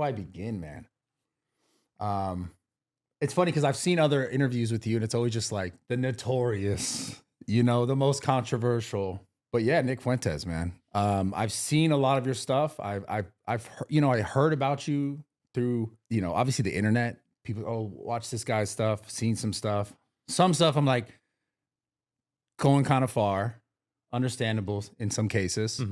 I begin, man? It's funny because I've seen other interviews with you, and it's always just like the notorious, the most controversial. But yeah, Nick Fuentes, man. I've seen a lot of your stuff. I heard about you through, obviously the internet. People, watch this guy's stuff. Seen some stuff. Some stuff I'm like going kind of far, understandable in some cases.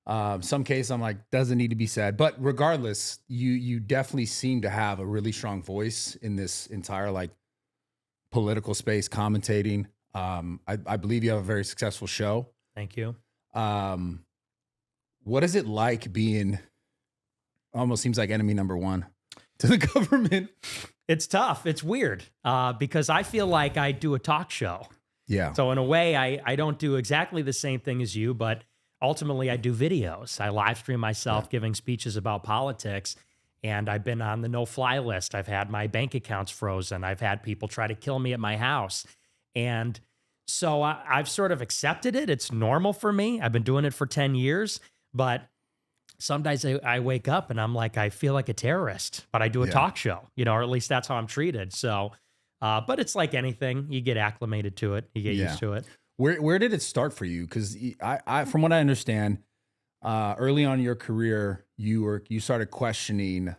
Some cases I'm like, doesn't need to be said. But regardless, you definitely seem to have a really strong voice in this entire like political space, commentating. I believe you have a very successful show. Thank you. What is it like being, almost seems like enemy number one to the government? It's tough. It's weird because I feel like I do a talk show. Yeah. So in a way, I don't do exactly the same thing as you, but ultimately I do videos. I live stream myself giving speeches about politics, and I've been on the no-fly list. I've had my bank accounts frozen. I've had people try to kill me at my house. And so I've sort of accepted it. It's normal for me. I've been doing it for 10 years, but sometimes I wake up and I'm like, I feel like a terrorist, but I do a talk show, or at least that's how I'm treated. So, but it's like anything. You get acclimated to it. You get used to it. Where did it start for you? Because I from what I understand, early on in your career, you started questioning.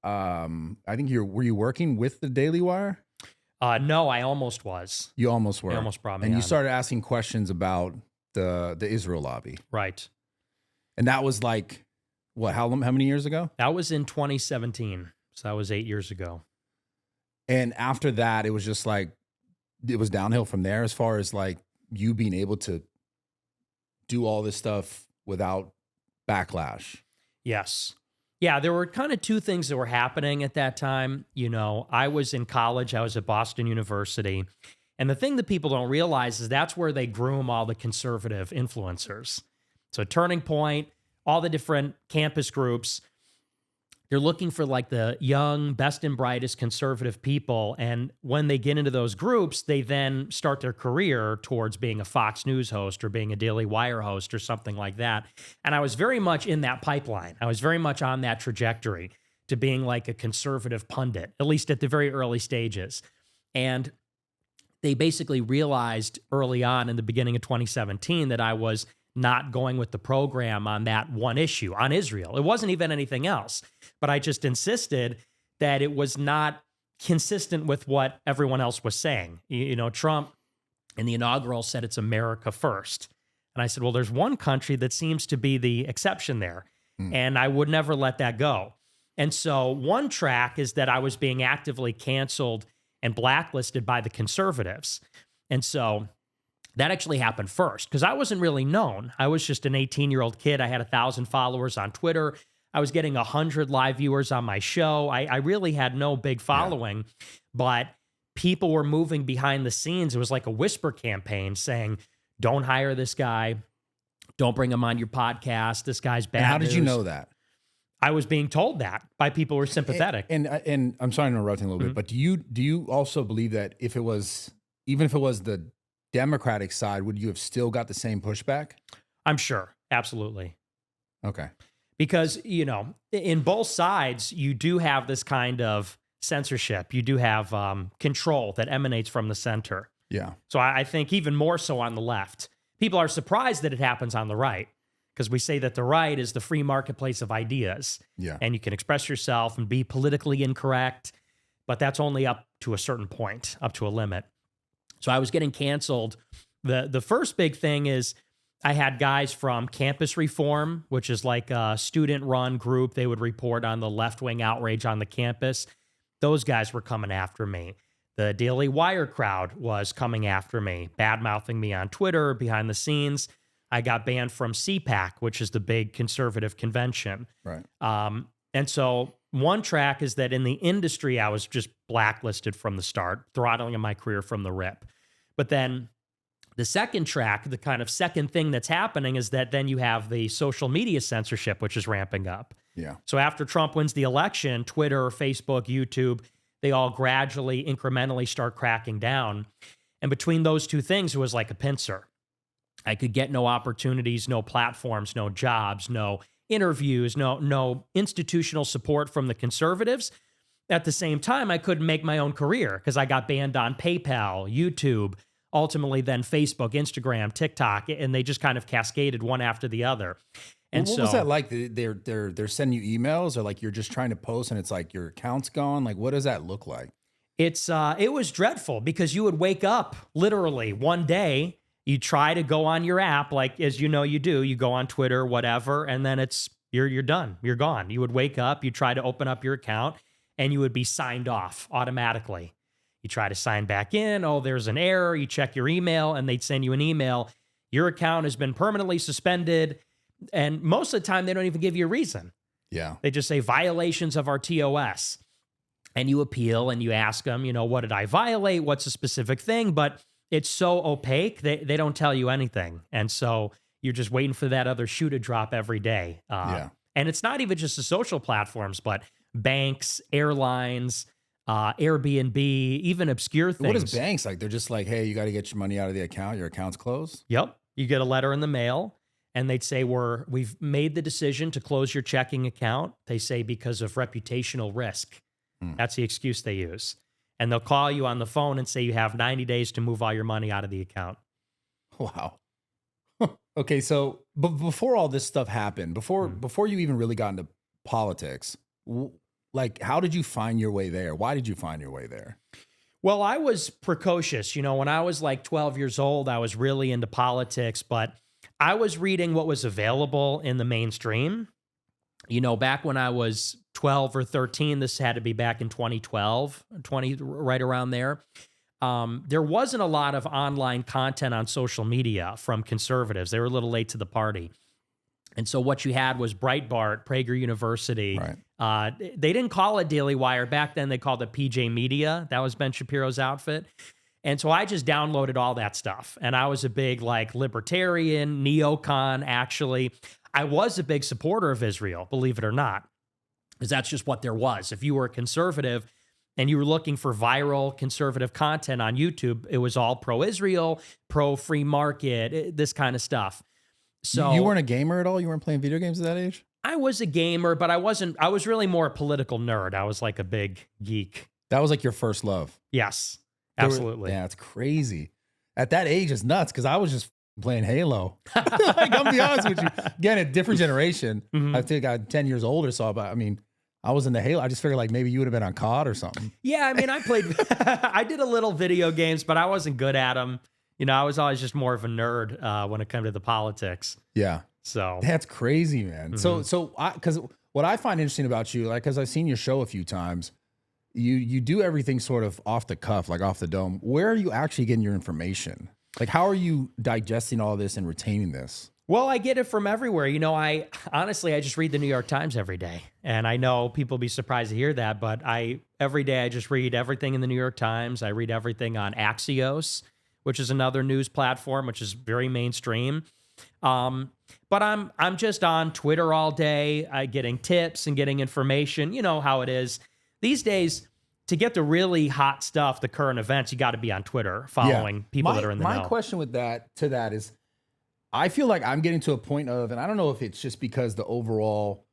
I think were you working with the Daily Wire? No, I almost was. You almost were. They almost brought me and on. You started asking questions about the Israel lobby, right? And that was like what? How many years ago? That was in 2017. So that was 8 years ago. And after that, it was just like it was downhill from there, as far as like you being able to do all this stuff without backlash. Yes. Yeah, there were kind of two things that were happening at that time. I was in college. I was at Boston University. And the thing that people don't realize is that's where they groom all the conservative influencers. So Turning Point, all the different campus groups, they're looking for like the young, best and brightest conservative people. And when they get into those groups, they then start their career towards being a Fox News host or being a Daily Wire host or something like that. And I was very much in that pipeline. I was very much on that trajectory to being like a conservative pundit, at least at the very early stages. And they basically realized early on in the beginning of 2017 that I was not going with the program on that one issue on Israel. It wasn't even anything else, but I just insisted that it was not consistent with what everyone else was saying. Trump in the inaugural said it's America first. And I said, well, there's one country that seems to be the exception there. And I would never let that go. And so one track is that I was being actively canceled and blacklisted by the conservatives. And so that actually happened first because I wasn't really known. I was just an 18-year-old kid. I had 1,000 followers on Twitter. I was getting 100 live viewers on my show. I really had no big following, but people were moving behind the scenes. It was like a whisper campaign saying, don't hire this guy. Don't bring him on your podcast. This guy's bad. And how did news. you know that? I was being told that by people who were sympathetic. And I'm sorry to interrupt a little bit, but do you also believe that even if it was the Democratic side, would you have still got the same pushback? I'm sure. Absolutely. Okay. Because, in both sides, you do have this kind of censorship. You do have control that emanates from the center. Yeah. So I think even more so on the left. People are surprised that it happens on the right because we say that the right is the free marketplace of ideas. Yeah. And you can express yourself and be politically incorrect, but that's only up to a certain point, up to a limit. So I was getting canceled. The first big thing is I had guys from Campus Reform, which is like a student-run group. They would report on the left-wing outrage on the campus. Those guys were coming after me. The Daily Wire crowd was coming after me, bad-mouthing me on Twitter, behind the scenes. I got banned from CPAC, which is the big conservative convention. Right. And so one track is that in the industry, I was just blacklisted from the start, throttling my career from the rip. But then the second track, the kind of second thing that's happening is that then you have the social media censorship, which is ramping up. Yeah. So after Trump wins the election, Twitter, Facebook, YouTube, they all gradually, incrementally start cracking down. And between those two things, it was like a pincer. I could get no opportunities, no platforms, no jobs, no interviews, no institutional support from the conservatives. At the same time, I couldn't make my own career because I got banned on PayPal, YouTube, ultimately then Facebook, Instagram, TikTok, and they just kind of cascaded one after the other. And what was that like? They're sending you emails, or like you're just trying to post and it's like your account's gone? Like, what does that look like? It was dreadful because you would wake up literally one day, you try to go on your app, like as you know you do, you go on Twitter, whatever, and then you're done, you're gone. You would wake up, you try to open up your account, and you would be signed off automatically. You try to sign back in. Oh, there's an error. You check your email and they'd send you an email. Your account has been permanently suspended. And most of the time, they don't even give you a reason. Yeah. They just say violations of our TOS. And you appeal and you ask them, what did I violate? What's a specific thing? But it's so opaque, they don't tell you anything. And so you're just waiting for that other shoe to drop every day. And it's not even just the social platforms, but banks, airlines, Airbnb, even obscure things. What is banks like? They're just like, hey, you got to get your money out of the account. Your account's closed. Yep. You get a letter in the mail and they'd say, we've made the decision to close your checking account. They say because of reputational risk. That's the excuse they use. And they'll call you on the phone and say you have 90 days to move all your money out of the account. Wow. Okay. So before all this stuff happened, before you even really got into politics, like, how did you find your way there? Why did you find your way there? Well, I was precocious. When I was like 12 years old, I was really into politics, but I was reading what was available in the mainstream. Back when I was 12 or 13, this had to be back in 2012, right around there. There wasn't a lot of online content on social media from conservatives. They were a little late to the party. And so what you had was Breitbart, Prager University. Right. They didn't call it Daily Wire. Back then, they called it PJ Media. That was Ben Shapiro's outfit. And so I just downloaded all that stuff. And I was a big, libertarian, neocon, actually. I was a big supporter of Israel, believe it or not, because that's just what there was. If you were a conservative and you were looking for viral conservative content on YouTube, it was all pro-Israel, pro-free market, this kind of stuff. So you weren't a gamer at all? You weren't playing video games at that age? I was a gamer, but I was really more a political nerd. I was like a big geek. That was like your first love. Yes, absolutely. Yeah, it's crazy. At that age, it's nuts because I was just playing Halo. I'll be honest with you. Again, a different generation. I think I'm 10 years older, so I was into Halo. I just figured maybe you would have been on COD or something. Yeah, I played, I did a little video games, but I wasn't good at them. I was always just more of a nerd when it came to the politics. Yeah. So that's crazy, man. So because what I find interesting about you, because I've seen your show a few times, you do everything sort of off the cuff, like off the dome. Where are you actually getting your information? Like, how are you digesting all this and retaining this? Well, I get it from everywhere. I just read the New York Times every day. And I know people be surprised to hear that, but every day I just read everything in the New York Times. I read everything on Axios, which is another news platform, which is very mainstream. But I'm just on Twitter all day, getting tips and getting information. You know how it is. These days, to get the really hot stuff, the current events, you got to be on Twitter following people that are in the know. My question with that is, I feel like I'm getting to a point of, and I don't know if it's just because the overall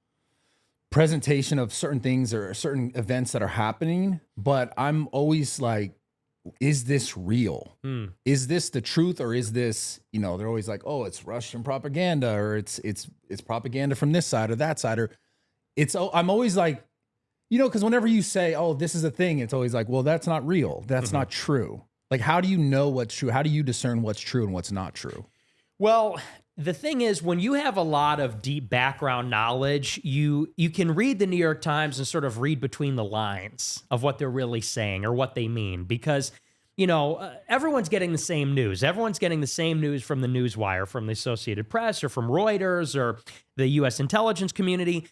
presentation of certain things or certain events that are happening, but I'm always like, is this real? Is this the truth, or is this, they're always like, oh, it's Russian propaganda, or it's propaganda from this side or that side, or I'm always like, because whenever you say, oh, this is a thing, it's always like, well, that's not real. That's not true. Like, how do you know what's true? How do you discern what's true and what's not true? Well, the thing is, when you have a lot of deep background knowledge, you can read the New York Times and sort of read between the lines of what they're really saying or what they mean, because everyone's getting the same news. Everyone's getting the same news from the Newswire, from the Associated Press, or from Reuters, or the U.S. intelligence community.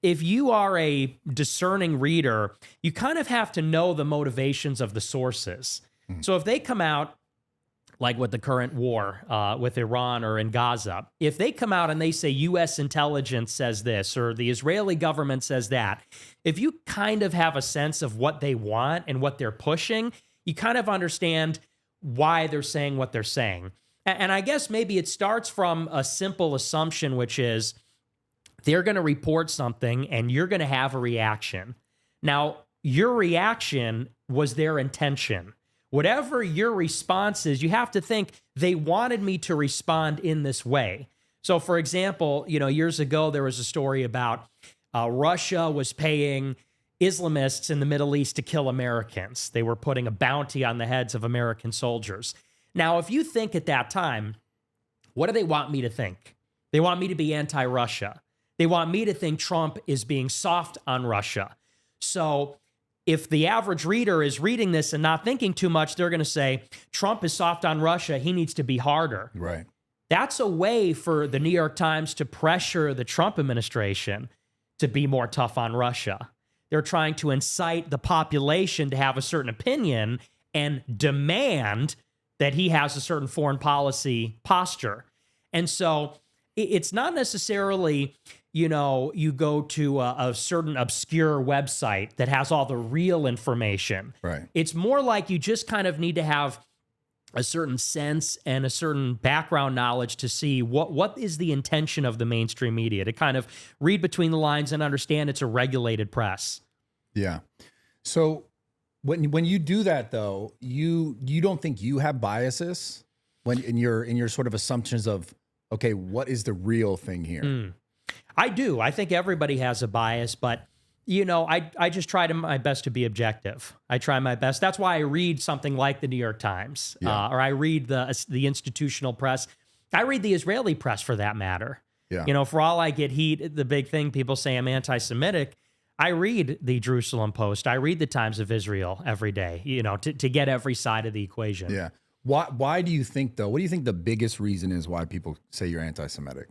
If you are a discerning reader, you kind of have to know the motivations of the sources. So if they come out, like with the current war with Iran or in Gaza, if they come out and they say U.S. intelligence says this, or the Israeli government says that, if you kind of have a sense of what they want and what they're pushing, you kind of understand why they're saying what they're saying. And I guess maybe it starts from a simple assumption, which is they're going to report something and you're going to have a reaction. Now, your reaction was their intention. Whatever your response is, you have to think they wanted me to respond in this way. So, for example, years ago, there was a story about Russia was paying Islamists in the Middle East to kill Americans. They were putting a bounty on the heads of American soldiers. Now, if you think at that time, what do they want me to think? They want me to be anti-Russia. They want me to think Trump is being soft on Russia. So if the average reader is reading this and not thinking too much, they're going to say, Trump is soft on Russia. He needs to be harder. Right. That's a way for the New York Times to pressure the Trump administration to be more tough on Russia. They're trying to incite the population to have a certain opinion and demand that he has a certain foreign policy posture. And so it's not necessarily, you go to a certain obscure website that has all the real information. Right. It's more like you just kind of need to have a certain sense and a certain background knowledge to see what is the intention of the mainstream media, to kind of read between the lines and understand it's a regulated press. Yeah. So when you do that, though, you don't think you have biases when in your sort of assumptions of, okay, what is the real thing here? I do. I think everybody has a bias, but I just try my best to be objective. I try my best. That's why I read something like the New York Times, or I read the institutional press. I read the Israeli press, for that matter. Yeah. For all I get heat, the big thing, people say I'm anti-Semitic. I read the Jerusalem Post. I read the Times of Israel every day, to get every side of the equation. Yeah. Why do you think, though? What do you think the biggest reason is why people say you're anti-Semitic?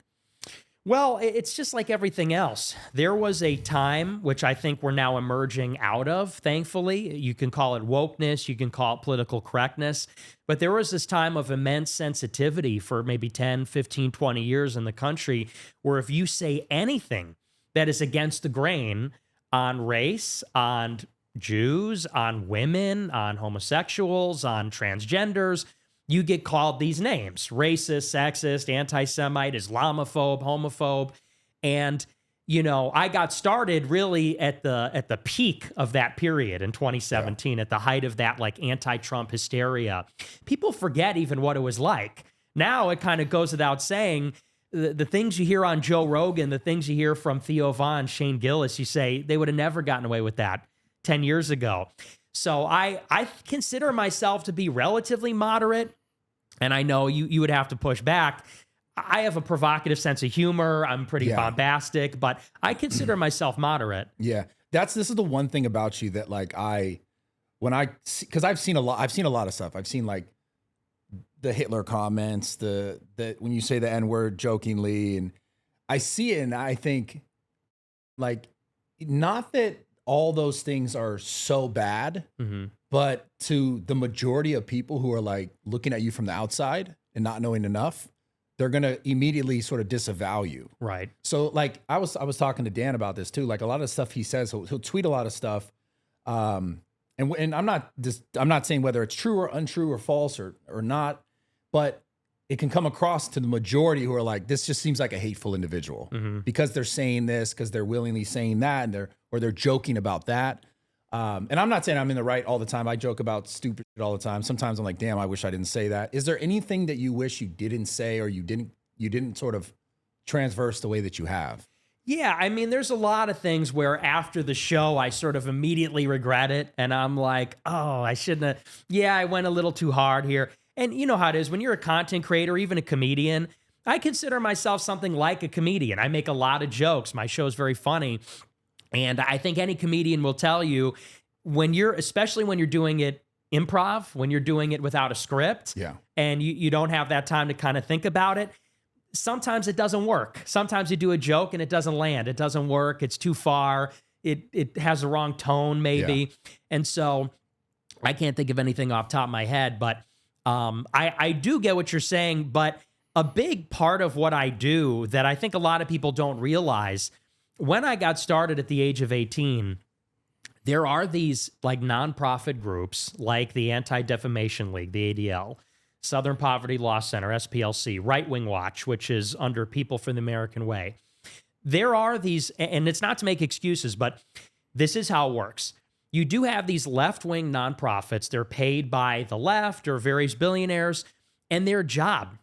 Well, it's just like everything else. There was a time, which I think we're now emerging out of, thankfully. You can call it wokeness, you can call it political correctness, but there was this time of immense sensitivity for maybe 10, 15, 20 years in the country, where if you say anything that is against the grain on race, on Jews, on women, on homosexuals, on transgenders, you get called these names: racist, sexist, anti-Semite, Islamophobe, homophobe. And, I got started really at the peak of that period in 2017, at the height of that like anti-Trump hysteria. People forget even what it was like. Now it kind of goes without saying, the things you hear on Joe Rogan, the things you hear from Theo Von, Shane Gillis, you say they would have never gotten away with that 10 years ago. So I consider myself to be relatively moderate. And I know you would have to push back. I have a provocative sense of humor. I'm pretty bombastic, but I consider myself moderate. Yeah. This is the one thing about you that like because I've seen a lot of stuff. I've seen like the Hitler comments, the when you say the N-word jokingly, and I see it and I think like, not that all those things are so bad, but to the majority of people who are like looking at you from the outside and not knowing enough, they're going to immediately sort of disavow you. Right. So like I was talking to Dan about this too. Like a lot of stuff he says, he'll tweet a lot of stuff. And I'm not saying whether it's true or untrue or false or not, but it can come across to the majority who are like, this just seems like a hateful individual because they're saying this, because they're willingly saying that, and they're joking about that. And I'm not saying I'm in the right all the time. I joke about stupid shit all the time. Sometimes I'm like, damn, I wish I didn't say that. Is there anything that you wish you didn't say, or you didn't sort of transverse the way that you have? Yeah, I mean, there's a lot of things where after the show, I sort of immediately regret it. And I'm like, oh, I shouldn't have. Yeah, I went a little too hard here. And you know how it is when you're a content creator, even a comedian. I consider myself something like a comedian. I make a lot of jokes. My show's very funny. And I think any comedian will tell you, especially when you're doing it improv, when you're doing it without a script, and you don't have that time to kind of think about it, sometimes it doesn't work. Sometimes you do a joke and it doesn't land. It doesn't work. It's too far. It has the wrong tone, maybe. Yeah. And so I can't think of anything off the top of my head, but I do get what you're saying. But a big part of what I do that I think a lot of people don't realize, when I got started at the age of 18, there are these like nonprofit groups like the Anti-Defamation League, the ADL, Southern Poverty Law Center, SPLC, Right Wing Watch, which is under People for the American Way. there are these, and it's not to make excuses, but this is how it works. You do have these left-wing nonprofits. They're paid by the left or various billionaires, and their job,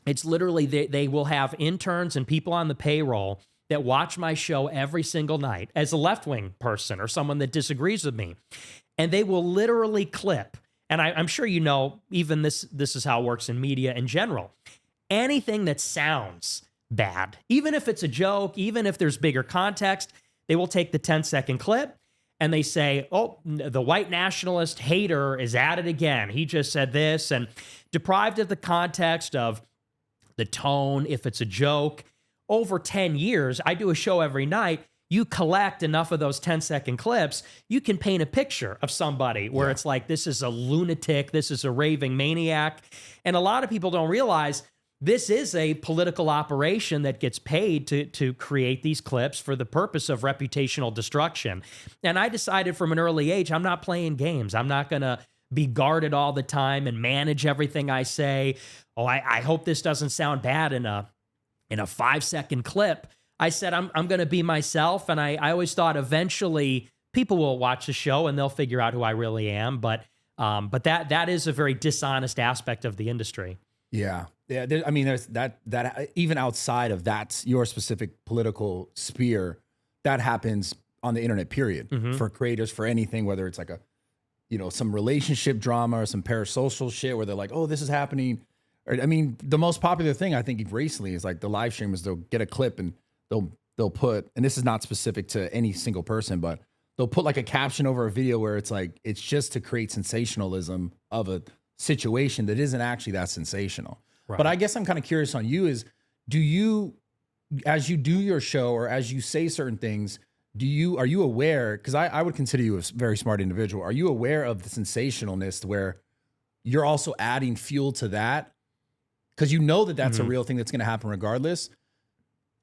it's literally they will have interns and people on the payroll that watch my show every single night as a left-wing person or someone that disagrees with me. And they will literally clip. And I'm sure you know, even this is how it works in media in general. Anything that sounds bad, even if it's a joke, even if there's bigger context, they will take the 10-second clip and they say, oh, the white nationalist hater is at it again. He just said this, and deprived of the context of the tone, if it's a joke. Over 10 years, I do a show every night. You collect enough of those 10-second clips, you can paint a picture of somebody where it's like, this is a lunatic, this is a raving maniac. And a lot of people don't realize this is a political operation that gets paid to create these clips for the purpose of reputational destruction. And I decided from an early age, I'm not playing games. I'm not going to be guarded all the time and manage everything I say. Oh, I hope this doesn't sound bad in a 5-second clip. I said, I'm going to be myself. And I always thought eventually people will watch the show and they'll figure out who I really am. But that is a very dishonest aspect of the industry. Yeah. Yeah. I mean, there's that even outside of that, your specific political sphere, that happens on the internet, period. For creators, for anything, whether it's like some relationship drama or some parasocial shit where they're like, oh, this is happening. Or, I mean, the most popular thing I think recently is like the live streamers, they'll get a clip and they'll put, and this is not specific to any single person, but they'll put like a caption over a video where it's like, it's just to create sensationalism of a situation that isn't actually that sensational. Right. But I guess I'm kind of curious on you is, do you, as you do your show or as you say certain things, are you aware, because I would consider you a very smart individual, are you aware of the sensationalness where you're also adding fuel to that? Because you know that that's a real thing that's going to happen regardless.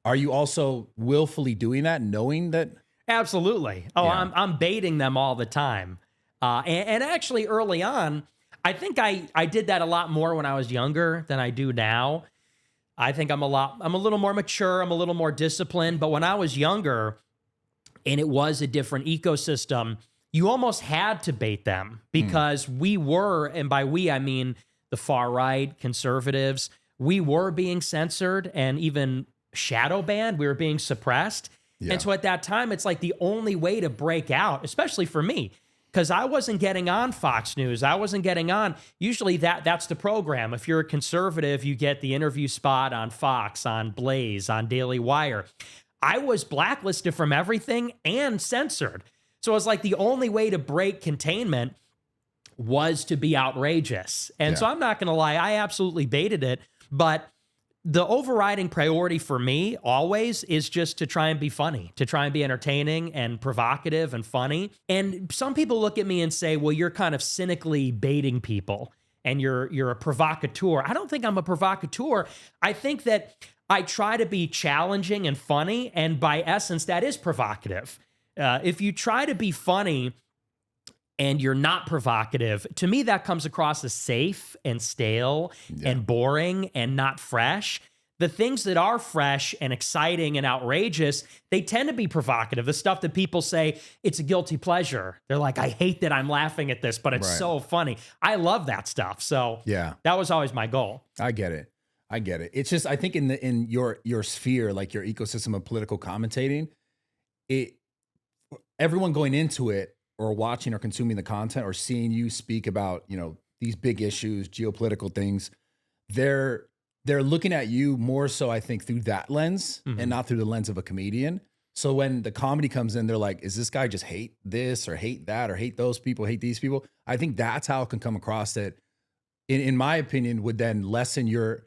Are you also willfully doing that, knowing that? Absolutely. Oh, yeah. I'm baiting them all the time. And actually early on, I think I did that a lot more when I was younger than I do now. I think I'm a little more mature. I'm a little more disciplined. But when I was younger and it was a different ecosystem, you almost had to bait them because we were, and by we, I mean the far right, conservatives, we were being censored and even shadow banned. We were being suppressed. Yeah. And so at that time, it's like the only way to break out, especially for me, because I wasn't getting on Fox News. I wasn't getting on. Usually that's the program. If you're a conservative, you get the interview spot on Fox, on Blaze, on Daily Wire. I was blacklisted from everything and censored. So it was like the only way to break containment was to be outrageous. And so I'm not going to lie, I absolutely baited it. But the overriding priority for me always is just to try and be funny, to try and be entertaining and provocative and funny. And some people look at me and say, well, you're kind of cynically baiting people and you're a provocateur. I don't think I'm a provocateur. I think that I try to be challenging and funny. And by essence, that is provocative. If you try to be funny and you're not provocative, to me, that comes across as safe and stale and boring and not fresh. The things that are fresh and exciting and outrageous, they tend to be provocative. The stuff that people say, it's a guilty pleasure. They're like, I hate that I'm laughing at this, but it's so funny. I love that stuff. So that was always my goal. I get it. It's just, I think in your sphere, like your ecosystem of political commentating, everyone going into it or watching or consuming the content or seeing you speak about, these big issues, geopolitical things, they're looking at you more so, I think, through that lens and not through the lens of a comedian. So when the comedy comes in, they're like, is this guy just hate this or hate that or hate those people, hate these people? I think that's how it can come across that, in my opinion, would then lessen your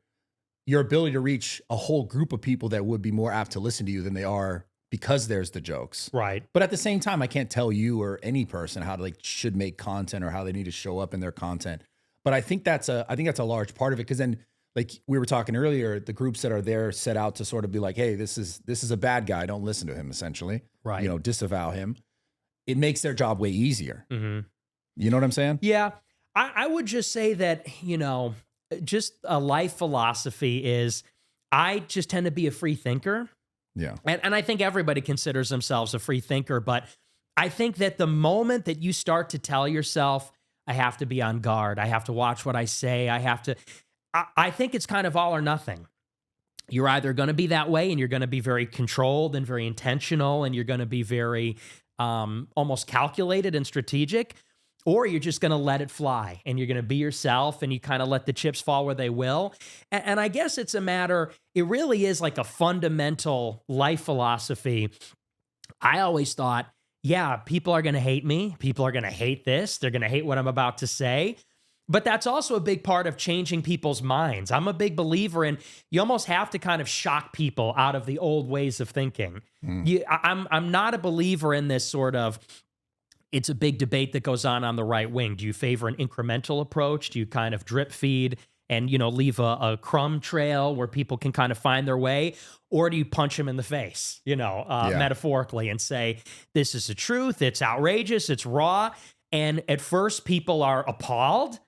ability to reach a whole group of people that would be more apt to listen to you than they are because there's the jokes. Right. But at the same time, I can't tell you or any person how to should make content or how they need to show up in their content. But I think that's a large part of it. Cause then like we were talking earlier, the groups that are there set out to sort of be like, hey, this is a bad guy. Don't listen to him, essentially. Right. Disavow him. It makes their job way easier. You know what I'm saying? Yeah. I would just say that, just a life philosophy is I just tend to be a free thinker. Yeah. And I think everybody considers themselves a free thinker, but I think that the moment that you start to tell yourself, I have to be on guard, I have to watch what I say, I think it's kind of all or nothing. You're either going to be that way and you're going to be very controlled and very intentional and you're going to be very almost calculated and strategic, or you're just going to let it fly and you're going to be yourself and you kind of let the chips fall where they will. And I guess it's a matter, it really is like a fundamental life philosophy. I always thought, yeah, people are going to hate me. People are going to hate this. They're going to hate what I'm about to say. But that's also a big part of changing people's minds. I'm a big believer in you almost have to kind of shock people out of the old ways of thinking. I'm not a believer in this sort of, it's a big debate that goes on the right wing. Do you favor an incremental approach? Do you kind of drip feed and, leave a crumb trail where people can kind of find their way? Or do you punch them in the face, metaphorically, and say, this is the truth, it's outrageous, it's raw. And at first people are appalled,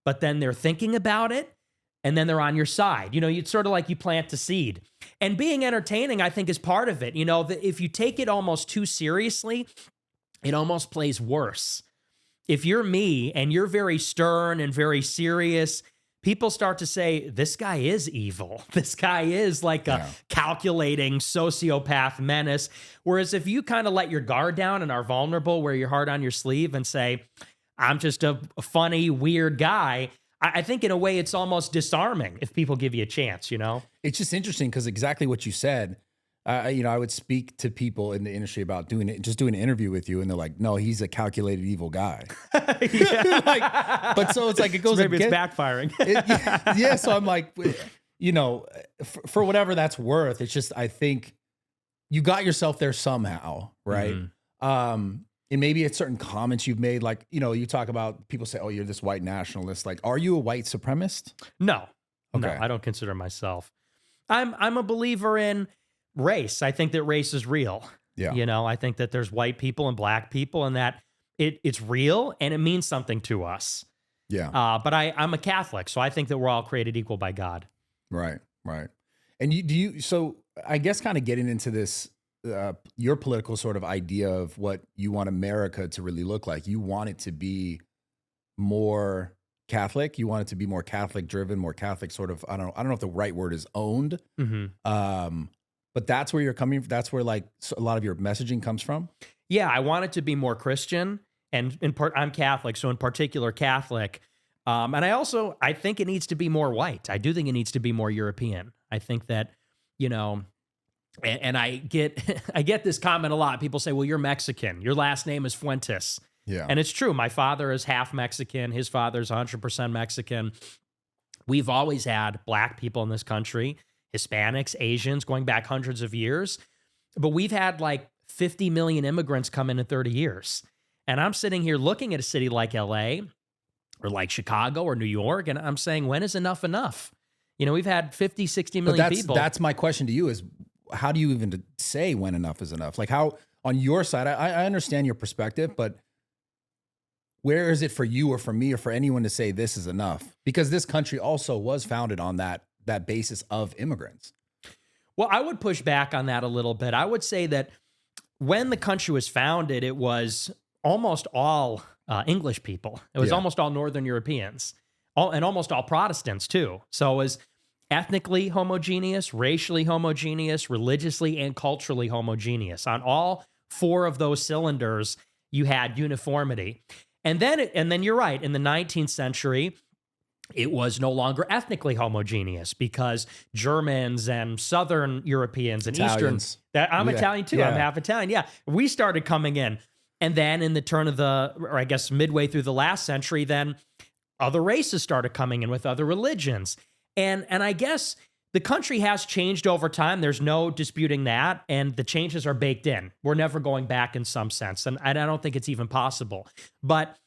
but then they're thinking about it, and then they're on your side. It's sort of like you plant the seed. And being entertaining, I think, is part of it. If you take it almost too seriously, it almost plays worse. If you're me and you're very stern and very serious, people start to say, this guy is evil. This guy is like a calculating sociopath menace. Whereas if you kind of let your guard down and are vulnerable, wear your heart on your sleeve and say, I'm just a funny, weird guy, I think in a way it's almost disarming if people give you a chance, It's just interesting because exactly what you said, I would speak to people in the industry about doing an interview with you, and they're like, no, he's a calculated evil guy. But so it's like, it goes, so maybe it's backfiring. Yeah. So I'm like, for whatever that's worth, it's just, I think you got yourself there somehow. Right. Mm-hmm. And maybe it's certain comments you've made, like, you talk about, people say, oh, you're this white nationalist. Like, are you a white supremacist? No. Okay. No, I don't consider myself. I'm a believer in race. I think that race is real. Yeah. I think that there's white people and black people and that it's real and it means something to us. Yeah. But I'm a Catholic, so I think that we're all created equal by God. Right. And so I guess kind of getting into this, your political sort of idea of what you want America to really look like. You want it to be more Catholic. You want it to be more Catholic driven, more Catholic sort of, I don't know if the right word is owned. Mm-hmm. But that's where you're coming. That's where a lot of your messaging comes from. Yeah. I want it to be more Christian, and in part I'm Catholic. So in particular Catholic. And I think it needs to be more white. I do think it needs to be more European. I think that, and I get this comment a lot. People say, well, you're Mexican. Your last name is Fuentes. Yeah. And it's true. My father is half Mexican. His father's 100% Mexican. We've always had black people in this country, Hispanics, Asians, going back hundreds of years. But we've had like 50 million immigrants come in 30 years. And I'm sitting here looking at a city like LA or like Chicago or New York, and I'm saying, when is enough enough? We've had 50, 60 million people. That's my question to you is, how do you even say when enough is enough? Like, how, on your side, I understand your perspective, but where is it for you or for me or for anyone to say this is enough? Because this country also was founded on that basis of immigrants. Well, I would push back on that a little bit. I would say that when the country was founded, it was almost all English people. It was almost all Northern Europeans, and almost all Protestants too. So it was ethnically homogeneous, racially homogeneous, religiously and culturally homogeneous. On all four of those cylinders, you had uniformity. And then you're right. In the 19th century, it was no longer ethnically homogeneous because Germans and Southern Europeans and Italians. I'm Italian too. Yeah. I'm half Italian. Yeah. We started coming in. And then in the turn of or I guess midway through the last century, then other races started coming in with other religions. And I guess the country has changed over time. There's no disputing that. And the changes are baked in. We're never going back in some sense. And I don't think it's even possible. But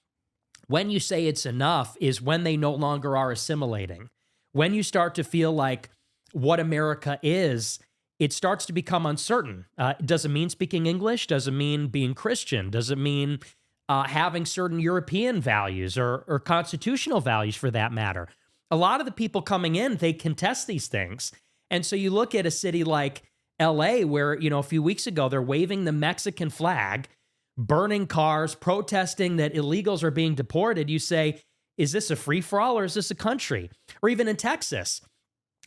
when you say it's enough is when they no longer are assimilating. When you start to feel like what America is, it starts to become uncertain. Does it mean speaking English? Does it mean being Christian? Does it mean having certain European values or constitutional values for that matter? A lot of the people coming in, they contest these things. And so you look at a city like LA where, you know, a few weeks ago, they're waving the Mexican flag, burning cars, protesting that illegals are being deported. You say, is this a free-for-all or is this a country? Or even in Texas,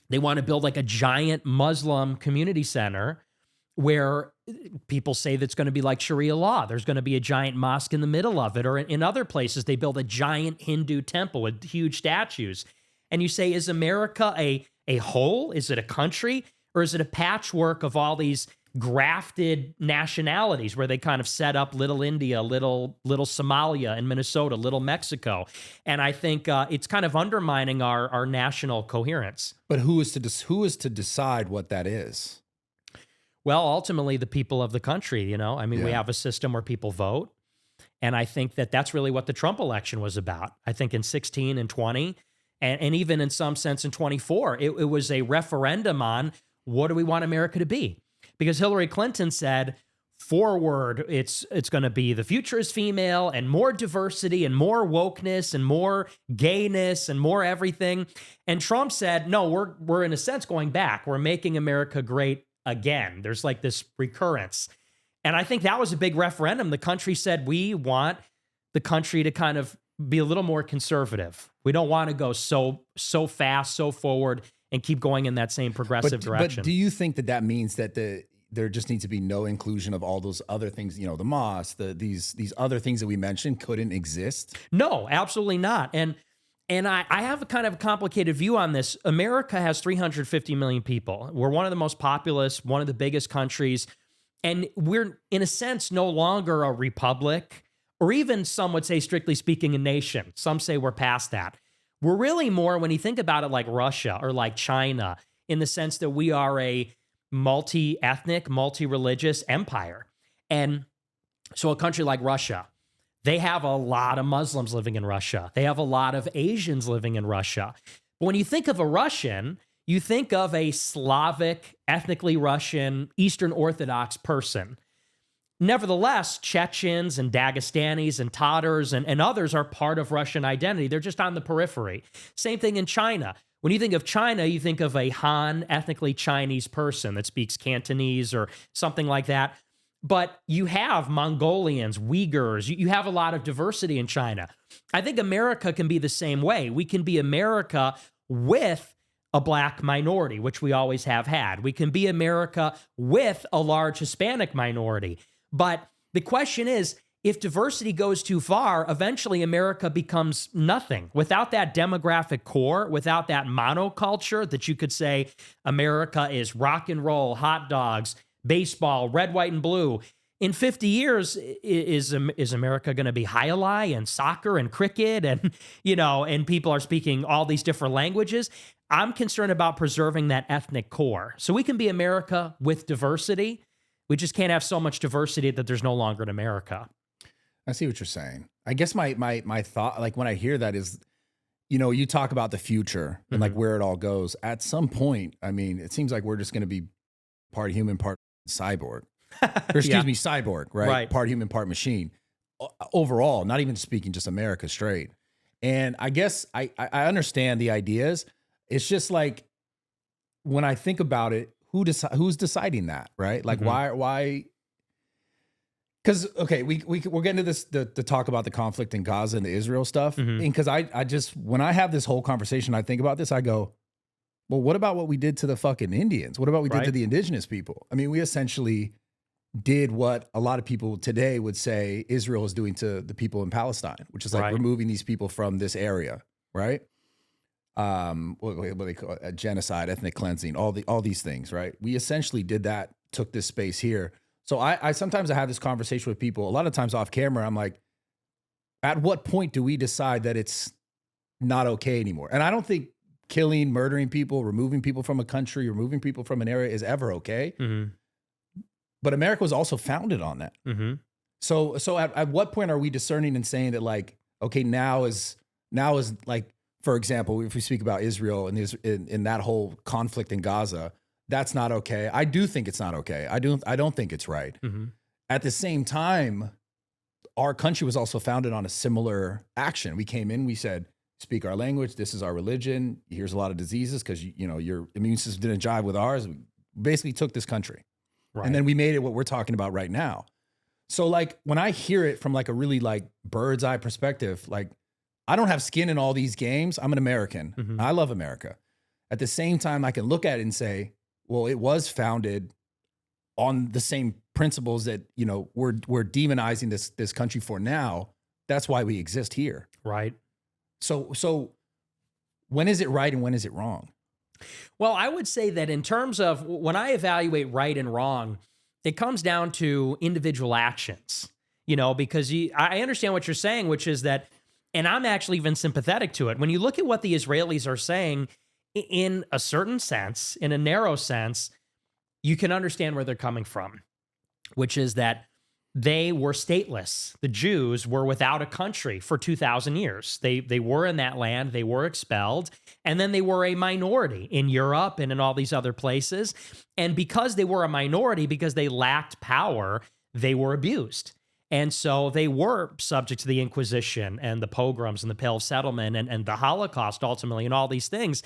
they want to build like a giant Muslim community center where people say that's going to be like Sharia law. There's going to be a giant mosque in the middle of it. Or in other places, they build a giant Hindu temple with huge statues. And you say, is America a whole? Is it a country? Or is it a patchwork of all these grafted nationalities where they kind of set up little India, little Somalia in Minnesota, little Mexico? And I think it's kind of undermining our national coherence. But who is to decide what that is? Well, ultimately, the people of the country, you know, I mean, we have a system where people vote. And I think that that's really what the Trump election was about. I think in 16 and 20, and even in some sense in 24, it was a referendum on what do we want America to be? Because Hillary Clinton said, forward, it's going to be the future is female and more diversity and more wokeness and more gayness and more everything. And Trump said, no, we're in a sense going back. We're making America great again. There's like this recurrence. And I think that was a big referendum. The country said, we want the country to kind of be a little more conservative. We don't want to go so fast, so forward, and keep going in that same progressive direction. But do you think that means that there just needs to be no inclusion of all those other things, you know, the mosque, these other things that we mentioned couldn't exist? No, absolutely not. And I have a kind of complicated view on this. America has 350 million people. We're one of the most populous, one of the biggest countries. And we're, in a sense, no longer a republic, or even some would say, strictly speaking, a nation. Some say we're past that. We're really more, when you think about it, like Russia or like China, in the sense that we are a multi-ethnic, multi-religious empire. And so a country like Russia, they have a lot of Muslims living in Russia. They have a lot of Asians living in Russia. But when you think of a Russian, you think of a Slavic, ethnically Russian, Eastern Orthodox person. Nevertheless, Chechens and Dagestanis and Tatars and others are part of Russian identity. They're just on the periphery. Same thing in China. When you think of China, you think of a Han, ethnically Chinese person that speaks Cantonese or something like that. But you have Mongolians, Uyghurs. You have a lot of diversity in China. I think America can be the same way. We can be America with a black minority, which we always have had. We can be America with a large Hispanic minority. But the question is, if diversity goes too far, eventually America becomes nothing. Without that demographic core, without that monoculture that you could say America is rock and roll, hot dogs, baseball, red, white, and blue. In 50 years, is America going to be highlight and soccer and cricket and, you know, and people are speaking all these different languages? I'm concerned about preserving that ethnic core. So we can be America with diversity. We just can't have so much diversity that there's no longer an America. I see what you're saying. I guess my thought, like when I hear that is, you know, you talk about the future and like where it all goes. At some point, I mean, it seems like we're just going to be part human, part cyborg. Or excuse me, cyborg, right? Part human, part machine. Overall, not even speaking just America straight. And I guess I understand the ideas. It's just like when I think about it, who's deciding that, right? Like why? Because okay, we're getting to this the talk about the conflict in Gaza and the Israel stuff, and because I just when I have this whole conversation, I think about this, I go, well, what about what we did to the fucking Indians? What about what we did to the indigenous people? I mean, we essentially did what a lot of people today would say Israel is doing to the people in Palestine, which is like removing these people from this area, right? What they call it, genocide, ethnic cleansing, all these things, right? We essentially did that, took this space here. So I sometimes I have this conversation with people, a lot of times off camera, I'm like, at what point do we decide that it's not okay anymore? And I don't think killing, murdering people, removing people from a country, removing people from an area is ever okay. But America was also founded on that. So at what point are we discerning and saying that like, okay, now is like, for example, if we speak about Israel and in that whole conflict in Gaza, that's not okay. I do think it's not okay. I don't think it's right. At the same time, our country was also founded on a similar action. We came in, we said, speak our language. This is our religion. Here's a lot of diseases because you know your immune system didn't jive with ours. We basically took this country. And then we made it what we're talking about right now. So like when I hear it from like a really like bird's eye perspective, like I don't have skin in all these games. I'm an American. I love America. At the same time, I can look at it and say, well, it was founded on the same principles that, you know, we're demonizing this country for now. That's why we exist here. Right. So when is it right and when is it wrong? Well, I would say that in terms of when I evaluate right and wrong, it comes down to individual actions, you know, because I understand what you're saying, which is that, and I'm actually even sympathetic to it. When you look at what the Israelis are saying in a certain sense, in a narrow sense, you can understand where they're coming from, which is that they were stateless. The Jews were without a country for 2,000 years. They were in that land, they were expelled, and then they were a minority in Europe and in all these other places. And because they were a minority, because they lacked power, they were abused. And so they were subject to the Inquisition and the pogroms and the Pale Settlement and the Holocaust ultimately and all these things.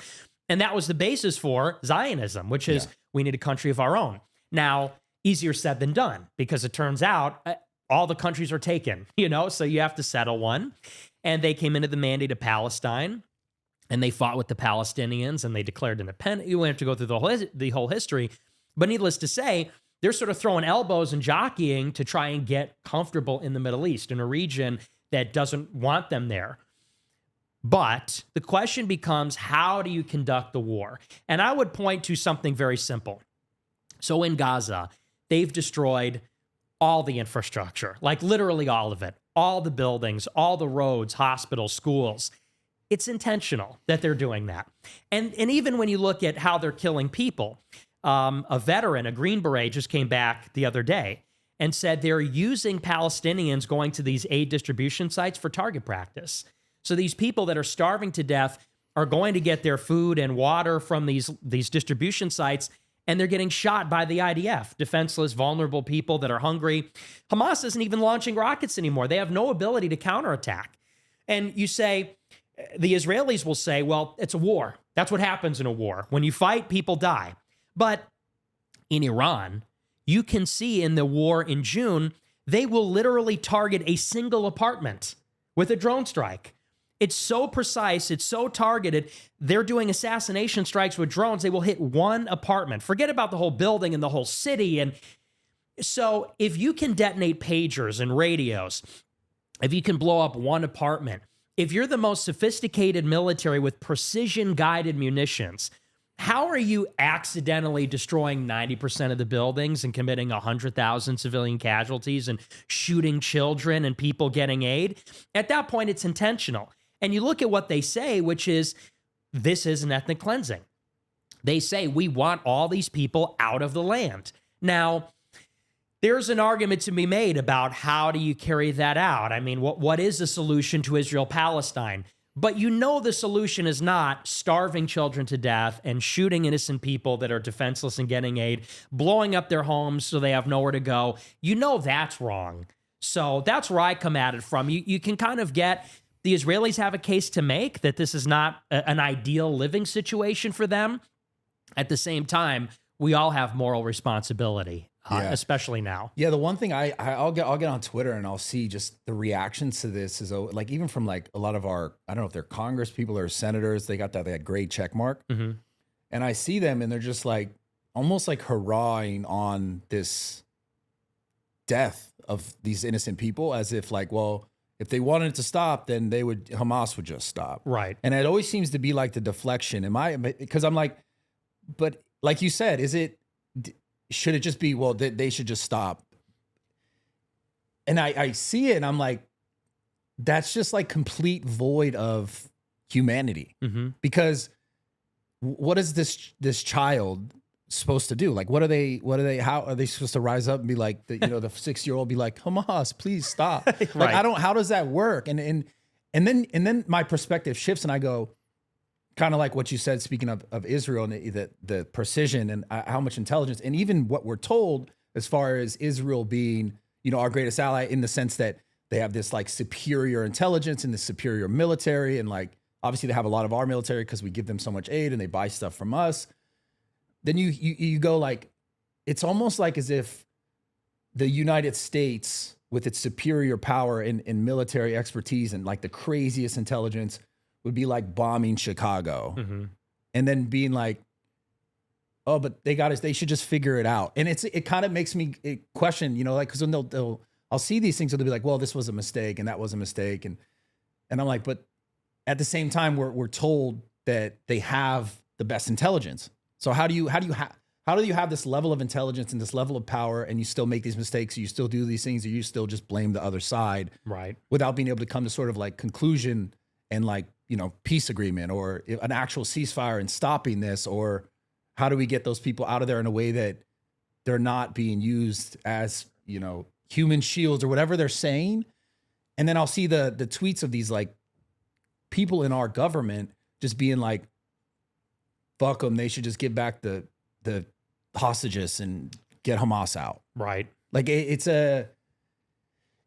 And that was the basis for Zionism, which is we need a country of our own. Now, easier said than done, because it turns out all the countries are taken, you know, so you have to settle one. And they came into the Mandate of Palestine and they fought with the Palestinians and they declared independence. You won't have to go through the whole history, but needless to say, they're sort of throwing elbows and jockeying to try and get comfortable in the Middle East, in a region that doesn't want them there. But the question becomes, how do you conduct the war? And I would point to something very simple. So in Gaza, they've destroyed all the infrastructure, like literally all of it, all the buildings, all the roads, hospitals, schools. It's intentional that they're doing that. And even when you look at how they're killing people, a veteran, a Green Beret, just came back the other day and said they're using Palestinians going to these aid distribution sites for target practice. So these people that are starving to death are going to get their food and water from these distribution sites, and they're getting shot by the IDF, defenseless, vulnerable people that are hungry. Hamas isn't even launching rockets anymore. They have no ability to counterattack. And you say, the Israelis will say, well, it's a war. That's what happens in a war. When you fight, people die. But in Iran, you can see in the war in June, they will literally target a single apartment with a drone strike. It's so precise. It's so targeted. They're doing assassination strikes with drones. They will hit one apartment. Forget about the whole building and the whole city. And so if you can detonate pagers and radios, if you can blow up one apartment, if you're the most sophisticated military with precision-guided munitions, how are you accidentally destroying 90% of the buildings and committing 100,000 civilian casualties and shooting children and people getting aid? At that point, it's intentional. And you look at what they say, which is, this is an ethnic cleansing. They say, we want all these people out of the land. Now, there's an argument to be made about how do you carry that out? I mean, what is the solution to Israel-Palestine? But you know the solution is not starving children to death and shooting innocent people that are defenseless and getting aid, blowing up their homes so they have nowhere to go. You know that's wrong. So that's where I come at it from. You can kind of get, the Israelis have a case to make that this is not an ideal living situation for them. At the same time, we all have moral responsibility, especially now. Yeah, the one thing I'll get on Twitter and I'll see just the reactions to this is like, even from like a lot of our, I don't know if they're Congress people or senators, they got that great check mark. Mm-hmm. And I see them and they're just like, almost like hurrahing on this death of these innocent people, as if like, well, if they wanted it to stop, then Hamas would just stop. Right. And it always seems to be like the deflection. Because I'm like, but like you said, should it just be, well, they should just stop? And I see it and I'm like, that's just like complete void of humanity. Mm-hmm. Because what is this child supposed to do? Like, how are they supposed to rise up and be like, the 6-year-old be like, Hamas, please stop. Right. Like, how does that work? And then my perspective shifts and I go, kind of like what you said, speaking of Israel and the precision and how much intelligence, and even what we're told as far as Israel being, our greatest ally, in the sense that they have this like superior intelligence and this superior military. And like, obviously they have a lot of our military because we give them so much aid and they buy stuff from us. Then you go like, it's almost like as if the United States, with its superior power and military expertise and like the craziest intelligence, would be like bombing Chicago, and then being like, oh, but they should just figure it out. And it kind of makes me question, you know, like, because when I'll see these things, they'll be like, well, this was a mistake and that was a mistake, and I'm like, but at the same time, we're told that they have the best intelligence. So how do you have this level of intelligence and this level of power, and you still make these mistakes, or you still do these things, or you still just blame the other side, right? Without being able to come to sort of like conclusion and like, you know, peace agreement or an actual ceasefire and stopping this, or how do we get those people out of there in a way that they're not being used as, you know, human shields or whatever they're saying. And then I'll see the tweets of these like people in our government just being like, fuck them, they should just give back the hostages and get Hamas out. Right. Like it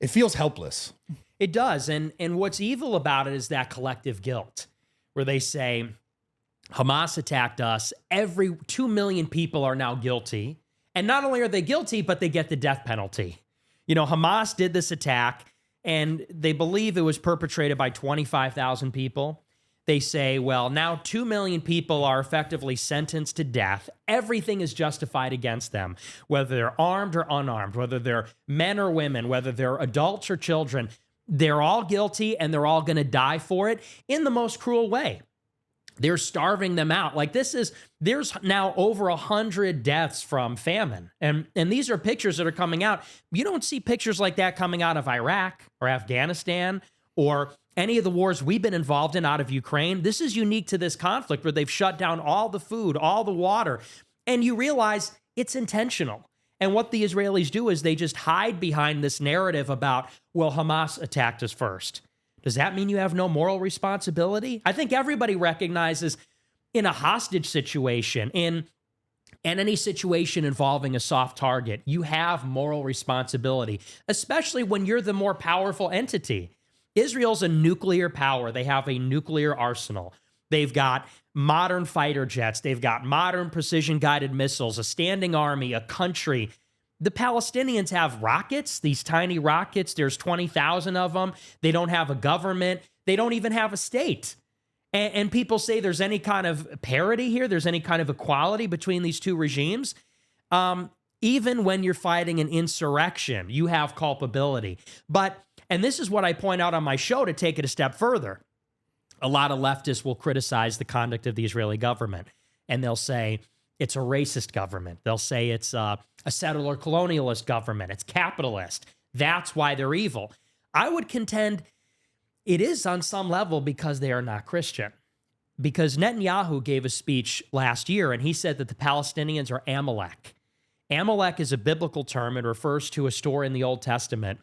feels helpless. It does. And what's evil about it is that collective guilt, where they say Hamas attacked us. Every 2 million people are now guilty. And not only are they guilty, but they get the death penalty. You know, Hamas did this attack, and they believe it was perpetrated by 25,000 people. They say, well, now 2 million people are effectively sentenced to death. Everything is justified against them, whether they're armed or unarmed, whether they're men or women, whether they're adults or children. They're all guilty, and they're all going to die for it in the most cruel way. They're starving them out. Like there's now over 100 deaths from famine. And these are pictures that are coming out. You don't see pictures like that coming out of Iraq or Afghanistan or any of the wars we've been involved in out of Ukraine. This is unique to this conflict, where they've shut down all the food, all the water, and you realize it's intentional. And what the Israelis do is they just hide behind this narrative about, well, Hamas attacked us first. Does that mean you have no moral responsibility? I think everybody recognizes in a hostage situation, in any situation involving a soft target, you have moral responsibility, especially when you're the more powerful entity. Israel's a nuclear power. They have a nuclear arsenal. They've got modern fighter jets. They've got modern precision-guided missiles, a standing army, a country. The Palestinians have rockets, these tiny rockets. There's 20,000 of them. They don't have a government. They don't even have a state. And people say there's any kind of parity here. There's any kind of equality between these two regimes. Even when you're fighting an insurrection, you have culpability. And this is what I point out on my show to take it a step further. A lot of leftists will criticize the conduct of the Israeli government, and they'll say it's a racist government. They'll say it's a settler colonialist government. It's capitalist. That's why they're evil. I would contend it is on some level because they are not Christian. Because Netanyahu gave a speech last year, and he said that the Palestinians are Amalek. Amalek is a biblical term. It refers to a story in the Old Testament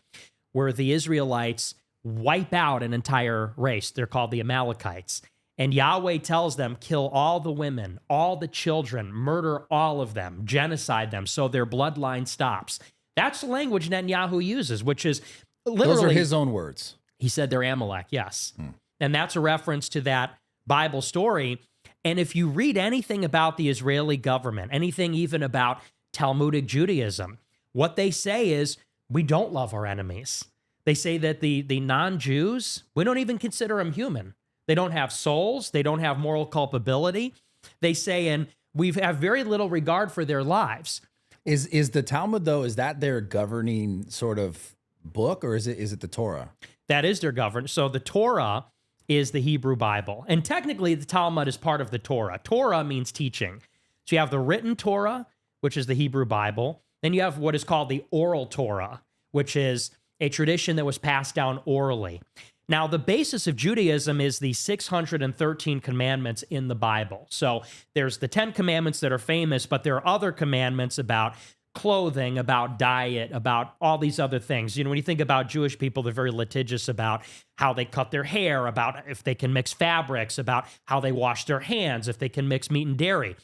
where the Israelites wipe out an entire race. They're called the Amalekites. And Yahweh tells them, kill all the women, all the children, murder all of them, genocide them so their bloodline stops. That's the language Netanyahu uses, which is literally... Those are his own words. He said they're Amalek, yes. And that's a reference to that Bible story. And if you read anything about the Israeli government, anything even about Talmudic Judaism, what they say is, we don't love our enemies. They say that the non-Jews, we don't even consider them human. They don't have souls. They don't have moral culpability. They say, and we have very little regard for their lives. Is the Talmud, though, is that their governing sort of book, or is it the Torah? That is their governance. So the Torah is the Hebrew Bible. And technically, the Talmud is part of the Torah. Torah means teaching. So you have the written Torah, which is the Hebrew Bible. Then you have what is called the oral Torah, which is a tradition that was passed down orally. Now, the basis of Judaism is the 613 commandments in the Bible. So there's the 10 commandments that are famous, but there are other commandments about clothing, about diet, about all these other things. You know, when you think about Jewish people, they're very litigious about how they cut their hair, about if they can mix fabrics, about how they wash their hands, if they can mix meat and dairy.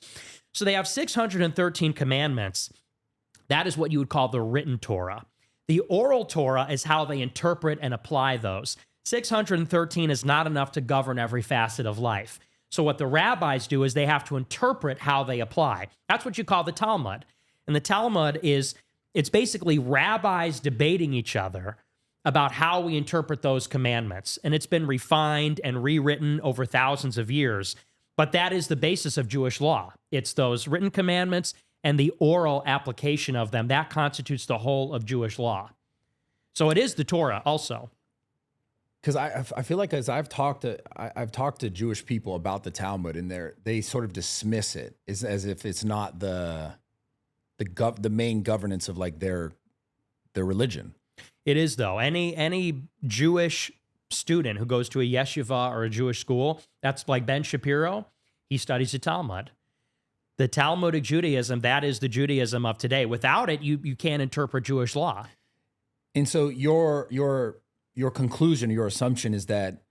So they have 613 commandments. That is what you would call the written Torah. The oral Torah is how they interpret and apply those. 613 is not enough to govern every facet of life. So what the rabbis do is they have to interpret how they apply. That's what you call the Talmud. And the Talmud it's basically rabbis debating each other about how we interpret those commandments. And it's been refined and rewritten over thousands of years. But that is the basis of Jewish law. It's those written commandments and the oral application of them. That constitutes the whole of Jewish law. So it is the Torah also. Because I feel like as I've talked to Jewish people about the Talmud, and they sort of dismiss it as if it's not the main governance of like their religion. It is, though. Any Jewish student who goes to a yeshiva or a Jewish school, that's like Ben Shapiro, he studies the Talmud. The Talmudic Judaism, that is the Judaism of today. Without it, you can't interpret Jewish law. And so your conclusion, your assumption is that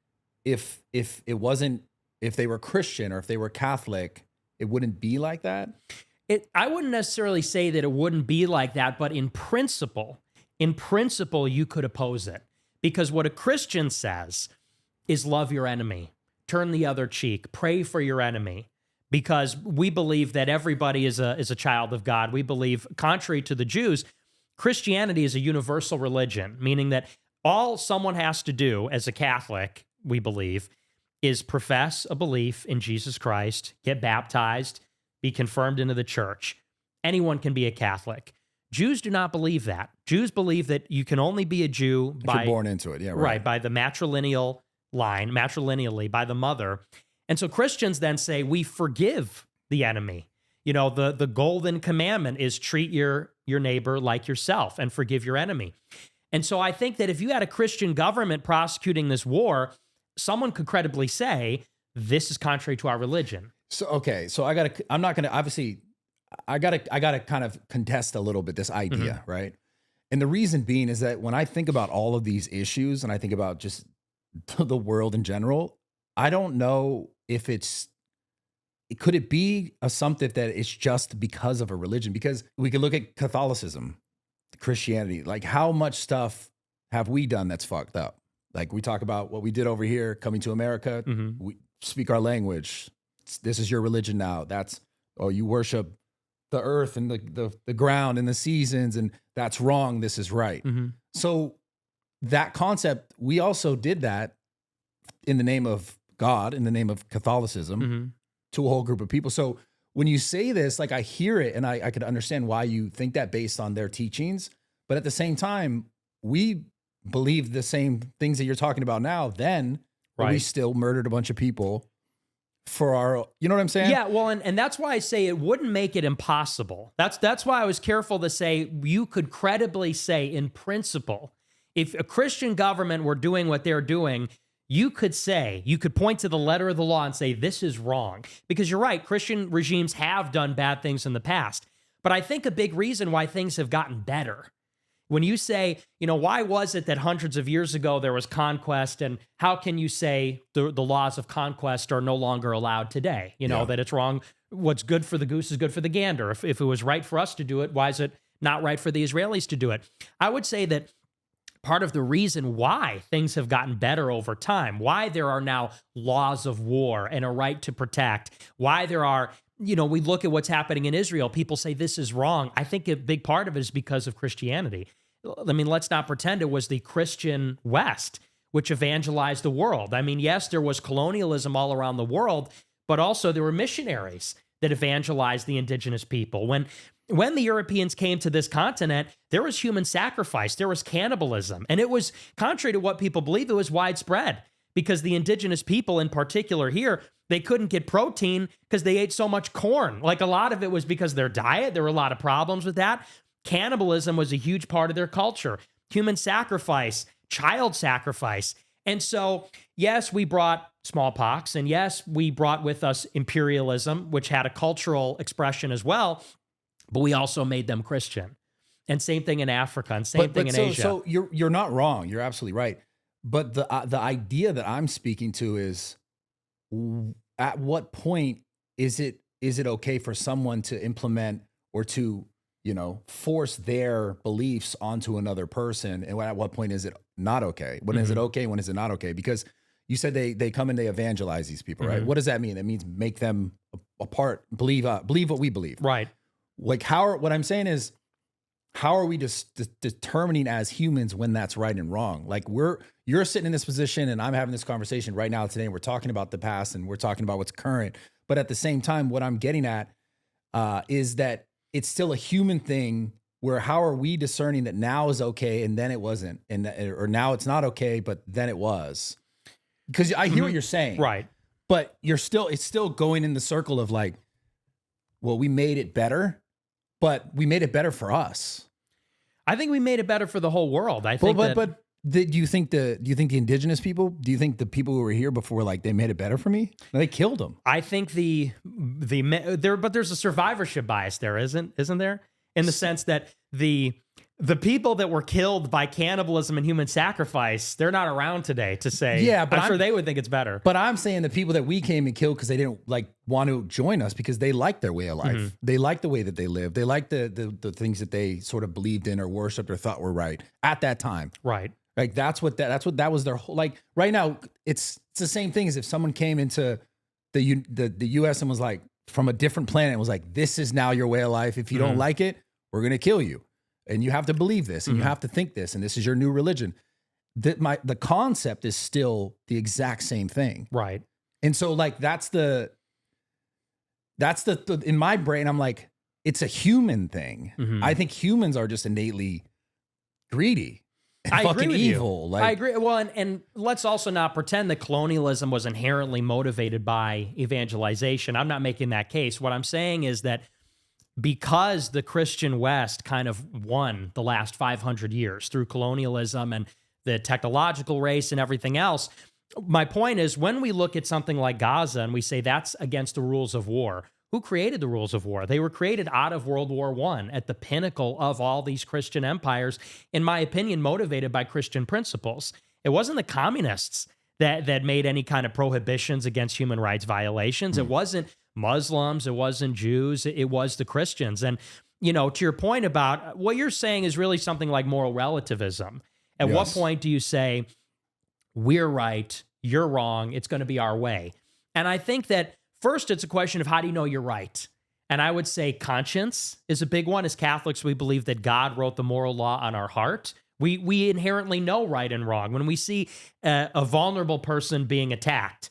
if they were Christian or if they were Catholic, it wouldn't be like that? I wouldn't necessarily say that it wouldn't be like that, but in principle, you could oppose it. Because what a Christian says is love your enemy, turn the other cheek, pray for your enemy. Because we believe that everybody is a child of God. We believe, contrary to the Jews, Christianity is a universal religion, meaning that all someone has to do as a Catholic, we believe, is profess a belief in Jesus Christ, get baptized, be confirmed into the church. Anyone can be a Catholic. Jews do not believe that. Jews believe that you can only be a Jew if you're born into it, yeah, right, by the matrilineal line, matrilineally, by the mother. And so Christians then say, we forgive the enemy. You know, the golden commandment is treat your neighbor like yourself and forgive your enemy. And so I think that if you had a Christian government prosecuting this war, someone could credibly say, this is contrary to our religion. So, okay. So I gotta kind of contest a little bit this idea, right? And the reason being is that when I think about all of these issues and I think about just the world in general, I don't know if could it be assumptive that it's just because of a religion? Because we could look at Catholicism, Christianity, like how much stuff have we done that's fucked up? Like we talk about what we did over here, coming to America, we speak our language. This is your religion now. You worship the earth and the ground and the seasons, and that's wrong. This is right. So that concept, we also did that in the name of God, in the name of Catholicism, to a whole group of people. So when you say this, like I hear it and I could understand why you think that based on their teachings, but at the same time, we believe the same things that you're talking about now, then we still murdered a bunch of people for our, you know what I'm saying? Yeah, well, and that's why I say it wouldn't make it impossible. That's why I was careful to say you could credibly say in principle, if a Christian government were doing what they're doing, you could point to the letter of the law and say, this is wrong. Because you're right, Christian regimes have done bad things in the past. But I think a big reason why things have gotten better, when you say, why was it that hundreds of years ago there was conquest, and how can you say the laws of conquest are no longer allowed today? That it's wrong. What's good for the goose is good for the gander. If it was right for us to do it, why is it not right for the Israelis to do it? I would say that part of the reason why things have gotten better over time, why there are now laws of war and a right to protect, why there are, we look at what's happening in Israel, people say this is wrong. I think a big part of it is because of Christianity. I mean, let's not pretend it was the Christian West which evangelized the world. I mean, yes, there was colonialism all around the world, but also there were missionaries that evangelized the indigenous people. When the Europeans came to this continent, there was human sacrifice, there was cannibalism, and it was, contrary to what people believe, it was widespread because the indigenous people in particular here, they couldn't get protein because they ate so much corn. Like a lot of it was because of their diet. There were a lot of problems with that. Cannibalism was a huge part of their culture. Human sacrifice, child sacrifice. And so, yes, we brought smallpox, and yes, we brought with us imperialism, which had a cultural expression as well. But we also made them Christian. And same thing in Africa, and same thing in Asia. So you're not wrong. You're absolutely right. But the idea that I'm speaking to is, at what point is it okay for someone to implement or to, force their beliefs onto another person? And at what point is it not okay? When is it okay? When is it not okay? Because you said they come and they evangelize these people, right? What does that mean? That means make them a part, believe what we believe. Right. Like what I'm saying is, how are we just determining as humans when that's right and wrong? Like you're sitting in this position and I'm having this conversation right now today, and we're talking about the past and we're talking about what's current. But at the same time, what I'm getting at is that it's still a human thing where how are we discerning that now is okay and then it wasn't, or now it's not okay, but then it was? Because I hear what you're saying. Right. But it's still going in the circle of like, well, we made it better, but we made it better for us. I think we made it better for the whole world. I think do you think the indigenous people, do you think the people who were here before, like they made it better for me? They killed them. I think but there's a survivorship bias there, isn't there? In the sense that the people that were killed by cannibalism and human sacrifice, they're not around today to say, yeah, but I'm sure they would think it's better. But I'm saying the people that we came and killed because they didn't like want to join us because they liked their way of life. Mm-hmm. They liked the way that they lived. They liked the things that they sort of believed in or worshiped or thought were right at that time. Right. Like that was their whole, like right now it's the same thing as if someone came into the US and was like from a different planet and was like, this is now your way of life. If you don't like it, we're going to kill you. And you have to believe this, and you have to think this, and this is your new religion. The concept is still the exact same thing. Right. And so like, that's the in my brain, I'm like, it's a human thing. Mm-hmm. I think humans are just innately greedy. I fucking agree with evil. You. Like, I agree. Well, and let's also not pretend that colonialism was inherently motivated by evangelization. I'm not making that case. What I'm saying is that because the Christian West kind of won the last 500 years through colonialism and the technological race and everything else, my point is when we look at something like Gaza and we say that's against the rules of war, who created the rules of war? They were created out of World War I at the pinnacle of all these Christian empires, in my opinion, motivated by Christian principles. It wasn't the communists that made any kind of prohibitions against human rights violations. It wasn't Muslims, it wasn't Jews, it was the Christians. And, you know, to your point about what you're saying is really something like moral relativism. At what point do you say, we're right, you're wrong, it's going to be our way? And I think that first, it's a question of how do you know you're right? And I would say conscience is a big one. As Catholics, we believe that God wrote the moral law on our heart. We inherently know right and wrong. When we see a vulnerable person being attacked,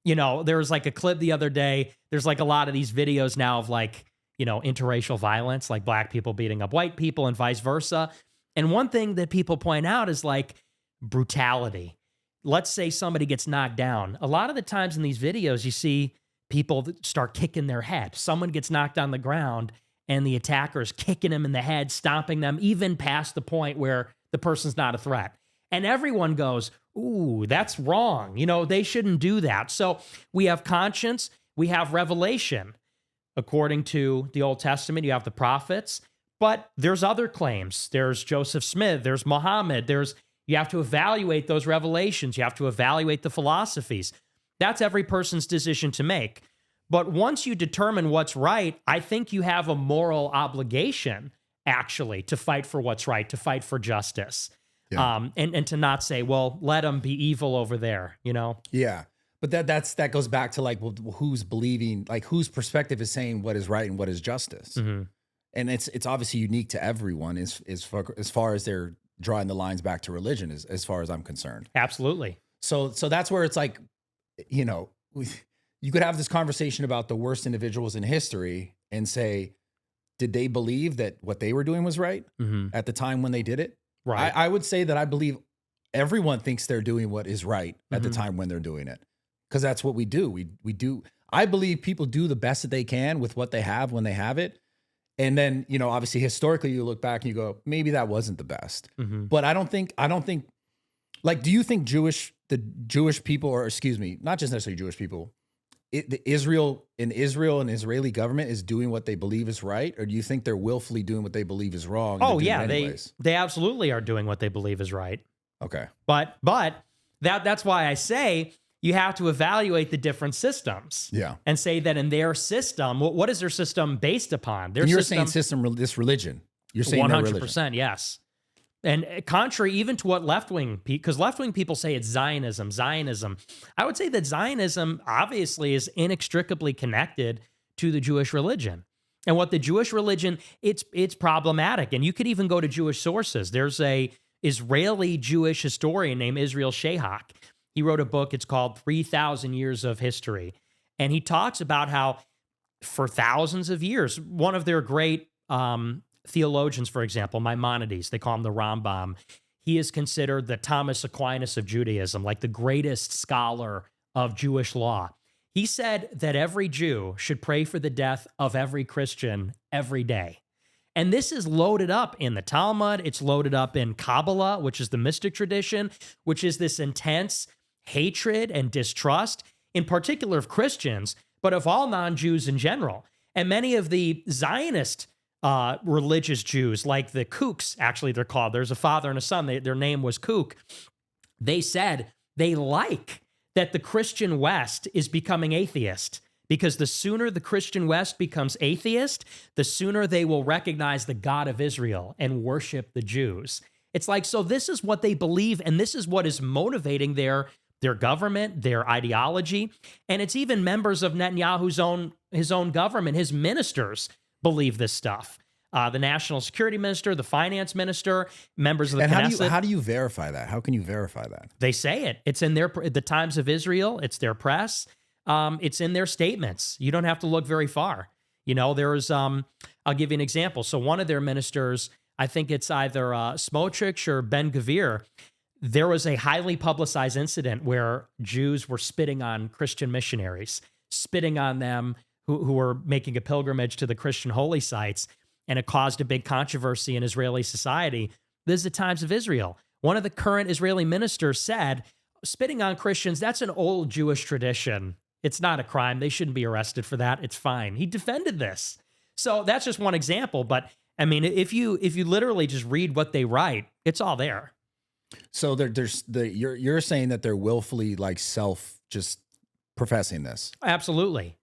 you know, there was like a clip the other day. There's like a lot of these videos now of like, you know, interracial violence, like black people beating up white people and vice versa. And one thing that people point out is like brutality. Let's say somebody gets knocked down. A lot of the times in these videos, you see people that start kicking their head. Someone gets knocked on the ground and the attacker is kicking them in the head, stomping them, even past the point where the person's not a threat. And everyone goes, ooh, that's wrong. You know, they shouldn't do that. So we have conscience, we have revelation. According to the Old Testament, you have the prophets, but there's other claims. There's Joseph Smith, there's Muhammad, you have to evaluate those revelations. You have to evaluate the philosophies. That's every person's decision to make. But once you determine what's right, I think you have a moral obligation, actually, to fight for what's right, to fight for justice. Yeah. And to not say, well, let them be evil over there, you know? Yeah. But that goes back to like, well, who's believing, like whose perspective is saying what is right and what is justice. Mm-hmm. And it's obviously unique to everyone as far as they're drawing the lines back to religion, as far as I'm concerned. Absolutely. So that's where it's like, you know, you could have this conversation about the worst individuals in history and say, did they believe that what they were doing was right at the time when they did it? Right. I would say that I believe everyone thinks they're doing what is right at the time when they're doing it, because that's what we do. We do. I believe people do the best that they can with what they have when they have it. And then, you know, obviously historically you look back and you go, maybe that wasn't the best. But I don't think, like, do you think the Jewish people, or excuse me, not just necessarily Jewish people, Israel and Israeli government is doing what they believe is right? Or do you think they're willfully doing what they believe is wrong? Oh yeah, they absolutely are doing what they believe is right. Okay. But that's why I say you have to evaluate the different systems. Yeah. And say that in their system, what is their system based upon? You're saying this religion. You're saying 100%, yes. And contrary even to what left-wing, because left-wing people say it's Zionism. I would say that Zionism obviously is inextricably connected to the Jewish religion. And what the Jewish religion, it's problematic. And you could even go to Jewish sources. There's a Israeli Jewish historian named Israel Shahak. He wrote a book. It's called 3,000 Years of History. And he talks about how for thousands of years, one of their great theologians, for example, Maimonides, they call him the Rambam, he is considered the Thomas Aquinas of Judaism, like the greatest scholar of Jewish law. He said that every Jew should pray for the death of every Christian every day. And this is loaded up in the Talmud. It's loaded up in Kabbalah, which is the mystic tradition, which is this intense hatred and distrust, in particular of Christians, but of all non-Jews in general. And many of the Zionist religious Jews, like the Kooks, actually they're called. There's a father and a son. Their name was Kook. They said they like that the Christian West is becoming atheist, because the sooner the Christian West becomes atheist, the sooner they will recognize the God of Israel and worship the Jews. It's like, so this is what they believe, and this is what is motivating their government, their ideology, and it's even members of Netanyahu's his own government, his ministers believe this stuff. The national security minister, the finance minister, members of the Knesset. How do you verify that? How can you verify that? They say it. It's in the Times of Israel. It's their press. It's in their statements. You don't have to look very far. You know, there's, I'll give you an example. So one of their ministers, I think it's either Smotrich or Ben Gvir, there was a highly publicized incident where Jews were spitting on Christian missionaries, spitting on them who were making a pilgrimage to the Christian holy sites. And it caused a big controversy in Israeli society. This is the Times of Israel. One of the current Israeli ministers said, spitting on Christians, that's an old Jewish tradition. It's not a crime. They shouldn't be arrested for that. It's fine. He defended this. So that's just one example. But I mean, if you literally just read what they write, it's all there. So you're saying that they're willfully like just professing this. Absolutely.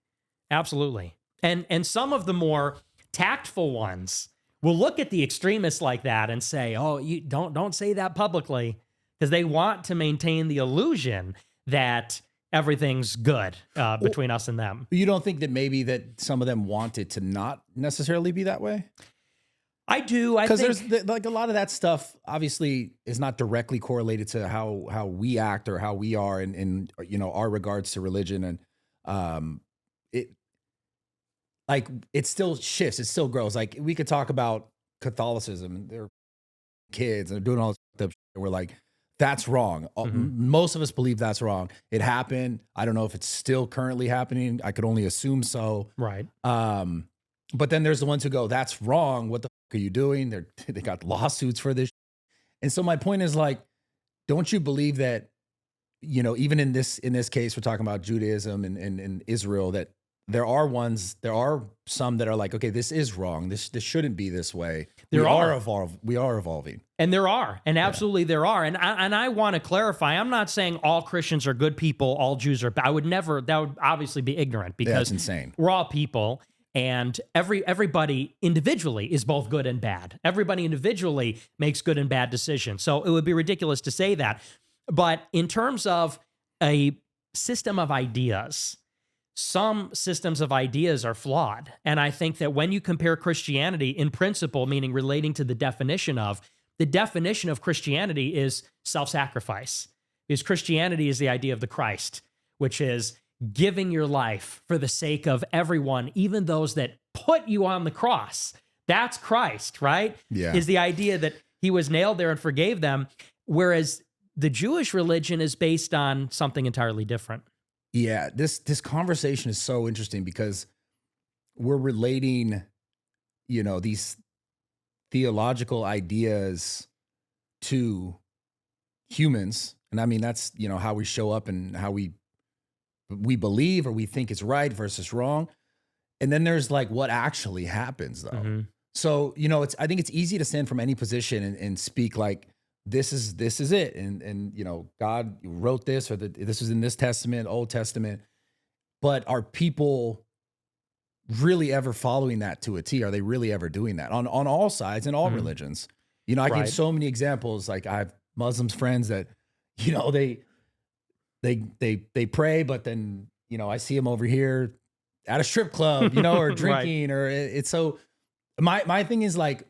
Absolutely. And some of the more tactful ones will look at the extremists like that and say, "Oh, you don't say that publicly," because they want to maintain the illusion that everything's good between us and them. You don't think that maybe that some of them want it to not necessarily be that way? I do. Because there's like a lot of that stuff obviously is not directly correlated to how we act or how we are in our regards to religion, and it still shifts, it still grows. Like we could talk about Catholicism and their kids and they're doing all this stuff. We're like, that's wrong. Most of us believe that's wrong. It happened. I don't know if it's still currently happening. I could only assume so. Right. But then there's the ones who go, that's wrong. What the fuck are you doing? They got lawsuits for this. And so my point is like, don't you believe that, even in this case, we're talking about Judaism and Israel, that there are some that are like, okay, this is wrong. This shouldn't be this way. We are evolving. And there are, and absolutely there are. And I want to clarify, I'm not saying all Christians are good people, all Jews are bad. That would obviously be ignorant, because that's insane. We're all people, and everybody individually is both good and bad. Everybody individually makes good and bad decisions. So it would be ridiculous to say that. But in terms of a system of ideas, some systems of ideas are flawed. And I think that when you compare Christianity in principle, meaning relating to the definition of Christianity is self-sacrifice. Because Christianity is the idea of the Christ, which is giving your life for the sake of everyone, even those that put you on the cross. That's Christ, right? Yeah. Is the idea that he was nailed there and forgave them. Whereas the Jewish religion is based on something entirely different. Yeah, this conversation is so interesting because we're relating, these theological ideas to humans. And I mean, that's, how we show up and how we believe or we think is right versus wrong. And then there's like what actually happens though. Mm-hmm. So, I think it's easy to stand from any position and speak like, this is it. And God wrote this, or this was in this Testament, Old Testament. But are people really ever following that to a T? Are they really ever doing that on all sides and all religions? I give so many examples. Like I have Muslims friends that, they pray, but then, I see them over here at a strip club, you know, or Right. drinking, or it's so. My thing is like,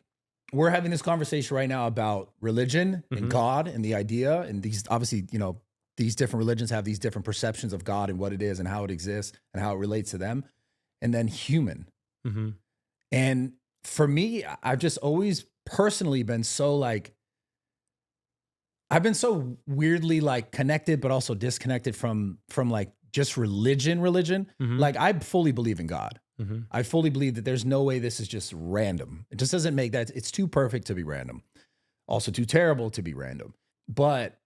we're having this conversation right now about religion and God and the idea, and these obviously, you know, these different religions have these different perceptions of God and what it is and how it exists and how it relates to them, and then human. And for me, I've just always personally been so like, I've been so weirdly like connected, but also disconnected from like just religion. Like I fully believe in God. I fully believe that there's no way this is just random. It just doesn't make that. It's too perfect to be random. Also too terrible to be random. But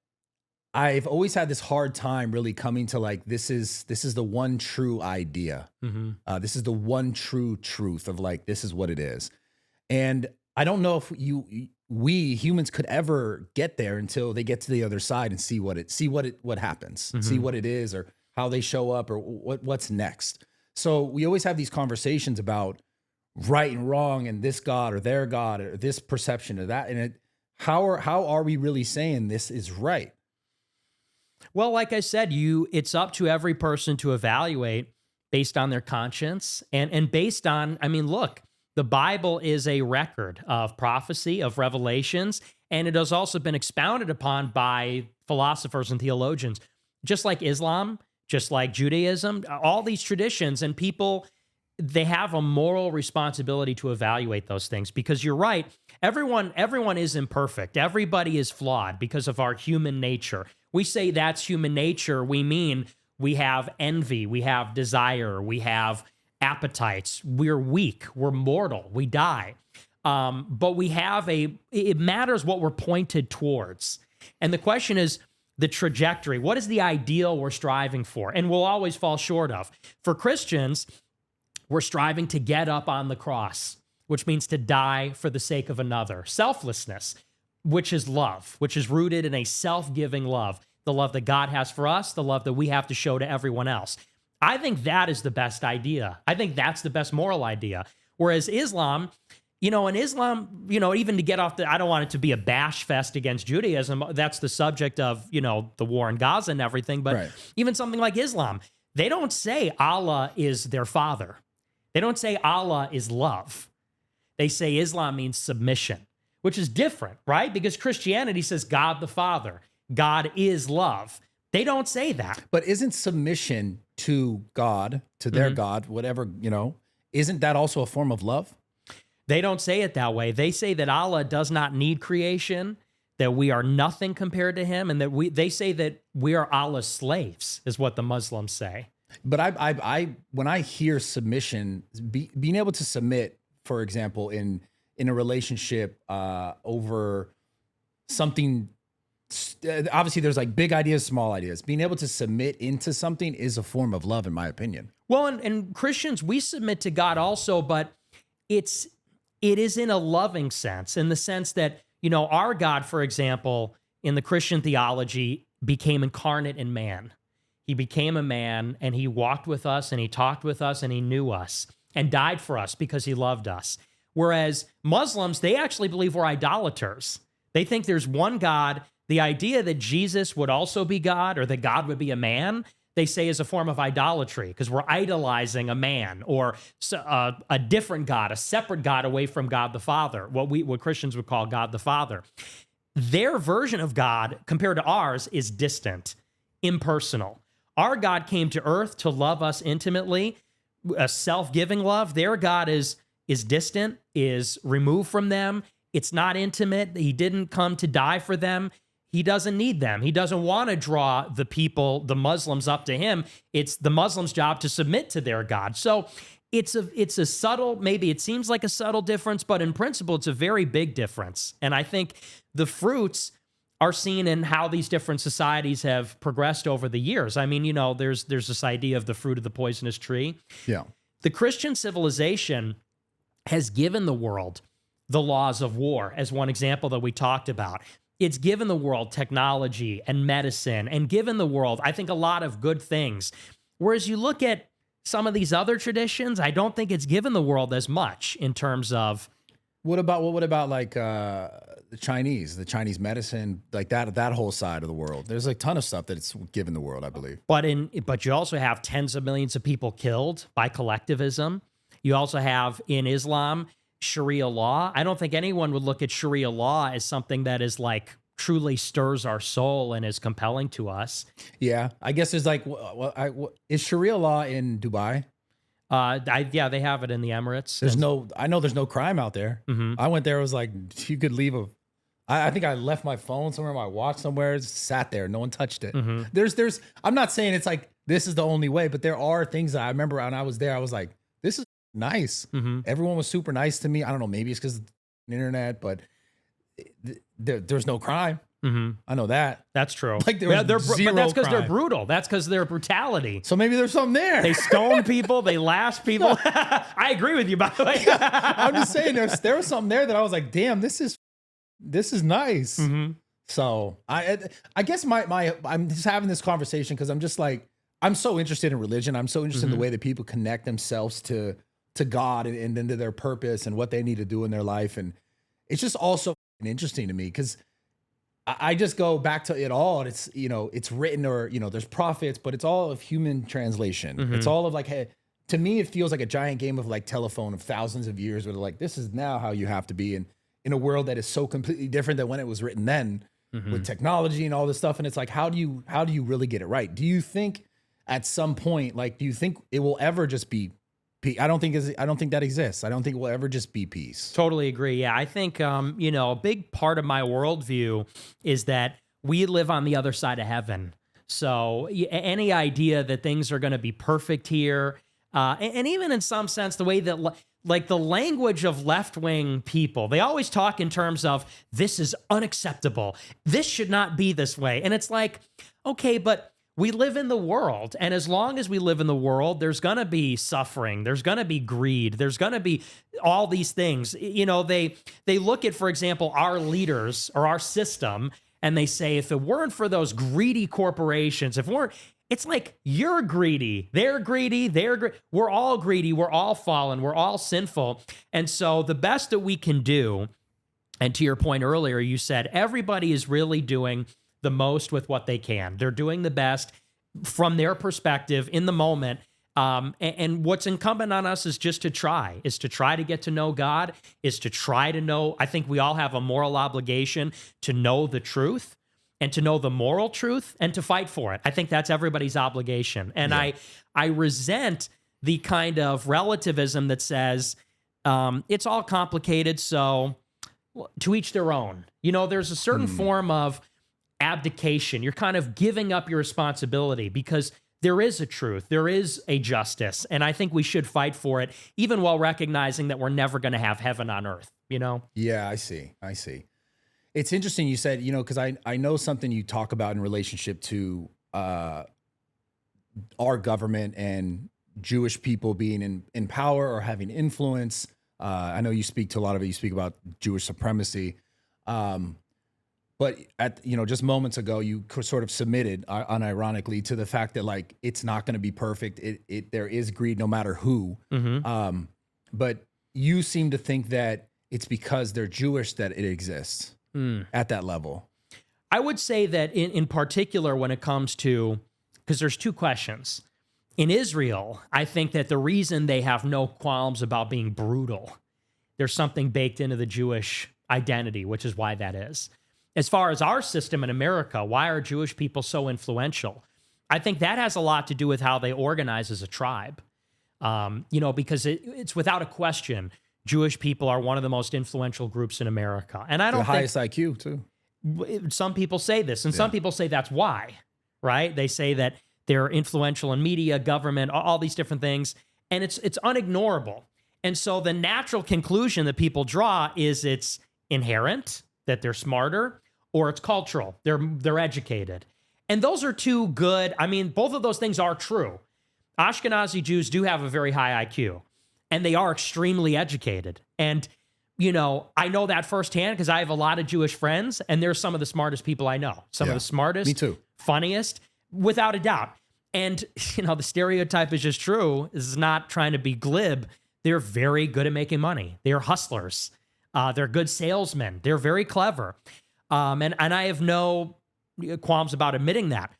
I've always had this hard time really coming to like, this is the one true idea. This is the one true truth of like, this is what it is. And I don't know if we humans could ever get there until they get to the other side and see what happens, see what it is, or how they show up, or what's next. So we always have these conversations about right and wrong, and this God or their God, or this perception of that. And how are we really saying this is right? Well, like I said, it's up to every person to evaluate based on their conscience and based on, I mean, look, the Bible is a record of prophecy, of revelations, and it has also been expounded upon by philosophers and theologians, just like Islam, just like Judaism, all these traditions, and people, they have a moral responsibility to evaluate those things, because you're right, everyone is imperfect. Everybody is flawed because of our human nature. We say that's human nature. We mean we have envy, we have desire, we have appetites. We're weak, we're mortal, we die. But we have it matters what we're pointed towards. And the question is the trajectory. What is the ideal we're striving for? And we'll always fall short of. For Christians, we're striving to get up on the cross, which means to die for the sake of another. Selflessness, which is love, which is rooted in a self-giving love, the love that God has for us, the love that we have to show to everyone else. I think that is the best idea. I think that's the best moral idea. Whereas Islam, you know, in Islam, you know, even to get off I don't want it to be a bash fest against Judaism. That's the subject of, you know, the war in Gaza and everything. But even something like Islam, they don't say Allah is their father. They don't say Allah is love. They say Islam means submission, which is different, right? Because Christianity says God the Father. God is love. They don't say that. But isn't submission to God, to their God, whatever, you know, isn't that also a form of love? They don't say it that way. They say that Allah does not need creation, that we are nothing compared to him, and that they say that we are Allah's slaves, is what the Muslims say. But I when I hear submission, being able to submit, for example, in a relationship over something, obviously there's like big ideas, small ideas. Being able to submit into something is a form of love, in my opinion. Well, and Christians, we submit to God also, but it is in a loving sense, in the sense that, you know, our God, for example, in the Christian theology, became incarnate in man. He became a man, and he walked with us, and he talked with us, and he knew us, and died for us because he loved us. Whereas Muslims, they actually believe we're idolaters. They think there's one God. The idea that Jesus would also be God, or that God would be a man, they say is a form of idolatry, because we're idolizing a man or a different God, a separate God away from God the Father, what Christians would call God the Father. Their version of God, compared to ours, is distant, impersonal. Our God came to earth to love us intimately, a self-giving love. Their God is distant, is removed from them. It's not intimate. He didn't come to die for them. He doesn't need them. He doesn't want to draw the people, the Muslims, up to him. It's the Muslims' job to submit to their God. So it's a subtle, maybe it seems like a subtle difference, but in principle, it's a very big difference. And I think the fruits are seen in how these different societies have progressed over the years. I mean, you know, there's this idea of the fruit of the poisonous tree. Yeah. The Christian civilization has given the world the laws of war, as one example that we talked about. It's given the world technology and medicine, and given the world, I think, a lot of good things. Whereas you look at some of these other traditions, I don't think it's given the world as much in terms of. What about like the Chinese medicine, like that whole side of the world. There's a ton of stuff that it's given the world, I believe. But you also have tens of millions of people killed by collectivism. You also have in Islam Sharia law. I don't think anyone would look at Sharia law as something that is like truly stirs our soul and is compelling to us. Yeah, I guess there's like, is Sharia law in Dubai? Yeah, they have it in the Emirates. I know there's no crime out there. Mm-hmm. I went there, it was like, you could leave I think I left my phone somewhere, my watch somewhere, it sat there, no one touched it. Mm-hmm. I'm not saying it's like, this is the only way, but there are things that I remember when I was there, I was like, this is nice. Mm-hmm. Everyone was super nice to me. I don't know, maybe it's because of the internet, but there's no crime. Mm-hmm. I know that. That's true. Like there was zero but that's because they're crime. brutal. That's because they're brutality. So maybe there's something there. They stone people. They lash people. I agree with you, by the way. I'm just saying there was something there that I was like, damn, this is nice. Mm-hmm. So I guess I'm just having this conversation because I'm just like, I'm so interested in religion. I'm so interested in the way that people connect themselves to God and then to their purpose and what they need to do in their life. And it's just also interesting to me because I just go back to it all. And it's, it's written or, there's prophets, but it's all of human translation. It's all of like, hey, to me, it feels like a giant game of like telephone of thousands of years where like, this is now how you have to be in a world that is so completely different than when it was written then with technology and all this stuff. And it's like, how do you really get it right? Do you think at some point, like, do you think it will ever just be peace? I don't think that exists. I don't think it will ever just be peace. Totally agree. Yeah, I think, a big part of my worldview is that we live on the other side of heaven. So any idea that things are going to be perfect here, and even in some sense, the way that like the language of left-wing people, they always talk in terms of this is unacceptable. This should not be this way. And it's like, okay, but we live in the world, and as long as we live in the world, there's going to be suffering. There's going to be greed. There's going to be all these things. They look at, for example, our leaders or our system, and they say, if it weren't for those greedy corporations, it's like you're greedy, they're greedy, we're all greedy, we're all fallen, we're all sinful. And so the best that we can do, and to your point earlier, you said everybody is really doing the most with what they can. They're doing the best from their perspective in the moment. And what's incumbent on us is just to try to get to know God, is to try to know. I think we all have a moral obligation to know the truth and to know the moral truth and to fight for it. I think that's everybody's obligation. And yeah. I resent the kind of relativism that says it's all complicated, so to each their own. There's a certain form of abdication. You're kind of giving up your responsibility because there is a truth, there is a justice, and I think we should fight for it, even while recognizing that we're never going to have heaven on earth, Yeah, I see. It's interesting you said, because I know something you talk about in relationship to our government and Jewish people being in power or having influence. I know you speak to a lot of it. You speak about Jewish supremacy. But just moments ago, you sort of submitted unironically to the fact that like, it's not going to be perfect. There is greed no matter who. But you seem to think that it's because they're Jewish that it exists at that level. I would say that in particular, when it comes to, because there's two questions. In Israel, I think that the reason they have no qualms about being brutal, there's something baked into the Jewish identity, which is why that is. As far as our system in America, why are Jewish people so influential? I think that has a lot to do with how they organize as a tribe. Because it's without a question, Jewish people are one of the most influential groups in America. And I don't think... The highest IQ, too. Some people say this, and some people say that's why, right? They say that they're influential in media, government, all these different things, and it's unignorable. And so the natural conclusion that people draw is it's inherent, that they're smarter, or it's cultural. They're educated. And those are two good, both of those things are true. Ashkenazi Jews do have a very high IQ, and they are extremely educated. And, I know that firsthand because I have a lot of Jewish friends, and they're some of the smartest people I know. Some of the smartest, me too, funniest, without a doubt. And, the stereotype is just true. This is not trying to be glib. They're very good at making money. They're hustlers. They're good salesmen. They're very clever. And I have no qualms about admitting that.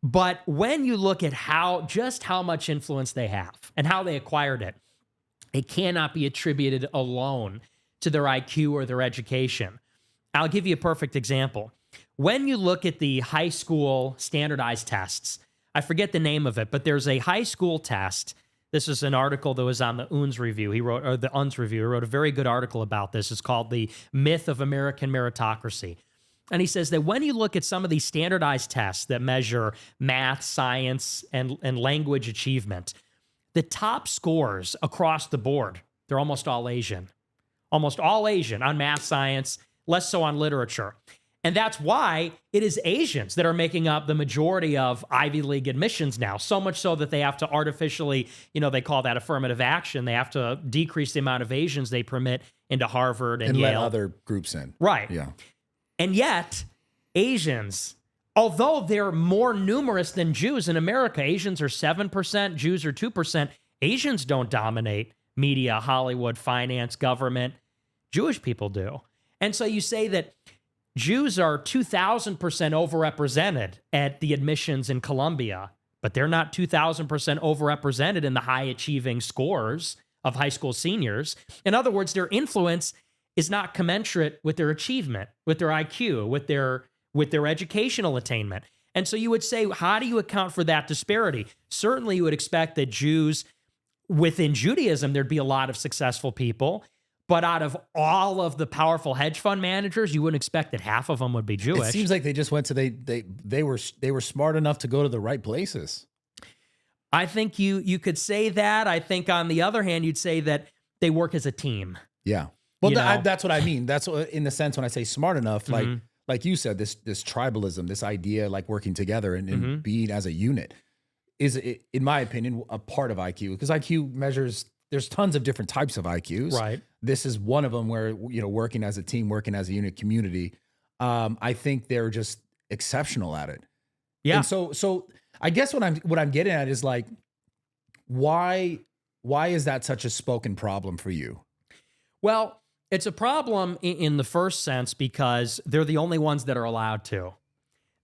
But when you look at how much influence they have and how they acquired it, it cannot be attributed alone to their IQ or their education. I'll give you a perfect example. When you look at the high school standardized tests, I forget the name of it, but there's a high school test. This is an article that was on the Owens review. He wrote a very good article about this. It's called The Myth of American Meritocracy. And he says that when you look at some of these standardized tests that measure math, science, and language achievement, the top scores across the board, they're almost all Asian. Almost all Asian on math, science, less so on literature. And that's why it is Asians that are making up the majority of Ivy League admissions now, so much so that they have to artificially, they call that affirmative action. They have to decrease the amount of Asians they permit into Harvard and Yale. Let other groups in. Right. Yeah. And yet, Asians, although they're more numerous than Jews in America, Asians are 7%, Jews are 2%. Asians don't dominate media, Hollywood, finance, government. Jewish people do. And so you say that Jews are 2,000% overrepresented at the admissions in Columbia, but they're not 2,000% overrepresented in the high achieving scores of high school seniors. In other words, their influence is not commensurate with their achievement, with their IQ, with their educational attainment. And so you would say, how do you account for that disparity? Certainly you would expect that Jews, within Judaism, there'd be a lot of successful people. But out of all of the powerful hedge fund managers, you wouldn't expect that half of them would be Jewish. It seems like they just went to they were smart enough to go to the right places. I think you could say that. I think on the other hand, you'd say that they work as a team. Yeah. Well, that's what I mean. That's what, in the sense when I say smart enough, like you said, this tribalism, this idea, like working together and being as a unit, is, in my opinion, a part of IQ, because IQ measures. There's tons of different types of IQs. Right. This is one of them where, working as a team, working as a unit community, I think they're just exceptional at it. Yeah. And so I guess what I'm getting at is like, why is that such a spoken problem for you? Well, it's a problem in the first sense because they're the only ones that are allowed to.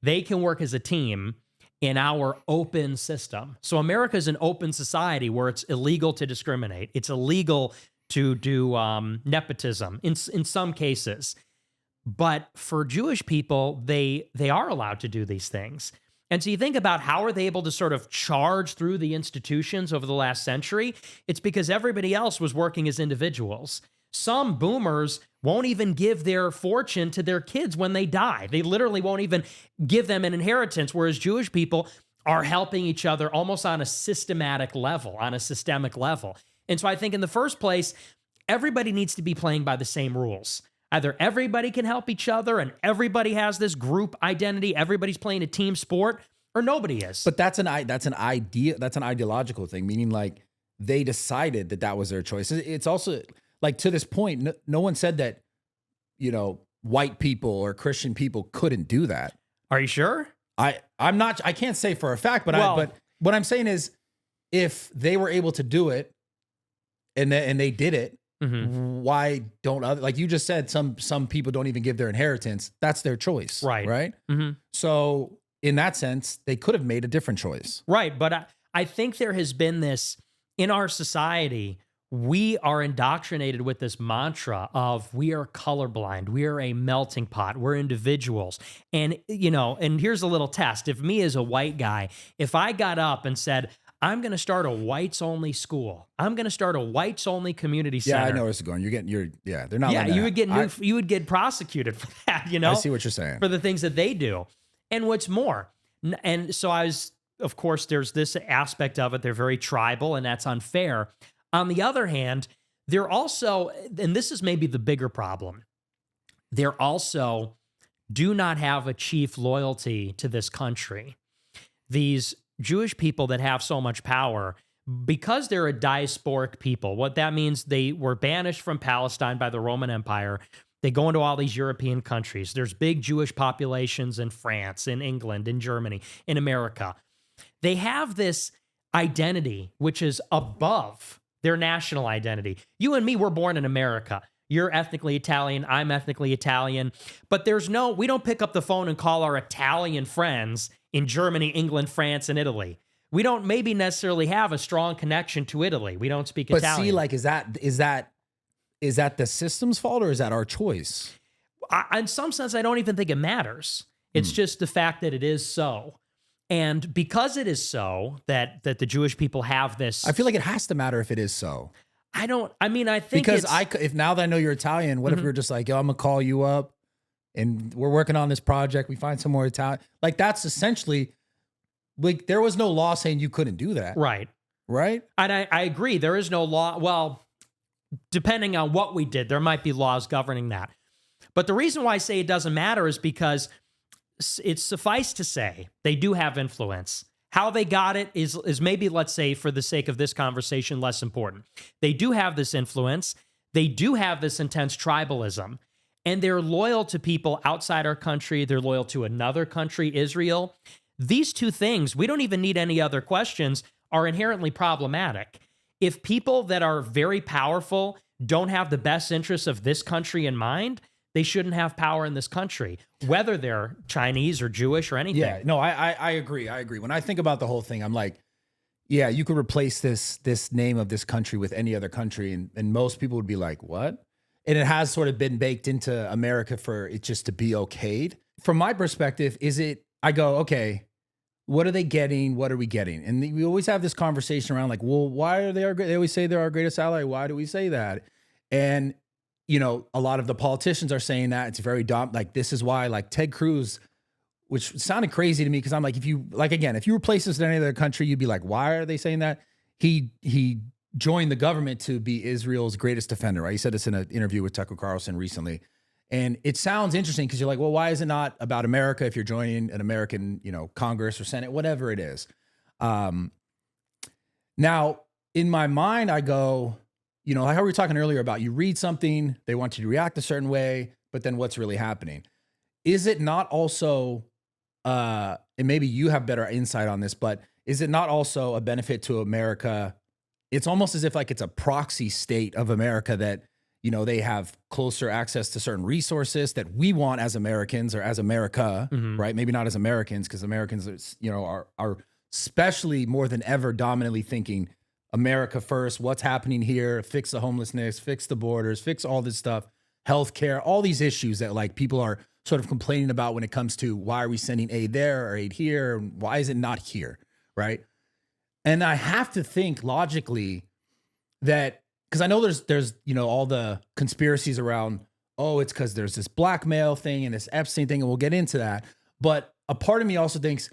They can work as a team in our open system. So America is an open society where it's illegal to discriminate. It's illegal to do nepotism in some cases. But for Jewish people, they are allowed to do these things. And so you think about how are they able to sort of charge through the institutions over the last century? It's because everybody else was working as individuals. Some boomers won't even give their fortune to their kids when they die. They literally won't even give them an inheritance, whereas Jewish people are helping each other almost on a systemic level. And so I think in the first place, everybody needs to be playing by the same rules. Either everybody can help each other and everybody has this group identity, everybody's playing a team sport, or nobody is. But that's an ideological thing, meaning like they decided that was their choice. It's also like, to this point, no one said that, white people or Christian people couldn't do that. Are you sure? I'm not, I can't say for a fact, but what I'm saying is if they were able to do it and they did it, why don't other, like you just said, some people don't even give their inheritance. That's their choice. Right. Right. So in that sense, they could have made a different choice. Right. But I think there has been this in our society. We are indoctrinated with this mantra of we are colorblind. We are a melting pot. We're individuals. And, and here's a little test. If me as a white guy, if I got up and said, I'm going to start a whites only school. I'm going to start a whites only community center. Yeah, I know where this is going. They're not. Yeah, you would get prosecuted for that, I see what you're saying. For the things that they do. And what's more, and so of course, there's this aspect of it. They're very tribal and that's unfair. On the other hand, they're also, and this is maybe the bigger problem, they're also do not have a chief loyalty to this country. These Jewish people that have so much power, because they're a diasporic people, what that means, they were banished from Palestine by the Roman Empire. They go into all these European countries. There's big Jewish populations in France, in England, in Germany, in America. They have this identity which is above their national identity. You and me were born in America. You're ethnically Italian. I'm ethnically Italian. But we don't pick up the phone and call our Italian friends in Germany, England, France, and Italy. We don't maybe necessarily have a strong connection to Italy. We don't speak Italian. But see, like, is that the system's fault or is that our choice? In some sense, I don't even think it matters. It's just the fact that it is so. And because it is so, that the Jewish people have this. I feel like it has to matter if it is so. I think because if now that I know you're Italian, what if we were just like, yo, I'm gonna call you up and we're working on this project. We find some more Italian. Like, that's essentially, like, there was no law saying you couldn't do that. Right. Right. And I agree. There is no law. Well, depending on what we did, there might be laws governing that. But the reason why I say it doesn't matter is because it's suffice to say they do have influence. How they got it is maybe, let's say, for the sake of this conversation, less important. They do have this influence. They do have this intense tribalism. And they're loyal to people outside our country. They're loyal to another country, Israel. These two things, we don't even need any other questions, are inherently problematic. If people that are very powerful don't have the best interests of this country in mind, they shouldn't have power in this country, whether they're Chinese or Jewish or anything. Yeah, no, I agree. I agree. When I think about the whole thing, I'm like, yeah, you could replace this name of this country with any other country, and most people would be like, what? And it has sort of been baked into America for it just to be okayed. From my perspective, I go, okay, what are they getting? What are we getting? And we always have this conversation around like, well, why are they they always say they're our greatest ally. Why do we say that? And you know, a lot of the politicians are saying that it's very like, this is why, like Ted Cruz, which sounded crazy to me. Cause I'm like, if you replace this in any other country, you'd be like, why are they saying that? He joined the government to be Israel's greatest defender, right? He said this in an interview with Tucker Carlson recently. And it sounds interesting because you're like, well, why is it not about America if you're joining an American, Congress or Senate, whatever it is? Now, in my mind, I go, like how we were talking earlier about you read something, they want you to react a certain way, but then what's really happening? Is it not also, and maybe you have better insight on this, but is it not also a benefit to America? It's almost as if like it's a proxy state of America that, they have closer access to certain resources that we want as Americans or as America, right? Maybe not as Americans, because Americans, are especially more than ever dominantly thinking America first, what's happening here, fix the homelessness, fix the borders, fix all this stuff, healthcare, all these issues that like people are sort of complaining about when it comes to why are we sending aid there or aid here? And why is it not here, right? And I have to think logically that, because I know there's all the conspiracies around, oh, it's because there's this blackmail thing and this Epstein thing, and we'll get into that. But a part of me also thinks,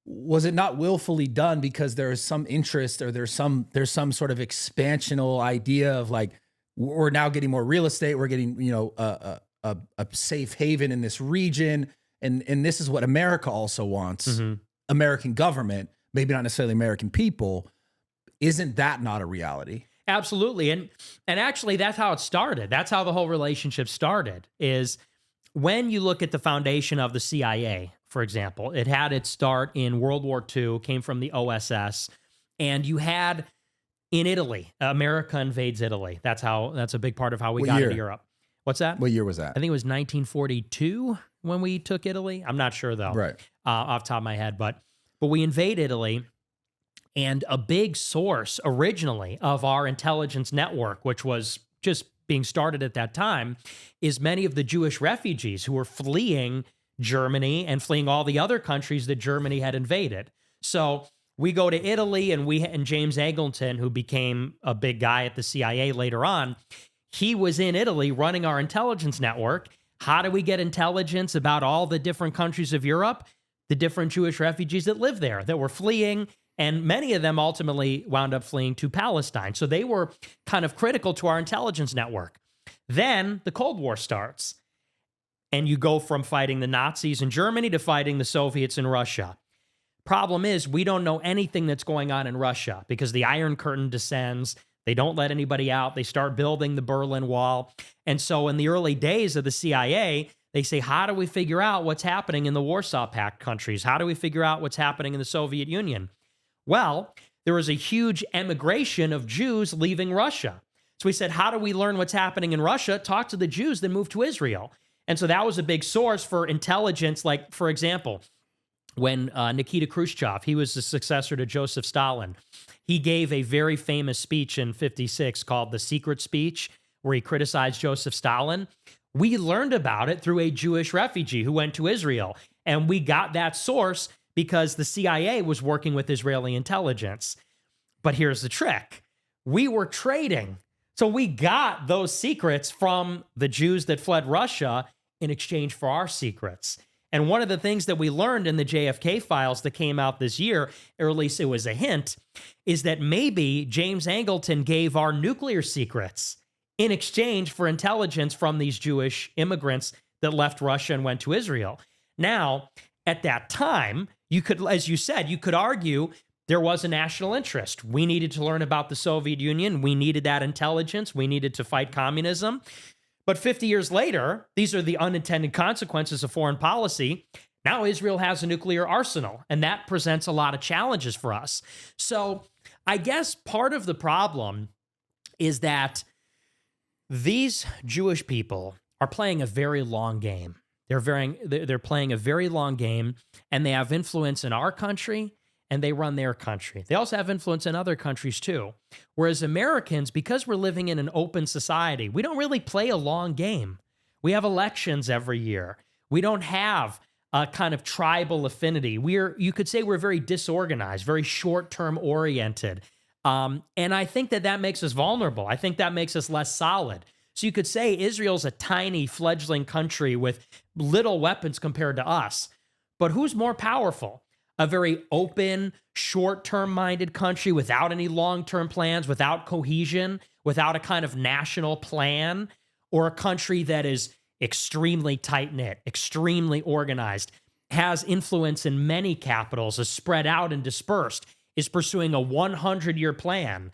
was it not willfully done because there is some interest or there's some sort of expansional idea of like, we're now getting more real estate, we're getting, a safe haven in this region. And this is what America also wants, American government, maybe not necessarily American people. Isn't that not a reality? Absolutely. And actually that's how it started. That's how the whole relationship started, is when you look at the foundation of the CIA, for example, it had its start in World War II, came from the OSS, and you had in Italy, America invades Italy. That's a big part of how we got into Europe. What's that? What year was that? I think it was 1942 when we took Italy. I'm not sure though, right? Off the top of my head, but we invade Italy. And a big source originally of our intelligence network, which was just being started at that time, is many of the Jewish refugees who were fleeing Germany and fleeing all the other countries that Germany had invaded. So we go to Italy, and James Angleton, who became a big guy at the CIA later on, he was in Italy running our intelligence network. How do we get intelligence about all the different countries of Europe, the different Jewish refugees that live there, that were fleeing? And many of them ultimately wound up fleeing to Palestine. So they were kind of critical to our intelligence network. Then the Cold War starts. And you go from fighting the Nazis in Germany to fighting the Soviets in Russia. Problem is, we don't know anything that's going on in Russia because the Iron Curtain descends. They don't let anybody out. They start building the Berlin Wall. And so in the early days of the CIA, they say, how do we figure out what's happening in the Warsaw Pact countries? How do we figure out what's happening in the Soviet Union? Well, there was a huge emigration of Jews leaving Russia. So we said, how do we learn what's happening in Russia? Talk to the Jews that moved to Israel. And so that was a big source for intelligence. Like, for example, when Nikita Khrushchev, he was the successor to Joseph Stalin, he gave a very famous speech in 56 called the Secret Speech, where he criticized Joseph Stalin. We learned about it through a Jewish refugee who went to Israel. And we got that source because the CIA was working with Israeli intelligence. But here's the trick. We were trading. So we got those secrets from the Jews that fled Russia in exchange for our secrets. And one of the things that we learned in the JFK files that came out this year, or at least it was a hint, is that maybe James Angleton gave our nuclear secrets in exchange for intelligence from these Jewish immigrants that left Russia and went to Israel. Now, at that time, you could, as you said, you could argue there was a national interest. We needed to learn about the Soviet Union. We needed that intelligence. We needed to fight communism. But 50 years later, these are the unintended consequences of foreign policy. Now Israel has a nuclear arsenal, and that presents a lot of challenges for us. So I guess part of the problem is that these Jewish people are playing a very long game. They're playing a very long game, and they have influence in our country, and they run their country. They also have influence in other countries too. Whereas Americans, because we're living in an open society, we don't really play a long game. We have elections every year. We don't have a kind of tribal affinity. You could say we're very disorganized, very short-term oriented. And I think that makes us vulnerable. I think that makes us less solid. So you could say Israel's a tiny fledgling country with little weapons compared to us. But who's more powerful? A very open, short-term minded country without any long-term plans, without cohesion, without a kind of national plan, or a country that is extremely tight-knit, extremely organized, has influence in many capitals, is spread out and dispersed, is pursuing a 100-year plan.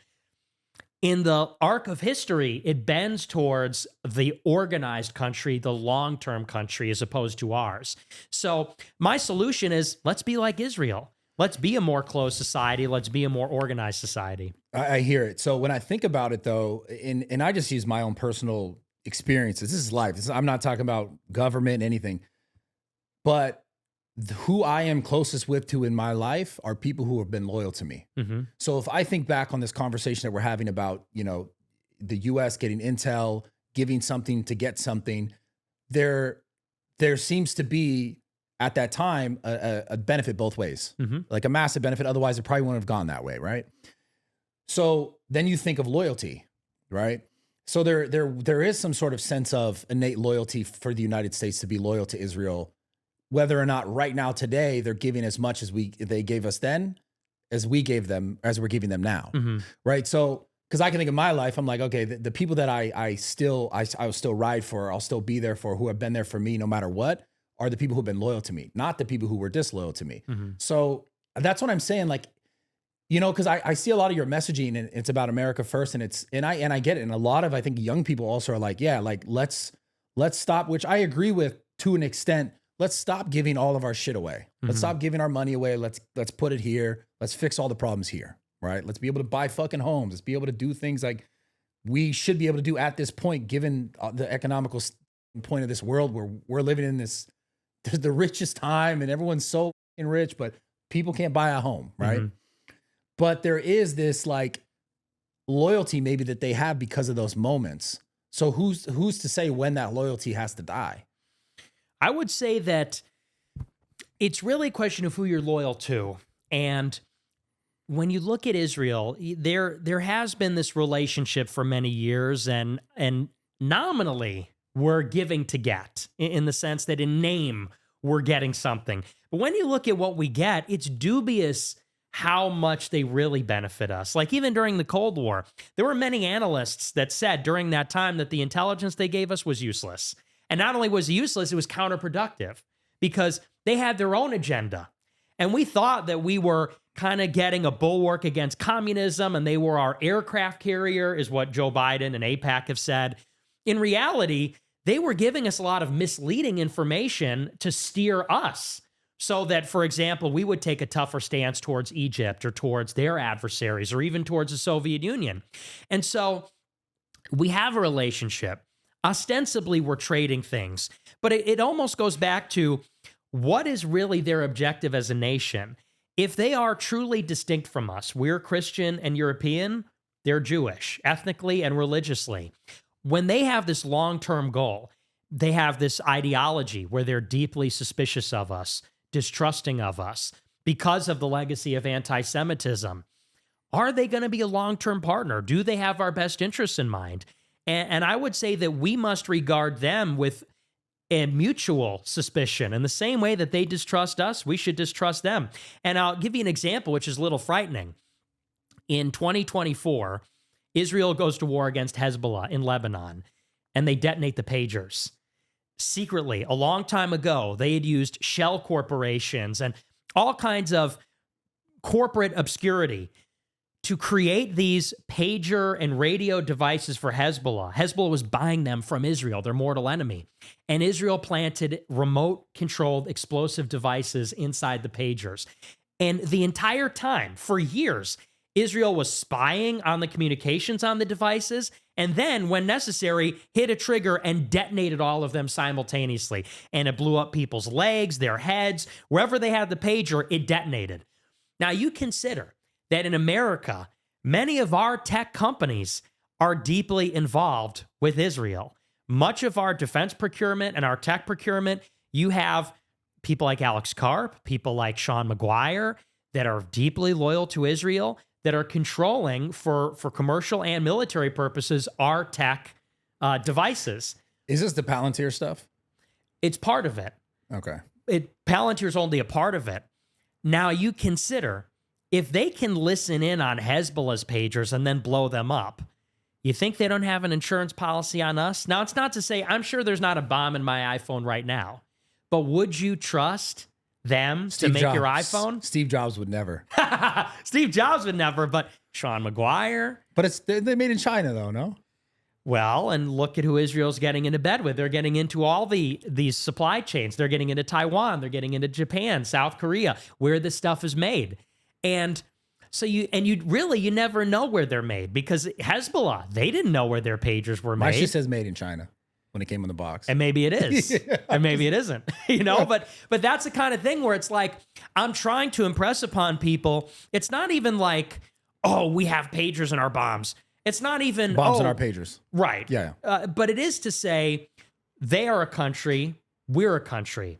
In the arc of history, it bends towards the organized country, the long-term country, as opposed to ours. So my solution is, let's be like Israel. Let's be a more closed society. Let's be a more organized society. I hear it. So when I think about it, though, and I just use my own personal experiences. This is life. I'm not talking about government, anything. But who I am closest with to in my life are people who have been loyal to me. Mm-hmm. So if I think back on this conversation that we're having about, the U.S. getting intel, giving something to get something, there seems to be at that time a benefit both ways, like a massive benefit. Otherwise, it probably wouldn't have gone that way, right? So then you think of loyalty, right? So there is some sort of sense of innate loyalty for the United States to be loyal to Israel, whether or not right now today they're giving as much as they gave us then, as we're giving them now, right? So because I can think of my life, I'm like, okay, the people that I will still ride for, I'll still be there for, who have been there for me no matter what, are the people who've been loyal to me, not the people who were disloyal to me. So that's what I'm saying, like, because I see a lot of your messaging and it's about America first, and I get it, and a lot of, I think, young people also are like, yeah, like let's stop, which I agree with to an extent. Let's stop giving all of our shit away. Let's stop giving our money away. Let's put it here. Let's fix all the problems here, right? Let's be able to buy fucking homes. Let's be able to do things like we should be able to do at this point, given the economical point of this world where we're living in the richest time and everyone's so fucking rich, but people can't buy a home, right? But there is this like loyalty maybe that they have because of those moments. So who's to say when that loyalty has to die? I would say that it's really a question of who you're loyal to. And when you look at Israel, there has been this relationship for many years, and nominally we're giving to get, in the sense that in name we're getting something. But when you look at what we get, it's dubious how much they really benefit us. Like even during the Cold War, there were many analysts that said during that time that the intelligence they gave us was useless. And not only was it useless, it was counterproductive because they had their own agenda. And we thought that we were kind of getting a bulwark against communism, and they were our aircraft carrier, is what Joe Biden and AIPAC have said. In reality, they were giving us a lot of misleading information to steer us so that, for example, we would take a tougher stance towards Egypt or towards their adversaries or even towards the Soviet Union. And so we have a relationship. Ostensibly, we're trading things, but it almost goes back to what is really their objective as a nation. If they are truly distinct from us, we're Christian and European, they're Jewish, ethnically and religiously. When they have this long-term goal, they have this ideology where they're deeply suspicious of us, distrusting of us because of the legacy of anti-Semitism. Are they going to be a long-term partner? Do they have our best interests in mind? And I would say that we must regard them with a mutual suspicion. In the same way that they distrust us, we should distrust them. And I'll give you an example, which is a little frightening. In 2024, Israel goes to war against Hezbollah in Lebanon, and they detonate the pagers. Secretly, a long time ago, they had used shell corporations and all kinds of corporate obscurity to create these pager and radio devices for Hezbollah. Hezbollah was buying them from Israel, their mortal enemy. And Israel planted remote-controlled explosive devices inside the pagers. And the entire time, for years, Israel was spying on the communications on the devices, and then, when necessary, hit a trigger and detonated all of them simultaneously. And it blew up people's legs, their heads. Wherever they had the pager, it detonated. Now, you consider that in America, many of our tech companies are deeply involved with Israel. Much of our defense procurement and our tech procurement, you have people like Alex Karp, people like Sean McGuire that are deeply loyal to Israel, that are controlling for commercial and military purposes our tech devices. Is this the Palantir stuff? It's part of it. Okay. Palantir's only a part of it. Now you consider, if they can listen in on Hezbollah's pagers and then blow them up, you think they don't have an insurance policy on us? Now, it's not to say, I'm sure there's not a bomb in my iPhone right now, but would you trust them to make your iPhone? Steve Jobs would never. Steve Jobs would never, but Sean McGuire. But they made in China, though, no? Well, and look at who Israel's getting into bed with. They're getting into all these supply chains. They're getting into Taiwan. They're getting into Japan, South Korea, where this stuff is made. And so you never know where they're made, because Hezbollah, they didn't know where their pagers were made. My shit says made in China when it came in the box. And maybe it is. Yeah. And maybe it isn't. But that's the kind of thing where it's like, I'm trying to impress upon people. It's not even like, oh, we have pagers in our bombs. It's not even bombs in our pagers. Right. Yeah. But it is to say they are a country, we're a country.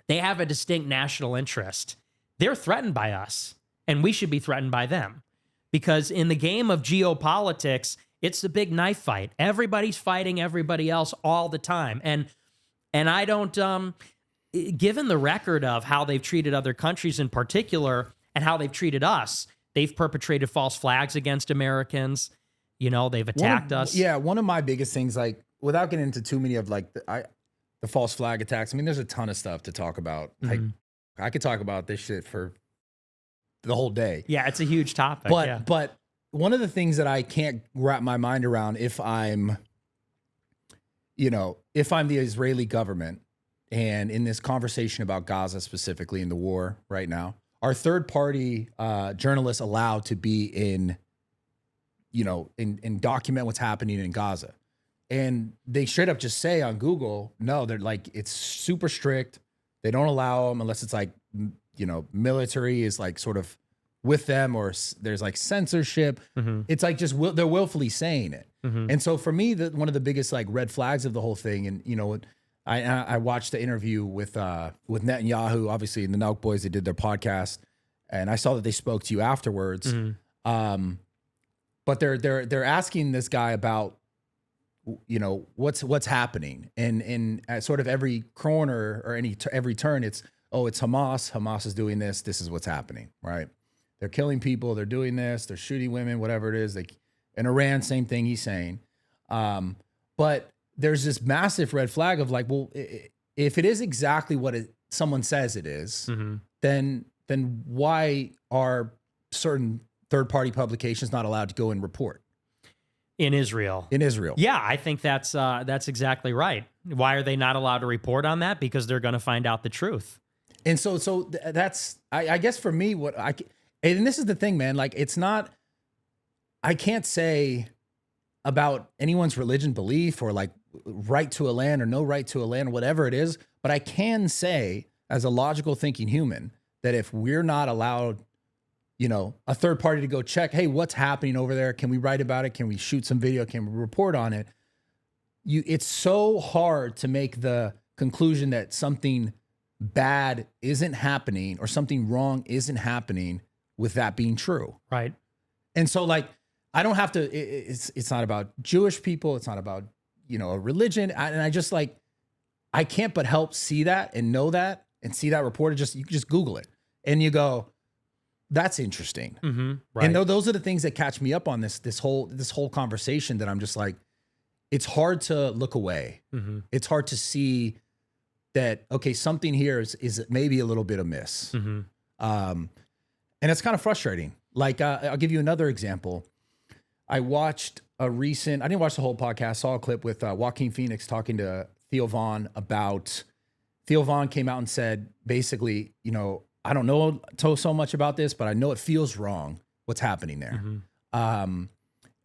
They have a distinct national interest. They're threatened by us, and we should be threatened by them. Because in the game of geopolitics, it's the big knife fight. Everybody's fighting everybody else all the time. And I don't, given the record of how they've treated other countries in particular and how they've treated us, they've perpetrated false flags against Americans. They've attacked us. Yeah, one of my biggest things, like, without getting into too many of like the false flag attacks, I mean, there's a ton of stuff to talk about. Mm-hmm. I could talk about this shit for the whole day. Yeah, it's a huge topic. But one of the things that I can't wrap my mind around, if I'm the Israeli government and in this conversation about Gaza specifically in the war right now, are third-party journalists allowed to be in document what's happening in Gaza? And they straight up just say on Google, no, they're like, it's super strict. They don't allow them unless it's like, military is like sort of with them, or there's like censorship. Mm-hmm. It's like just they're willfully saying it. Mm-hmm. And so for me, one of the biggest like red flags of the whole thing, and I watched the interview with Netanyahu, obviously, and the Nauk Boys. They did their podcast, and I saw that they spoke to you afterwards. Mm-hmm. But they're asking this guy about what's happening, and at sort of every corner or every turn, it's Hamas. Hamas is doing this. This is what's happening, right? They're killing people. They're doing this. They're shooting women. Whatever it is. In Iran, same thing. He's saying, but there's this massive red flag of like, well, if it is exactly what someone says it is, mm-hmm. then why are certain third-party publications not allowed to go and report? In Israel. Yeah, I think that's exactly right. Why are they not allowed to report on that? Because they're going to find out the truth. And so that's, I guess for me, and this is the thing, man, like, it's not, I can't say about anyone's religion belief or like right to a land or no right to a land, whatever it is. But I can say, as a logical thinking human, that if we're not allowed, you know, a third party to go check, hey, what's happening over there? Can we write about it? Can we shoot some video? Can we report on it? It's so hard to make the conclusion that something bad isn't happening or something wrong isn't happening with that being true. Right. And so like, I don't have to, it's not about Jewish people. It's not about, you know, a religion. And I just like, I can't but help see that and know that and see that reported. You can just Google it and you go, that's interesting. Mm-hmm. Right. And those are the things that catch me up on this whole conversation, that I'm just like, it's hard to look away. Mm-hmm. It's hard to see that, okay, something here is maybe a little bit amiss. Mm-hmm. And it's kind of frustrating. Like, I'll give you another example. I watched I didn't watch the whole podcast, saw a clip with Joaquin Phoenix talking to Theo Vaughn about, Theo Vaughn came out and said, basically, you know, I don't know so much about this, but I know it feels wrong what's happening there. Mm-hmm.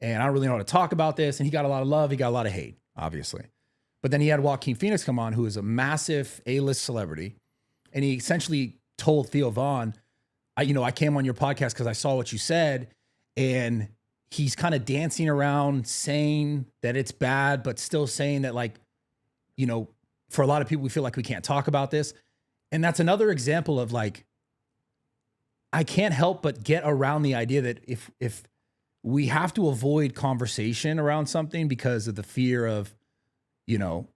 And I don't really know how to talk about this. And he got a lot of love. He got a lot of hate, obviously. But then he had Joaquin Phoenix come on, who is a massive A-list celebrity. And he essentially told Theo Vaughn, I came on your podcast because I saw what you said. And he's kind of dancing around saying that it's bad, but still saying that, like, you know, for a lot of people, we feel like we can't talk about this. And that's another example of like, I can't help but get around the idea that if we have to avoid conversation around something because of the fear of, you know,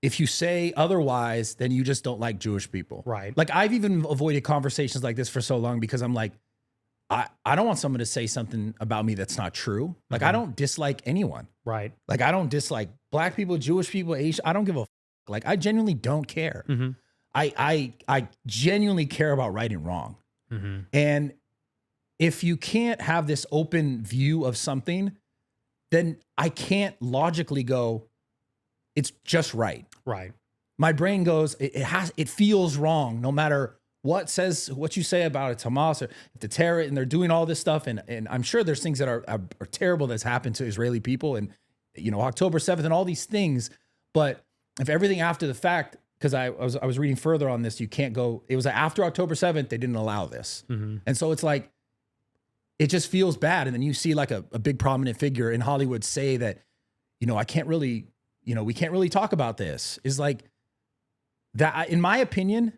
if you say otherwise, then you just don't like Jewish people. Right. Like, I've even avoided conversations like this for so long because I'm like, I don't want someone to say something about me that's not true. Like, Mm-hmm. I don't dislike anyone. Right. Like, I don't dislike black people, Jewish people, Asian. I don't give a f-. Like, I genuinely don't care. Mm-hmm. I genuinely care about right and wrong. Mm-hmm. And if you can't have this open view of something, then I can't logically go, it's just right. Right. My brain goes, it feels wrong no matter what you say about it, Hamas, or the terror, and they're doing all this stuff. And I'm sure there's things that are terrible that's happened to Israeli people, and, you know, October 7th and all these things. But if everything after the fact, because I was reading further on this, you can't go, it was after October 7th, they didn't allow this. Mm-hmm. And so it's like, it just feels bad. And then you see like a big prominent figure in Hollywood say that, you know, we can't really talk about this. Is like that, in my opinion,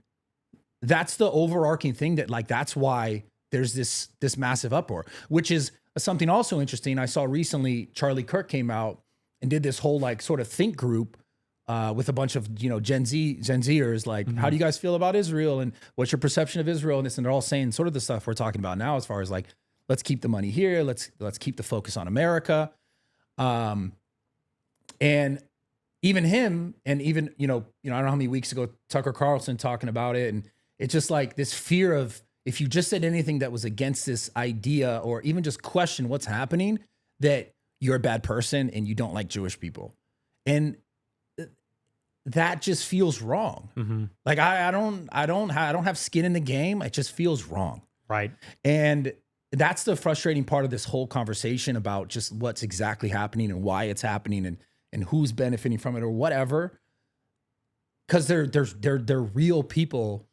that's the overarching thing that, like, that's why there's this massive uproar, which is something also interesting. I saw recently Charlie Kirk came out and did this whole like sort of think group with a bunch of, you know, Gen Zers, like, Mm-hmm. how do you guys feel about Israel and what's your perception of Israel and this, and they're all saying sort of the stuff we're talking about now, as far as like, let's keep the money here, let's keep the focus on America. And even him, and even, you know, I don't know how many weeks ago, Tucker Carlson talking about it, and it's just like this fear of, if you just said anything that was against this idea or even just question what's happening, that you're a bad person and you don't like Jewish people. And that just feels wrong. Mm-hmm. Like, I don't have skin in the game. It just feels wrong. Right. And that's the frustrating part of this whole conversation about just what's exactly happening and why it's happening and who's benefiting from it or whatever. Because they're real people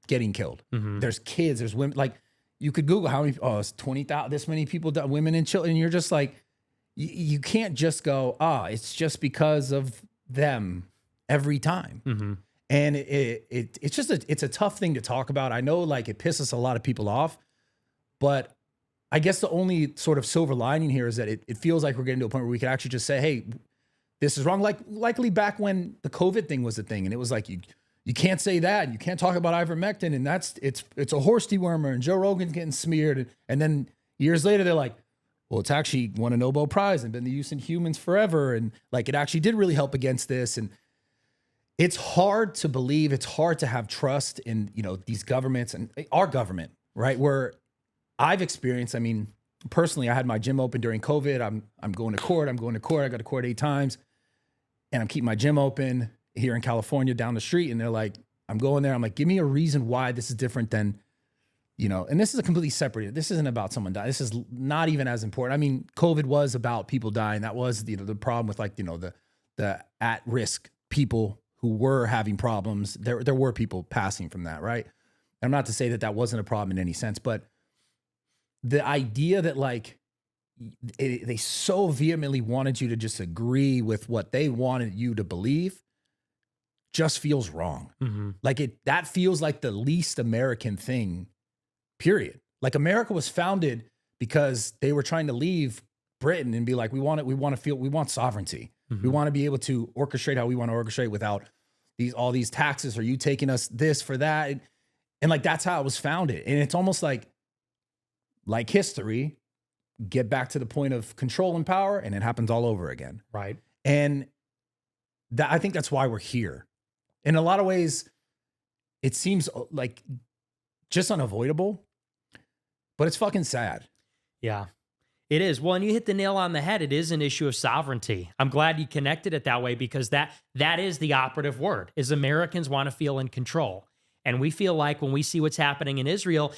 getting killed. Mm-hmm. There's kids, there's women. Like, you could Google how many, it's 20,000, this many people, women and children. And you're just like, you can't just go, it's just because of them every time. Mm-hmm. And it's just it's a tough thing to talk about. I know, like, it pisses a lot of people off, but I guess the only sort of silver lining here is that it feels like we're getting to a point where we could actually just say, hey, this is wrong. Like, likely back when the COVID thing was a thing, and it was like, you can't say that, and you can't talk about ivermectin, and it's a horse dewormer, and Joe Rogan's getting smeared. And then years later, they're like, well, it's actually won a Nobel Prize and been used in humans forever. And like, it actually did really help against this. And it's hard to believe, it's hard to have trust in, you know, these governments and our government, right? Where I've experienced, I mean, personally, I had my gym open during COVID. I'm going to court. I got to court 8 times, and I'm keeping my gym open here in California down the street. And they're like, I'm going there. I'm like, give me a reason why this is different than you know, and this is a completely separate, this isn't about someone dying. This is not even as important. I mean, COVID was about people dying. That was, you know, the problem with, like, you know, the at-risk people who were having problems. There were people passing from that, right? I'm not to say that wasn't a problem in any sense, but the idea that, like, they so vehemently wanted you to just agree with what they wanted you to believe just feels wrong. Like, that feels like the least American thing, period. Like, America was founded because they were trying to leave Britain and be like, we want sovereignty. We want to be able to orchestrate how we want to orchestrate without all these taxes, or you taking us this for that. And like, that's how it was founded. And it's almost like history, get back to the point of control and power, and it happens all over again. Right. And I think that's why we're here. In a lot of ways, it seems like just unavoidable, but it's fucking sad. Yeah, it is. Well, and you hit the nail on the head. It is an issue of sovereignty. I'm glad you connected it that way, because that is the operative word, is Americans want to feel in control. And we feel like when we see what's happening in Israel,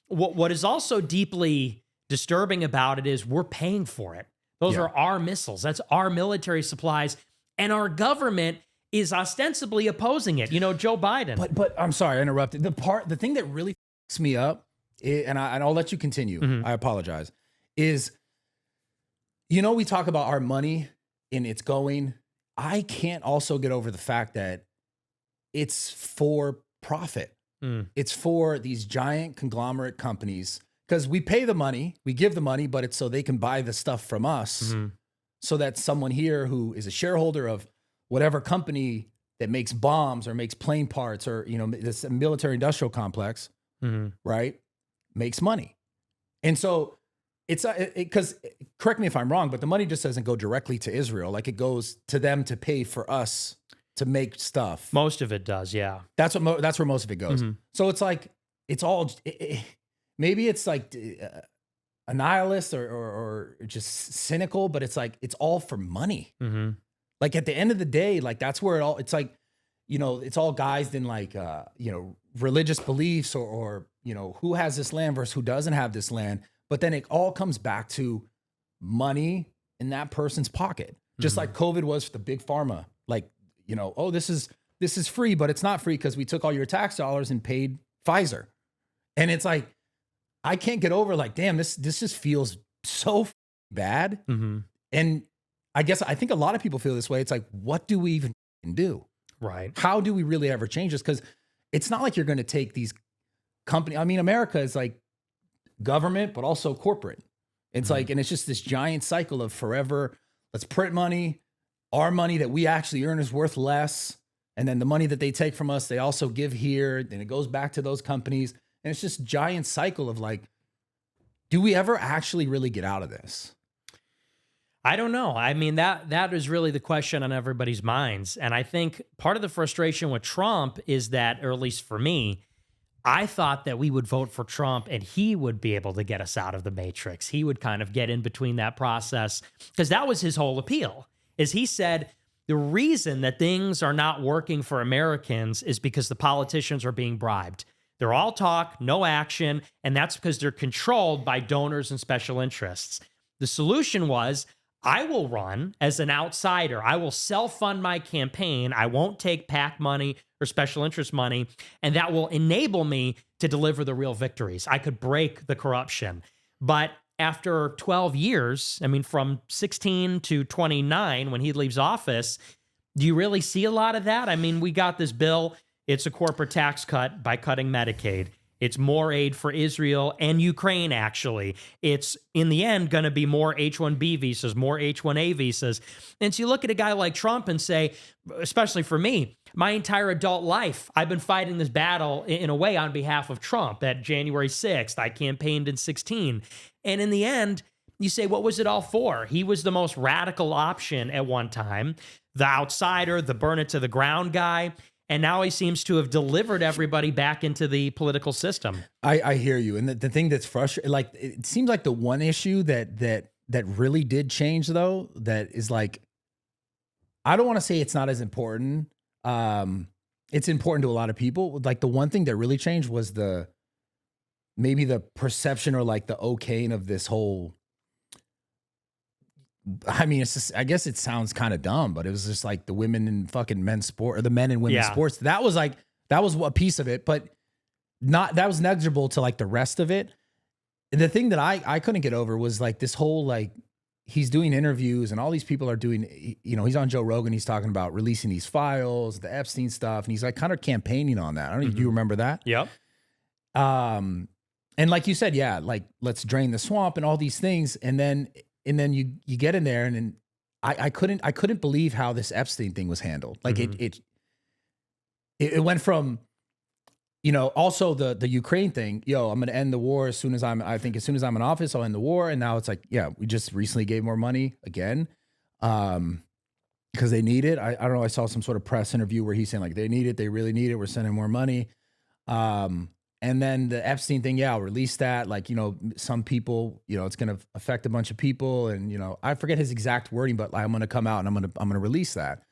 what is also deeply disturbing about it is we're paying for it. Those are our missiles. That's our military supplies. And our government is ostensibly opposing it. You know, Joe Biden. But I'm sorry, I interrupted. The thing that really fucks me up, and I'll let you continue, I apologize, is, you know, we talk about our money and it's going. I can't also get over the fact that it's for profit. It's for these giant conglomerate companies, because we pay the money, we give the money, but it's so they can buy the stuff from us, so that someone here who is a shareholder of whatever company that makes bombs or makes plane parts, or, you know, this military industrial complex, right, makes money. And so it's because, correct me if I'm wrong, but the money just doesn't go directly to Israel. Like, it goes to them to pay for us to make stuff. Most of it does, yeah. That's where most of it goes. So it's like, it's all, maybe it's like a nihilist or just cynical, but it's like, it's all for money. Like, at the end of the day, like, that's where it's like, you know, it's all guised in, like, you know, religious beliefs, or, you know, who has this land versus who doesn't have this land. But then it all comes back to money in that person's pocket. Just like COVID was for the big pharma. Like, you know, oh, this is free, but it's not free because we took all your tax dollars and paid Pfizer. And it's like, I can't get over, like, damn, this just feels so bad. And I think a lot of people feel this way. It's like, what do we even do? Right. How do we really ever change this? Because it's not like you're going to take these companies. I mean, America is like government, but also corporate. It's like, and it's just this giant cycle of forever, let's print money. Our money that we actually earn is worth less. And then the money that they take from us, they also give here. Then it goes back to those companies. And it's just giant cycle of, like, do we ever actually really get out of this? I don't know. I mean, that is really the question on everybody's minds. And I think part of the frustration with Trump is that, or at least for me, I thought that we would vote for Trump and he would be able to get us out of the matrix. He would kind of get in between that process, because that was his whole appeal, is he said the reason that things are not working for Americans is because the politicians are being bribed. They're all talk, no action, and that's because they're controlled by donors and special interests. The solution was, I will run as an outsider. I will self-fund my campaign. I won't take PAC money or special interest money, and that will enable me to deliver the real victories. I could break the corruption. But after 12 years, I mean, from 16 to 29, when he leaves office, do you really see a lot of that? I mean, we got this bill. It's a corporate tax cut by cutting Medicaid. It's more aid for Israel and Ukraine, actually. It's, in the end, going to be more H-1B visas, more H-1A visas. And so you look at a guy like Trump and say, especially for me, my entire adult life, I've been fighting this battle in a way on behalf of Trump. At January 6th, I campaigned in 16. And in the end, you say, what was it all for? He was the most radical option at one time, the outsider, the burn it to the ground guy. And now he seems to have delivered everybody back into the political system. I hear you. And the thing that's frustrating, like, it seems like the one issue that really did change, though, that is, like, I don't want to say it's not as important. It's important to a lot of people. Like, the one thing that really changed was the maybe the perception or like the okaying of this whole, I mean, it's just, I guess it sounds kind of dumb, but it was just like the women in fucking men's sport, or the men and women's sports. That was a piece of it, but that was negligible to like the rest of it. And the thing that I couldn't get over was like this whole, like, he's doing interviews and all these people are doing, you know, he's on Joe Rogan. He's talking about releasing these files, the Epstein stuff. And he's like kind of campaigning on that. I don't know if you remember that. Yep. And like you said, yeah, like let's drain the swamp and all these things. And then you get in there and then I couldn't believe how this Epstein thing was handled. Like it went from, you know, also the Ukraine thing, I'm going to end the war as soon as I'm in office, I'll end the war. And now it's like, yeah, we just recently gave more money again. Because they need it. I don't know. I saw some sort of press interview where he's saying like, they need it. They really need it. We're sending more money. And then the Epstein thing, I'll release that. Like, you know, some people, you know, it's going to affect a bunch of people. And, you know, I forget his exact wording, but like, I'm going to come out and I'm going to release that.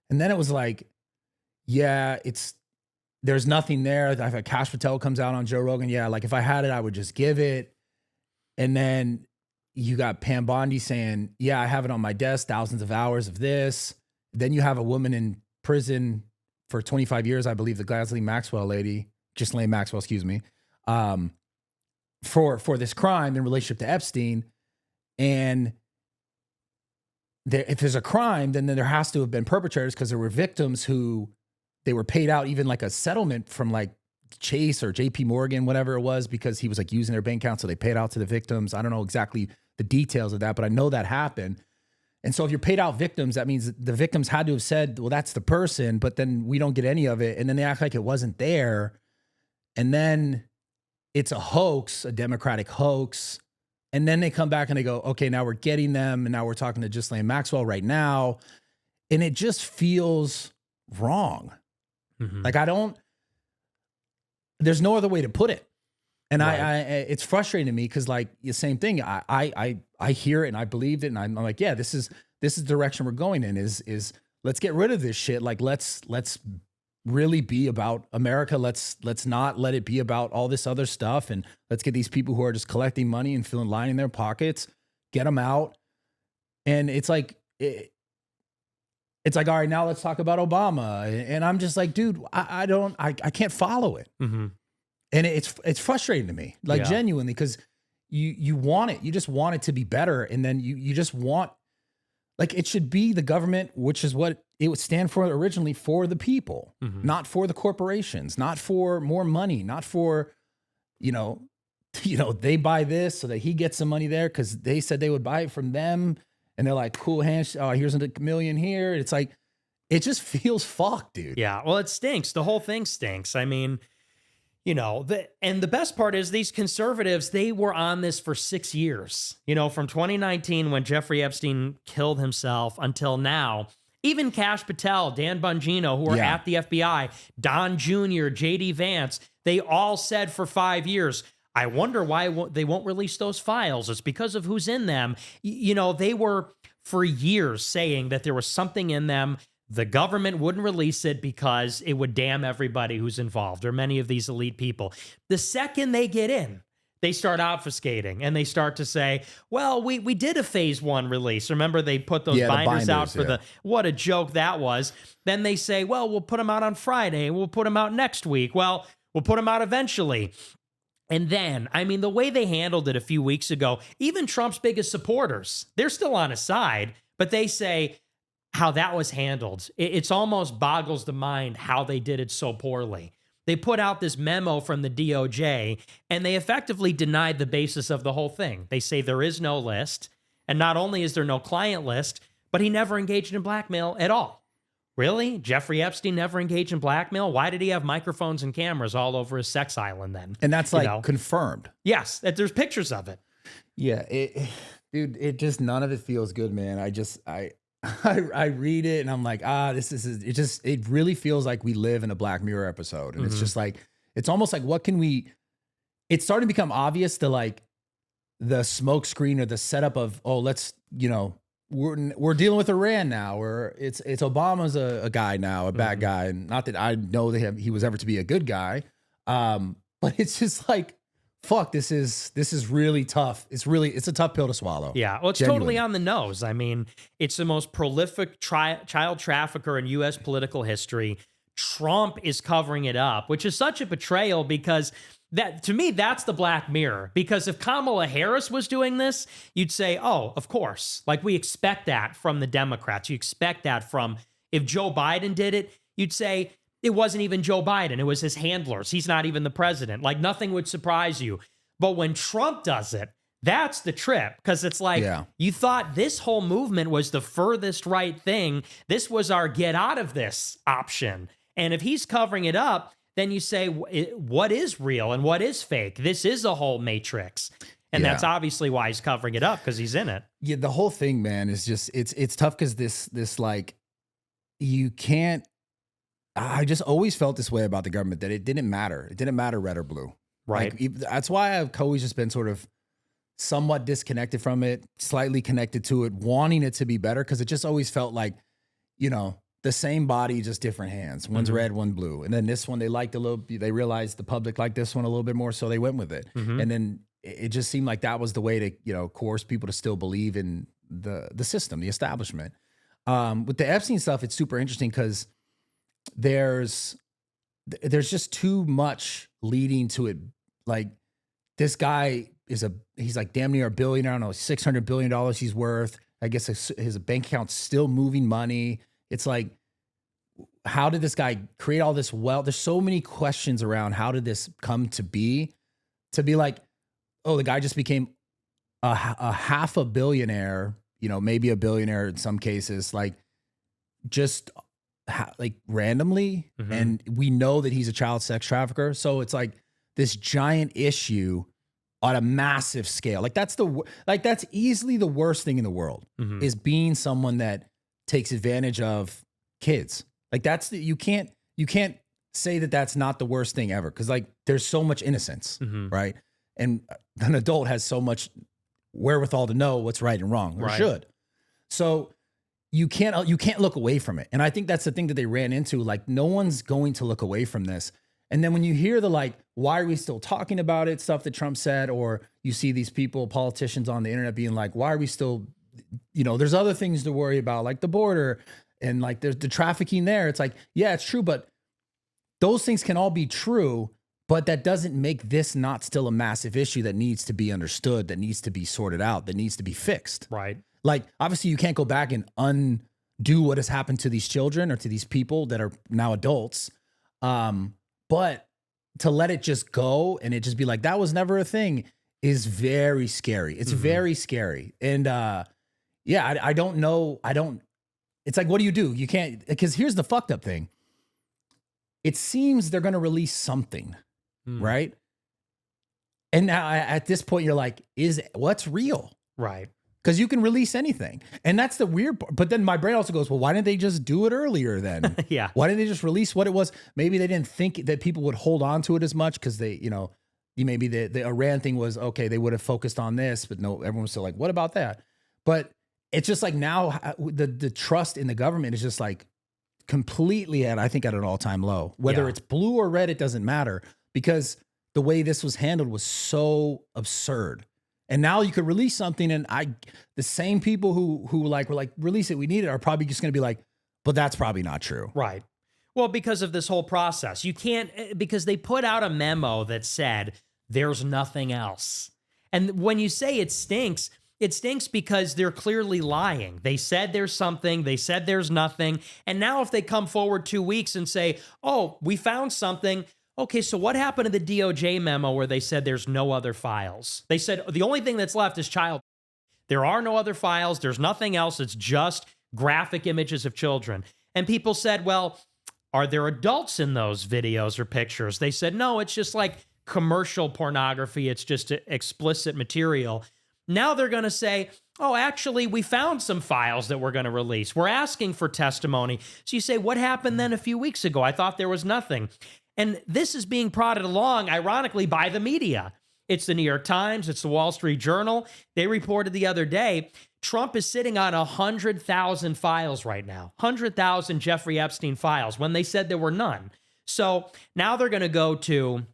And then it was like, yeah, there's nothing there. I've had Cash Patel comes out on Joe Rogan. Yeah, like if I had it, I would just give it. And then you got Pam Bondi saying, yeah, I have it on my desk, thousands of hours of this. Then you have a woman in prison for 25 years, I believe, the Ghislaine Maxwell lady, Ghislaine Maxwell, excuse me, for this crime in relationship to Epstein. And if there's a crime, then there has to have been perpetrators, because there were victims who they were paid out, even like a settlement from like Chase or JP Morgan, whatever it was, because he was like using their bank account. So they paid out to the victims. I don't know exactly the details of that, but I know that happened. And so if you're paid out victims, that means the victims had to have said, well, that's the person, but then we don't get any of it. And then they act like it wasn't there. And then it's a hoax, a Democratic hoax. And then they come back and they go, okay, now we're getting them. And now we're talking to Ghislaine Maxwell right now. And it just feels wrong. Like there's no other way to put it. And right. It's frustrating to me because like the same thing, I hear it and I believed it. And I'm like, yeah, this is the direction we're going in is let's get rid of this shit. Like, let's really be about America. Let's not let it be about all this other stuff. And let's get these people who are just collecting money and feeling lying in their pockets, get them out. And it's like, it's like, all right, now let's talk about Obama. And I'm just like, dude, I can't follow it. And it's frustrating to me, like genuinely, because you want it. You just want it to be better. And then you just want, like, it should be the government, which is what it would stand for originally, for the people, not for the corporations, not for more money, not for, you know, they buy this so that he gets some money there because they said they would buy it from them. And they're like, cool hands. Oh, here's a million here. It's like, it just feels fucked, dude. Yeah. Well, it stinks. The whole thing stinks. I mean, you know, and the best part is these conservatives, they were on this for 6 years, you know, from 2019 when Jeffrey Epstein killed himself until now. Even Cash Patel, Dan Bongino, who are at the FBI, Don Jr., JD Vance, they all said for 5 years, I wonder why they won't release those files. It's because of who's in them. You know, they were for years saying that there was something in them. The government wouldn't release it because it would damn everybody who's involved, or many of these elite people. The second they get in, they start obfuscating and they start to say, well, we did a phase 1 release. Remember, they put those binders out for what a joke that was. Then they say, well, we'll put them out on Friday. We'll put them out next week. Well, we'll put them out eventually. And then, I mean, the way they handled it a few weeks ago, even Trump's biggest supporters, they're still on his side, but they say how that was handled. It's almost boggles the mind how they did it so poorly. They put out this memo from the DOJ, and they effectively denied the basis of the whole thing. They say there is no list, and not only is there no client list, but he never engaged in blackmail at all. Really? Jeffrey Epstein never engaged in blackmail? Why did he have microphones and cameras all over his sex island then? And that's like confirmed. Yes, there's pictures of it. Yeah, dude, it just, none of it feels good, man. I read it and I'm like, it really feels like we live in a Black Mirror episode. And it's just like, it's almost like, it's starting to become obvious to like the smoke screen or the setup of, let's, we're dealing with Iran now, or it's Obama's a guy now, a bad guy. And not that I know he was ever to be a good guy. But it's just like, fuck, this is really tough. It's a tough pill to swallow. Yeah, well, it's totally on the nose. I mean, it's the most prolific child trafficker in U.S. political history. Trump is covering it up, which is such a betrayal because that, to me, that's the Black Mirror. Because if Kamala Harris was doing this, you'd say, oh, of course. Like, we expect that from the Democrats. You expect that from, if Joe Biden did it, you'd say, it wasn't even Joe Biden. It was his handlers. He's not even the president. Like, nothing would surprise you. But when Trump does it, that's the trip. Because it's like, you thought this whole movement was the furthest right thing. This was our get out of this option. And if he's covering it up, then you say, what is real and what is fake? This is a whole matrix. And that's obviously why he's covering it up, because he's in it. Yeah, the whole thing, man, is just, it's tough because this like, you can't, I just always felt this way about the government, that it didn't matter. It didn't matter red or blue. Right. Like, that's why I've always just been sort of somewhat disconnected from it, slightly connected to it, wanting it to be better, because it just always felt like, you know, the same body, just different hands. One's red, one blue. And then this one, they realized the public liked this one a little bit more, so they went with it. And then it just seemed like that was the way to, you know, coerce people to still believe in the system, the establishment. With the Epstein stuff, it's super interesting because there's just too much leading to it. Like, this guy he's like damn near a billionaire. I don't know, $600 billion he's worth. I guess his bank account's still moving money. It's like, how did this guy create all this wealth? There's so many questions around how did this come to be like, oh, the guy just became a half a billionaire, you know, maybe a billionaire in some cases, like just like randomly. And we know that he's a child sex trafficker. So it's like this giant issue on a massive scale. Like that's easily the worst thing in the world is being someone that takes advantage of kids. Like you can't say that that's not the worst thing ever. Cause like there's so much innocence, right? And an adult has so much wherewithal to know what's right and wrong, or should. So you can't look away from it. And I think that's the thing that they ran into. Like, no one's going to look away from this. And then when you hear the, like, why are we still talking about it, stuff that Trump said, or you see these people, politicians on the internet being like, why are we still, you know, there's other things to worry about, like the border and like there's the trafficking there. It's like, yeah, it's true. But those things can all be true, but that doesn't make this not still a massive issue that needs to be understood, that needs to be sorted out, that needs to be fixed. Right. Like, obviously you can't go back and undo what has happened to these children or to these people that are now adults. But to let it just go and it just be like, that was never a thing, is very scary. It's very scary. And yeah, I don't know. It's like, what do? You can't, because here's the fucked up thing. It seems they're going to release something, right? And now at this point, you're like, what's real? Right. Because you can release anything. And that's the weird part. But then my brain also goes, well, why didn't they just do it earlier then? Yeah. Why didn't they just release what it was? Maybe they didn't think that people would hold on to it as much because they, you know, maybe the Iran thing was, okay, they would have focused on this, but no, everyone's still like, what about that? But it's just like now the trust in the government is just like completely I think at an all-time low. Whether it's blue or red, it doesn't matter, because the way this was handled was so absurd. And now you could release something, and the same people who were like, release it, we need it, are probably just going to be like, but that's probably not true. Right. Well, because of this whole process, you can't, because they put out a memo that said there's nothing else. And when you say it stinks because they're clearly lying. They said there's something, they said there's nothing. And now if they come forward 2 weeks and say, oh, we found something. Okay, so what happened to the DOJ memo where they said there's no other files? They said the only thing that's left is child. There are no other files. There's nothing else. It's just graphic images of children. And people said, well, are there adults in those videos or pictures? They said, no, it's just like commercial pornography. It's just explicit material. Now they're going to say, oh, actually, we found some files that we're going to release. We're asking for testimony. So you say, what happened then a few weeks ago? I thought there was nothing. And this is being prodded along, ironically, by the media. It's the New York Times. It's the Wall Street Journal. They reported the other day, Trump is sitting on 100,000 files right now, 100,000 Jeffrey Epstein files, when they said there were none. So now they're going to go to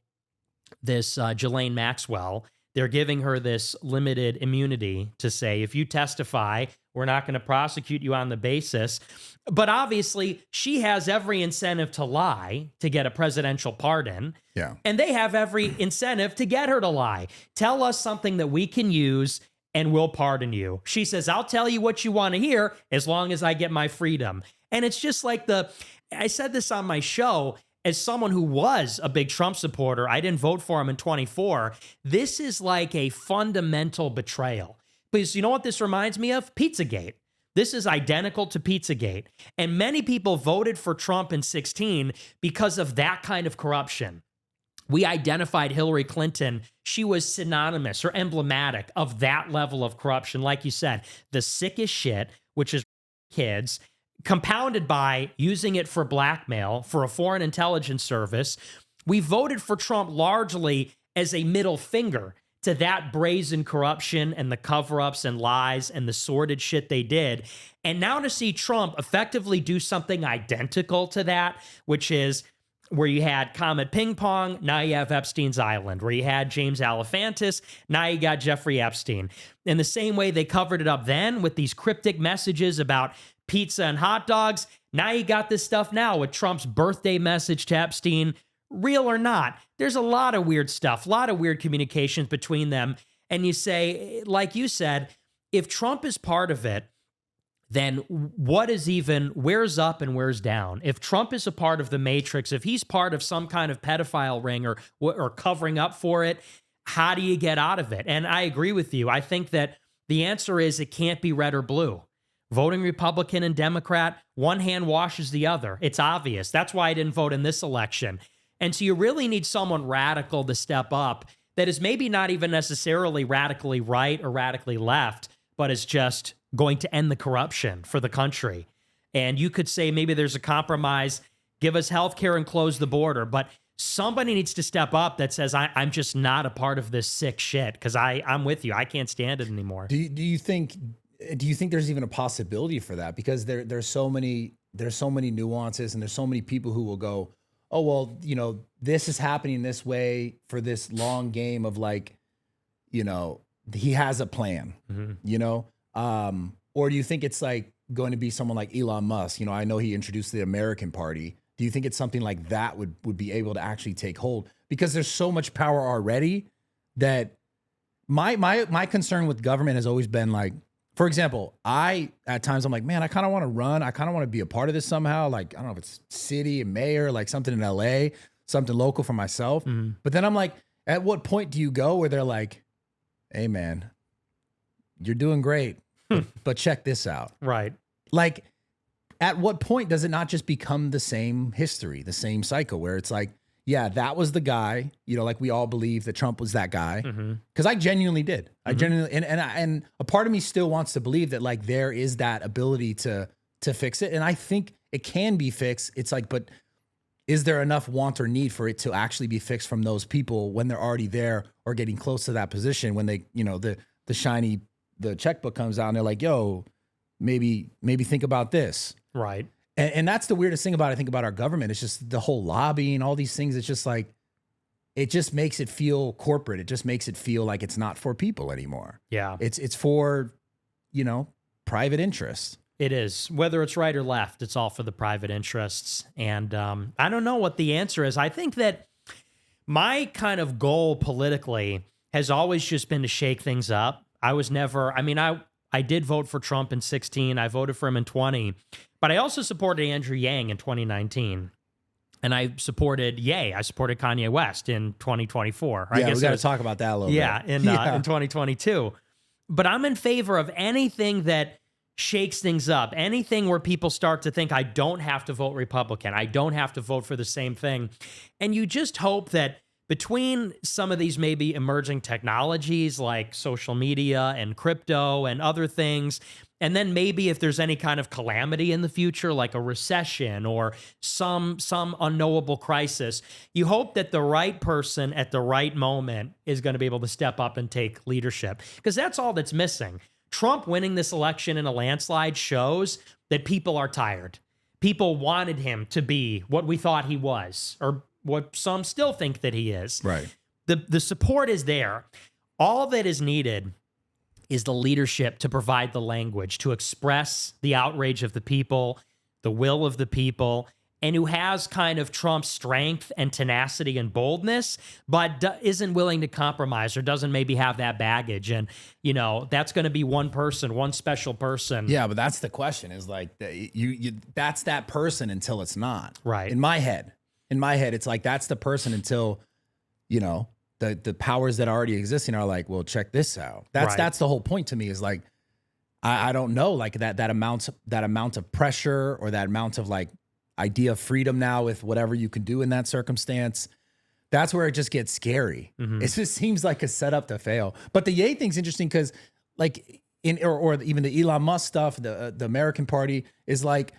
Ghislaine Maxwell. They're giving her this limited immunity to say, if you testify, we're not going to prosecute you on the basis. But obviously, she has every incentive to lie to get a presidential pardon. Yeah. And they have every incentive to get her to lie. Tell us something that we can use and we'll pardon you. She says, I'll tell you what you want to hear as long as I get my freedom. And it's just like I said this on my show, as someone who was a big Trump supporter, I didn't vote for him in 24. This is like a fundamental betrayal. Because you know what this reminds me of? Pizzagate. This is identical to Pizzagate. And many people voted for Trump in 16 because of that kind of corruption. We identified Hillary Clinton. She was synonymous or emblematic of that level of corruption. Like you said, the sickest shit, which is kids, compounded by using it for blackmail for a foreign intelligence service. We voted for Trump largely as a middle finger to that brazen corruption and the cover-ups and lies and the sordid shit they did. And now to see Trump effectively do something identical to that, which is where you had Comet Ping Pong, now you have Epstein's Island. Where you had James Alefantis, now you got Jeffrey Epstein. In the same way they covered it up then with these cryptic messages about pizza and hot dogs, now you got this stuff now with Trump's birthday message to Epstein. Real or not, there's a lot of weird stuff, a lot of weird communications between them. And you say, like you said, if Trump is part of it, then where's up and where's down? If Trump is a part of the Matrix, if he's part of some kind of pedophile ring or covering up for it, how do you get out of it? And I agree with you. I think that the answer is it can't be red or blue. Voting Republican and Democrat, one hand washes the other. It's obvious. That's why I didn't vote in this election. And so you really need someone radical to step up that is maybe not even necessarily radically right or radically left, but is just going to end the corruption for the country. And you could say maybe there's a compromise, give us health care and close the border. But somebody needs to step up that says, I'm just not a part of this sick shit, because I'm with you. I can't stand it anymore. Do you think there's even a possibility for that? Because there's so many nuances, and there's so many people who will go, oh, well, this is happening this way for this long game of he has a plan, or do you think it's like going to be someone like Elon Musk? I know he introduced the American Party. Do you think it's something like that would be able to actually take hold? Because there's so much power already that my concern with government has always been like, for example, at times I'm like, man, I kind of want to run. I kind of want to be a part of this somehow. Like, I don't know if it's city and mayor, like something in LA, something local for myself. Mm-hmm. But then I'm like, at what point do you go where they're like, hey man, you're doing great, but check this out. Right. Like, at what point does it not just become the same history, the same cycle where it's like, yeah, that was the guy, like we all believe that Trump was that guy. Because I genuinely did. Mm-hmm. I genuinely, and a part of me still wants to believe that like there is that ability to fix it. And I think it can be fixed. It's like, but is there enough want or need for it to actually be fixed from those people when they're already there or getting close to that position, when they, the checkbook comes out and they're like, yo, maybe think about this. Right. And that's the weirdest thing I think about our government. It's just the whole lobbying, all these things. It's just like, it just makes it feel corporate. It just makes it feel like it's not for people anymore. Yeah. It's for, private interests. It is. Whether it's right or left, it's all for the private interests. And I don't know what the answer is. I think that my kind of goal politically has always just been to shake things up. I did vote for Trump in 16. I voted for him in 20. But I also supported Andrew Yang in 2019. And I supported Ye. I supported Kanye West in 2024. Yeah, we got to talk about that a little bit. In 2022. But I'm in favor of anything that shakes things up, anything where people start to think, I don't have to vote Republican. I don't have to vote for the same thing. And you just hope that between some of these maybe emerging technologies like social media and crypto and other things, and then maybe if there's any kind of calamity in the future, like a recession or some unknowable crisis, you hope that the right person at the right moment is going to be able to step up and take leadership, because that's all that's missing. Trump winning this election in a landslide shows that people are tired. People wanted him to be what we thought he was, or what some still think that he is. Right. the support is there. All that is needed is the leadership to provide the language, to express the outrage of the people, the will of the people, and who has kind of Trump's strength and tenacity and boldness, but isn't willing to compromise or doesn't maybe have that baggage. And, you know, that's going to be one person, one special person. Yeah, but that's the question is like, that's that person until it's not. Right. In my head, it's like, that's the person until, you know, the powers that are already existing are like, well, check this out. That's the whole point to me is like, I don't know, like that amount of pressure or that amount of like idea of freedom now with whatever you can do in that circumstance. That's where it just gets scary. Mm-hmm. It just seems like a setup to fail. But the Ye thing's interesting because like or even the Elon Musk stuff, the American Party is like,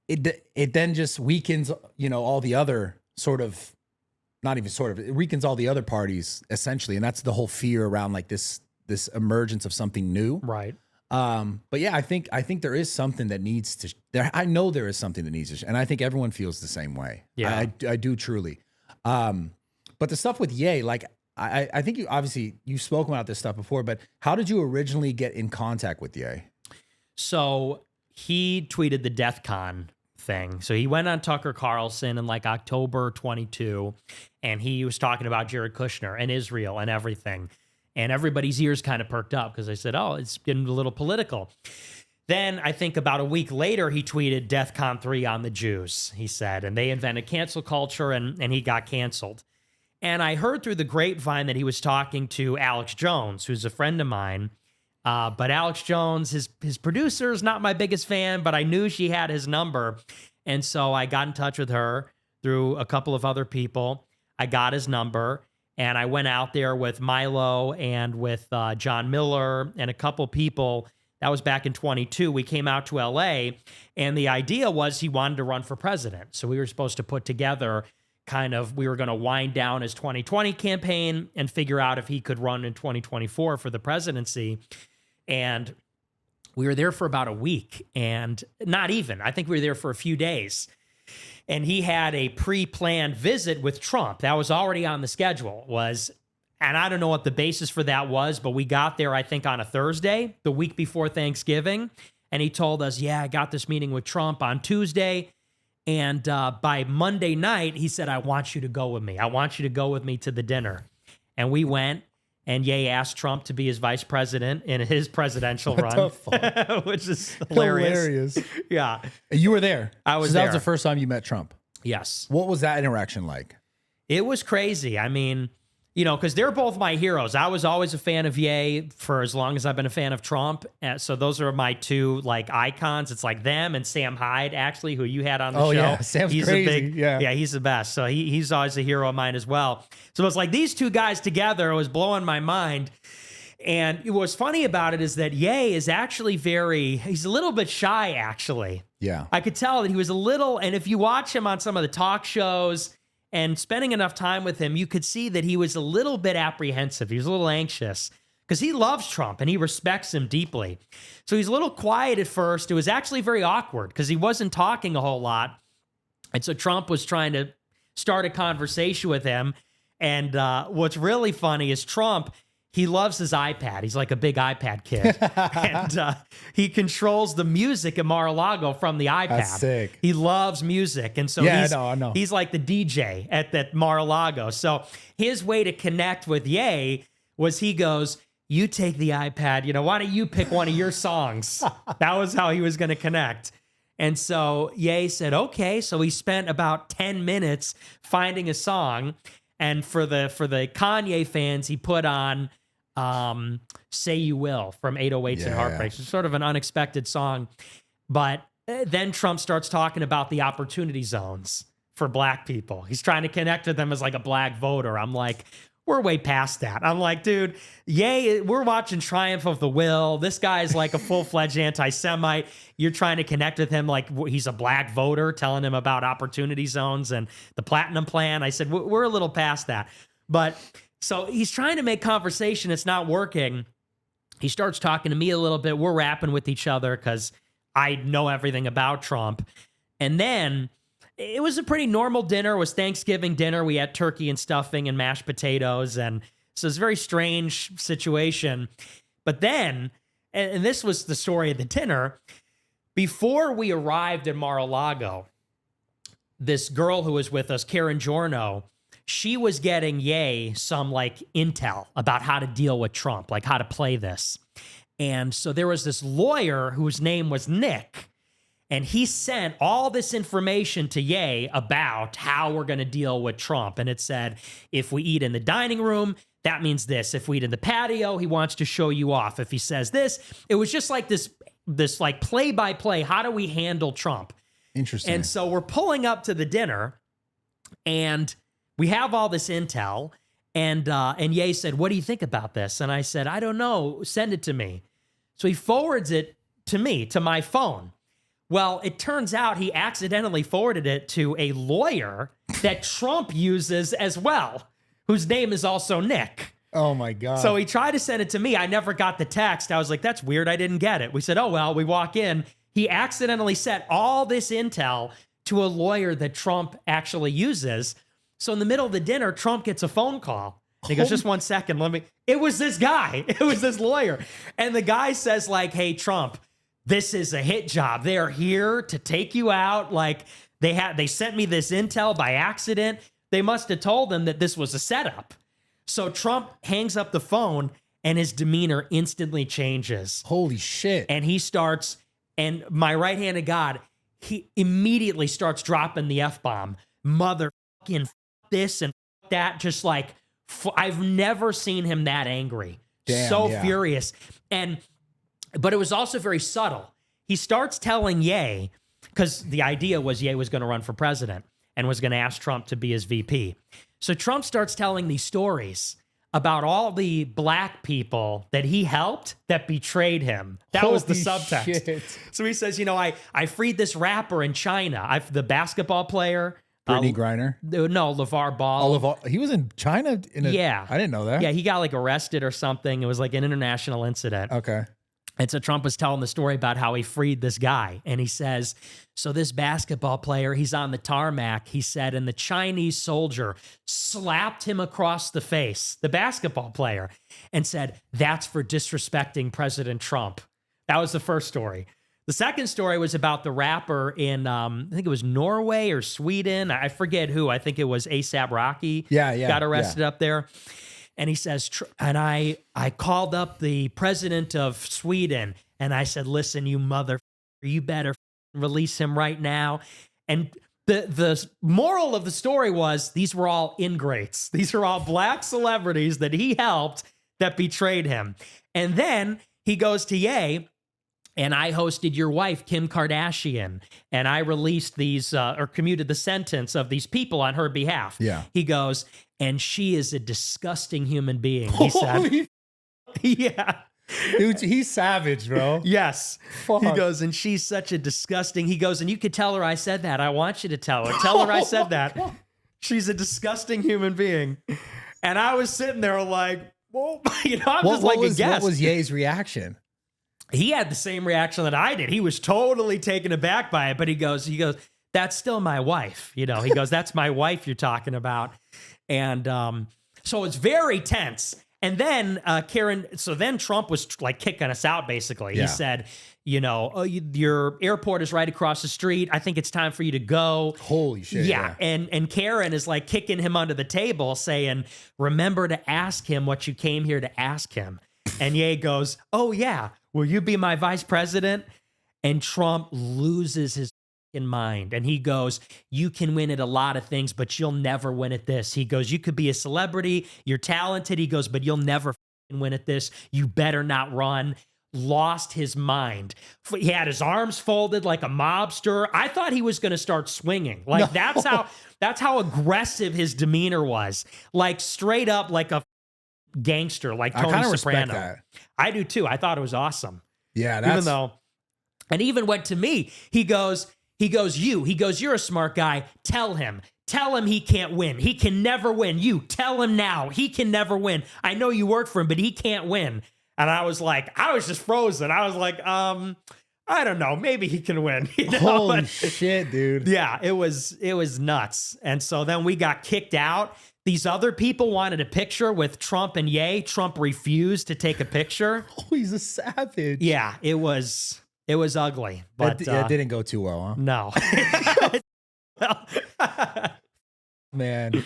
it then just weakens, you know, all the other sort of, not even sort of, it weakens all the other parties essentially. And that's the whole fear around like this emergence of something new. Right. But yeah, I think there is something that needs to, I know there is something that needs to, and I think everyone feels the same way. Yeah. I do truly. But the stuff with Ye, like, I think you've spoken about this stuff before, but how did you originally get in contact with Ye? So he tweeted the Death Con thing. So he went on Tucker Carlson in like October 22, and he was talking about Jared Kushner and Israel and everything. And everybody's ears kind of perked up because they said, oh, it's getting a little political. Then I think about a week later, he tweeted DEFCON 3 on the Jews, he said, and they invented cancel culture and he got canceled. And I heard through the grapevine that he was talking to Alex Jones, who's a friend of mine. But Alex Jones, his producer is not my biggest fan, but I knew she had his number. And so I got in touch with her through a couple of other people. I got his number. And I went out there with Milo and with John Miller and a couple people. That was back in 22. We came out to LA, and the idea was he wanted to run for president. So we were supposed to put together we were going to wind down his 2020 campaign and figure out if he could run in 2024 for the presidency. And we were there for about a week, and not even. I think we were there for a few days. And he had a pre-planned visit with Trump. That was already on the schedule. And I don't know what the basis for that was, but we got there, I think, on a Thursday, the week before Thanksgiving. And he told us, yeah, I got this meeting with Trump on Tuesday. And by Monday night, he said, I want you to go with me. I want you to go with me to the dinner. And we went. And Ye asked Trump to be his vice president in his presidential run, which is hilarious. Yeah. You were there. I was there. there. That was the first time you met Trump. Yes. What was that interaction like? It was crazy. I mean, you know, because they're both my heroes. I was always a fan of Ye for as long as I've been a fan of Trump. So those are my two like icons. It's like them and Sam Hyde, actually, who you had on the show. Yeah, Sam's crazy. Yeah, he's the best. So he's always a hero of mine as well. So it's like these two guys together was blowing my mind. And what's funny about it is that Ye is actually he's a little bit shy, actually. Yeah. I could tell that he was a little, and if you watch him on some of the talk shows and spending enough time with him, you could see that he was a little bit apprehensive. He was a little anxious because he loves Trump and he respects him deeply. So he's a little quiet at first. It was actually very awkward because he wasn't talking a whole lot. And so Trump was trying to start a conversation with him. And what's really funny is Trump, he loves his iPad. He's like a big iPad kid. And he controls the music at Mar-a-Lago from the iPad. That's sick. He loves music. And so I know. He's like the DJ at that Mar-a-Lago. So his way to connect with Ye was he goes, you take the iPad, why don't you pick one of your songs? That was how he was going to connect. And so Ye said, okay. So he spent about 10 minutes finding a song. And for the Kanye fans, he put on Say You Will from 808s and Heartbreaks. It's sort of an unexpected song. But then Trump starts talking about the opportunity zones for black people. He's trying to connect with them as like a black voter. I'm like, we're way past that. I'm like, dude, we're watching Triumph of the Will. This guy's like a full-fledged anti-Semite. You're trying to connect with him like he's a black voter, telling him about opportunity zones and the Platinum Plan. I said, we're a little past that. But so he's trying to make conversation. It's not working. He starts talking to me a little bit. We're rapping with each other because I know everything about Trump. And then it was a pretty normal dinner. It was Thanksgiving dinner. We had turkey and stuffing and mashed potatoes. And so it's a very strange situation. But then, and this was the story of the dinner, before we arrived at Mar-a-Lago, this girl who was with us, Karen Giorno, she was getting some like intel about how to deal with Trump, like how to play this. And so there was this lawyer whose name was Nick, and he sent all this information to Ye about how we're going to deal with Trump. And it said, if we eat in the dining room, that means this. If we eat in the patio, he wants to show you off. If he says this, it was just like this like play-by-play. How do we handle Trump? Interesting. And so we're pulling up to the dinner, and we have all this intel. And Ye said, what do you think about this? And I said, I don't know. Send it to me. So he forwards it to me, to my phone. Well, it turns out he accidentally forwarded it to a lawyer that Trump uses as well, whose name is also Nick. Oh, my God. So he tried to send it to me. I never got the text. I was like, that's weird. I didn't get it. We said, oh, well, we walk in. He accidentally sent all this intel to a lawyer that Trump actually uses. So in the middle of the dinner, Trump gets a phone call. And he goes, just 1 second, it was this guy. It was this lawyer. And the guy says like, hey, Trump, this is a hit job. They're here to take you out. Like they sent me this intel by accident. They must have told them that this was a setup. So Trump hangs up the phone and his demeanor instantly changes. Holy shit. And he starts, and my right hand of God, he immediately starts dropping the F-bomb. Motherfucking this and that, just like, I've never seen him that angry. Damn, so yeah. furious. But it was also very subtle. He starts telling Ye, because the idea was Ye was going to run for president and was going to ask Trump to be his VP. So Trump starts telling these stories about all the black people that he helped that betrayed him. That was the subtext. Shit. So he says, I freed this rapper in China. The basketball player. Brittany Griner? No, LeVar Ball. Oh, he was in China? Yeah. I didn't know that. Yeah, he got like arrested or something. It was like an international incident. Okay. And so Trump was telling the story about how he freed this guy. And he says, so this basketball player, he's on the tarmac, he said, and the Chinese soldier slapped him across the face, the basketball player, and said, that's for disrespecting President Trump. That was the first story. The second story was about the rapper in, I think it was Norway or Sweden. I forget who. I think it was A$AP Rocky. Yeah. Got arrested up there. And he says, and I called up the president of Sweden, and I said, listen, you mother, you better release him right now. And the moral of the story was these were all ingrates. These are all black celebrities that he helped that betrayed him. And then he goes to Ye, and I hosted your wife, Kim Kardashian, and I released these or commuted the sentence of these people on her behalf. Yeah. He goes, and she is a disgusting human being, he said. Yeah. Dude, he's savage, bro. Yes. Fuck. He goes, and she's such a disgusting, he goes, and you could tell her I said that. I want you to tell her. Tell her I said that. She's a disgusting human being. And I was sitting there like, well, I'm just like a guest. What was Ye's reaction? He had the same reaction that I did. He was totally taken aback by it, but he goes, that's still my wife. He goes, that's my wife you're talking about. And so it's very tense. And then then Trump was like kicking us out, basically. Yeah. He said, your airport is right across the street. I think it's time for you to go. Holy shit. Yeah. And Karen is like kicking him under the table saying, remember to ask him what you came here to ask him. And Ye goes, oh yeah, will you be my vice president? And Trump loses his mind. And he goes, you can win at a lot of things, but you'll never win at this. He goes, you could be a celebrity, you're talented. He goes, but you'll never win at this. You better not run. Lost his mind. He had his arms folded like a mobster. I thought he was going to start swinging. Like no. That's how aggressive his demeanor was. Like straight up like a gangster, like Tony Soprano. Respect that. I do too. I thought it was awesome. Yeah, that's... And even went to me. He goes, you're a smart guy. Tell him he can't win. He can never win. You tell him now. He can never win. I know you work for him, but he can't win. And I was just frozen. I was like, I don't know. Maybe he can win. You know? Holy shit, dude. Yeah, it was nuts. And so then we got kicked out. These other people wanted a picture with Trump and Ye. Trump refused to take a picture. Oh, he's a savage. Yeah, it was ugly. But it didn't go too well, huh? No. Man.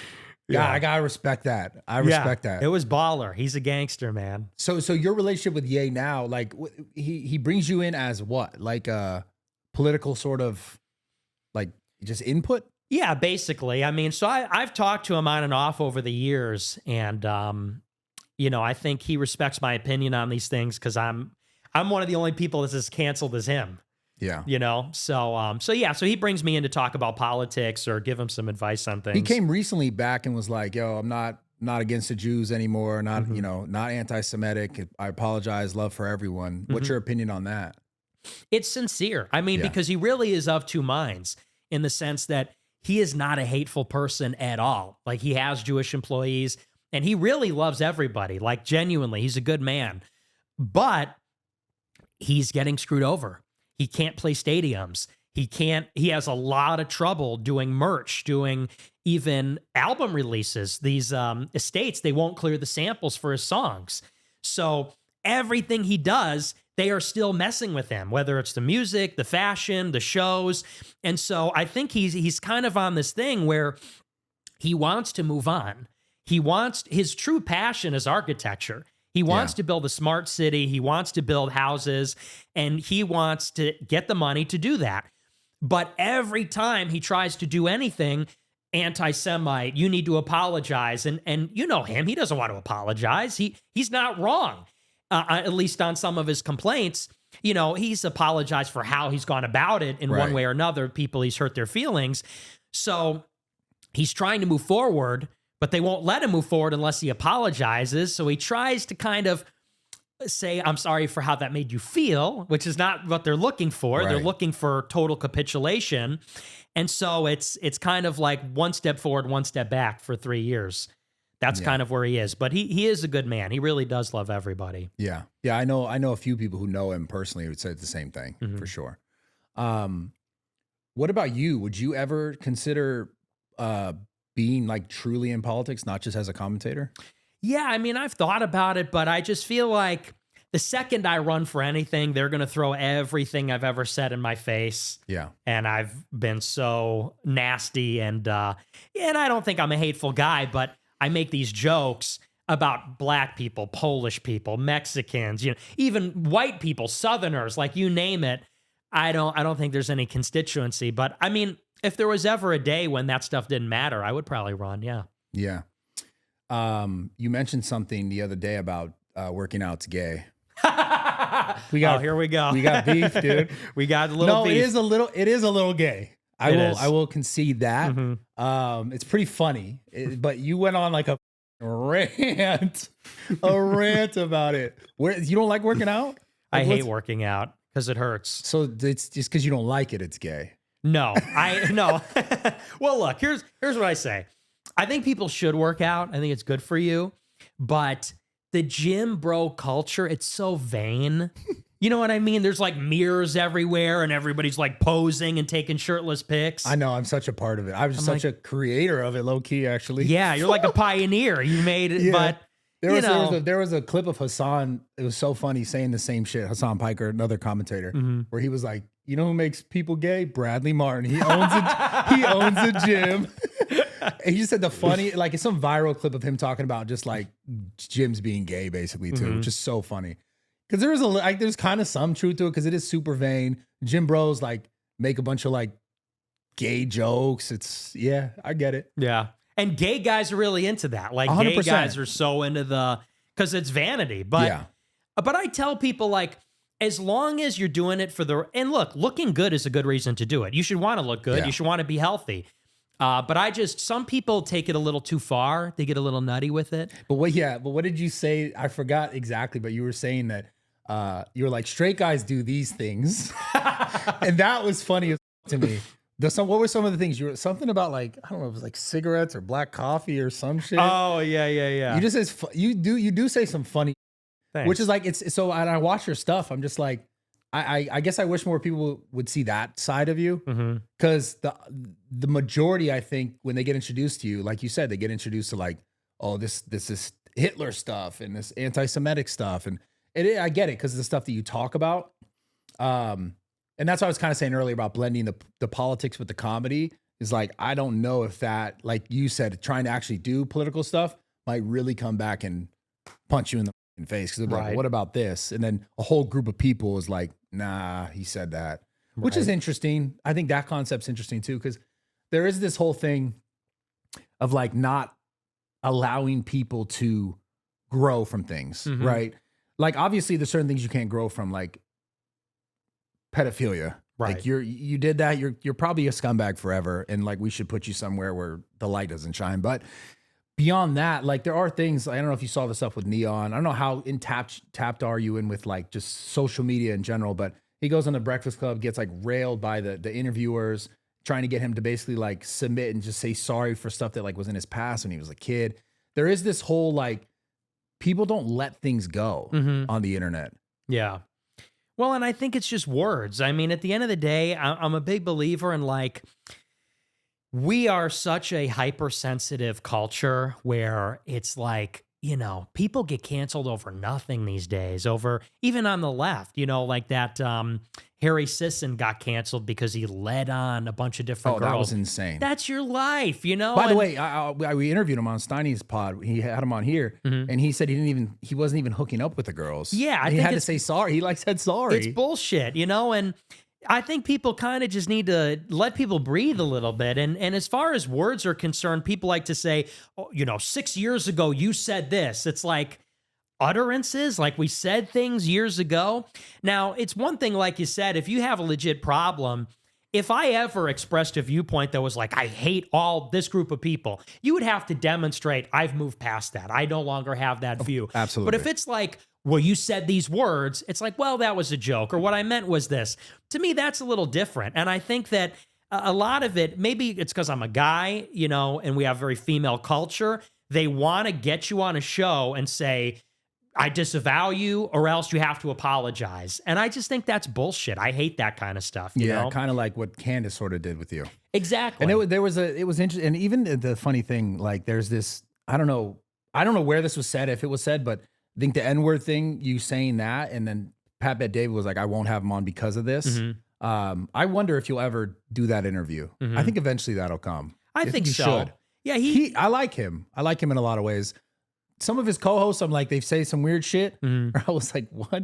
Yeah, I gotta respect that. I respect that. It was baller. He's a gangster, man. So your relationship with Ye now, like he brings you in as what? Like a political sort of like just input? Yeah, basically. I mean, so I've talked to him on and off over the years, and I think he respects my opinion on these things because I'm one of the only people that's as canceled as him. Yeah. So he brings me in to talk about politics or give him some advice on things. He came recently back and was like, yo, I'm not against the Jews anymore, not not anti-Semitic. I apologize, love for everyone. What's your opinion on that? It's sincere. I mean, because he really is of two minds in the sense that he is not a hateful person at all. Like, he has Jewish employees and he really loves everybody. Like, genuinely, he's a good man, but he's getting screwed over. He can't play stadiums. He has a lot of trouble doing merch, doing even album releases. These estates, they won't clear the samples for his songs. So everything he does, they are still messing with him, whether it's the music, the fashion, the shows. And so I think he's kind of on this thing where he wants to move on. His true passion is architecture. He wants to build a smart city. He wants to build houses, and he wants to get the money to do that. But every time he tries to do anything, anti-Semite, you need to apologize. And you know him, he doesn't want to apologize. He's not wrong, at least on some of his complaints. He's apologized for how he's gone about it in one way or another. People he's hurt their feelings. So he's trying to move forward, but they won't let him move forward unless he apologizes. So he tries to kind of say, I'm sorry for how that made you feel, which is not what they're looking for. They're looking for total capitulation. And so it's kind of like one step forward, one step back for 3 years. That's kind of where he is. But he is a good man. He really does love everybody. Yeah. Yeah, I know a few people who know him personally who would say the same thing, for sure. What about you? Would you ever consider being like truly in politics, not just as a commentator? Yeah, I mean, I've thought about it, but I just feel like the second I run for anything, they're going to throw everything I've ever said in my face. Yeah. And I've been so nasty and I don't think I'm a hateful guy, but I make these jokes about black people, Polish people, Mexicans, even white people, Southerners, like you name it. I don't think there's any constituency, but I mean, if there was ever a day when that stuff didn't matter, I would probably run. Yeah. Yeah. You mentioned something the other day about working out's gay. Here we go. We got beef, dude. We got a little beef. It is a little gay. I will concede that. It's pretty funny, but you went on like a rant about it. You don't like working out? I hate working out because it hurts. So it's just because you don't like it, it's gay. No, no. Well, look, here's what I say. I think people should work out. I think it's good for you. But the gym bro culture, it's so vain. You know what I mean? There's like mirrors everywhere and everybody's like posing and taking shirtless pics. I know. I'm such a part of it. I'm such a creator of it, low key, actually. Yeah, you're like a pioneer. You made it, but there was a clip of Hassan. It was so funny saying the same shit. Hassan Piker, another commentator, where he was like, you know who makes people gay? Bradley Martyn. He owns a gym. And he just said like it's some viral clip of him talking about just like gyms being gay, basically, too, which is so funny. Because there's kind of some truth to it because it is super vain. Gym bros like make a bunch of like gay jokes. I get it. Yeah. And gay guys are really into that. Like 100%. Gay guys are so into because it's vanity. But I tell people like, as long as you're doing it and look, looking good is a good reason to do it. You should want to look good. Yeah. You should want to be healthy. But some people take it a little too far. They get a little nutty with it. But what did you say? I forgot exactly, but you were saying that you were like, straight guys do these things. And that was funny to me. What were some of the things? You were something about like, I don't know, it was like cigarettes or black coffee or some shit. Oh, yeah. You just you do say some funny. Thanks. Which is like, it's so, and I watch your stuff. I'm just like, I guess I wish more people would see that side of you, Mm-hmm. because the majority, I think, when they get introduced to you, like you said, they get introduced to like, oh, this is Hitler stuff and this anti-Semitic stuff, and I get it because the stuff that you talk about, and that's what I was kind of saying earlier about blending the politics with the comedy. Is like, I don't know if that, like you said, trying to actually do political stuff might really come back and punch you in the face, because like, Right. what about this? And then a whole group of people is like, nah, he said that, which is Right. interesting. I think that concept's interesting too, because there is this whole thing of like not allowing people to grow from things, Mhm. right? Like, obviously there's certain things you can't grow from, like pedophilia. Right. Like you did that, you're probably a scumbag forever, and like we should put you somewhere where the light doesn't shine. But beyond that, like there are things, I don't know if you saw the stuff with Neon. I don't know how tapped are you in with like just social media in general, but he goes on the Breakfast Club, gets like railed by the interviewers, trying to get him to basically like submit and just say sorry for stuff that like was in his past when he was a kid. There is this whole like, people don't let things go Mhm. on the internet. Yeah. Well, and I think it's just words. I mean, at the end of the day, I'm a big believer in like, we are such a hypersensitive culture where it's like, you know, people get canceled over nothing these days, over even on the left, you know, like that Harry Sisson got canceled because he led on a bunch of different Oh, girls. that was insane. That's your life, you know? By the And- way, we interviewed him on Steiny's pod. He had him on here, and he said he wasn't even hooking up with the girls. Yeah, I he think had to it's- say sorry. He like said sorry. It's bullshit, you know? And I think people kind of just need to let people breathe a little bit. And as far as words are concerned, people like to say, oh, you know, 6 years ago, you said this. It's like utterances, like we said things years ago. Now, it's one thing, like you said, if you have a legit problem, if I ever expressed a viewpoint that was like, I hate all this group of people, you would have to demonstrate I've moved past that. I no longer have that view. absolutely. But if it's like, well, you said these words, it's like, well, that was a joke, or what I meant was this. To me, that's a little different. And I think that a lot of it, maybe it's because I'm a guy, you know, and we have very female culture. They want to get you on a show and say, I disavow you, or else you have to apologize. And I just think that's bullshit. I hate that kind of stuff. You know? kind of like what Candace sort of did with you. Exactly. And it was interesting. And even the funny thing, like there's this, I don't know where this was said, if it was said, but I think the N-word thing, you saying that, and then Pat Bet David was like, I won't have him on because of this. I wonder if you'll ever do that interview. I think eventually that'll come. I think you so. should. Yeah, I like him. I like him in a lot of ways. Some of his co-hosts, I'm like, they say some weird shit. I was like, what?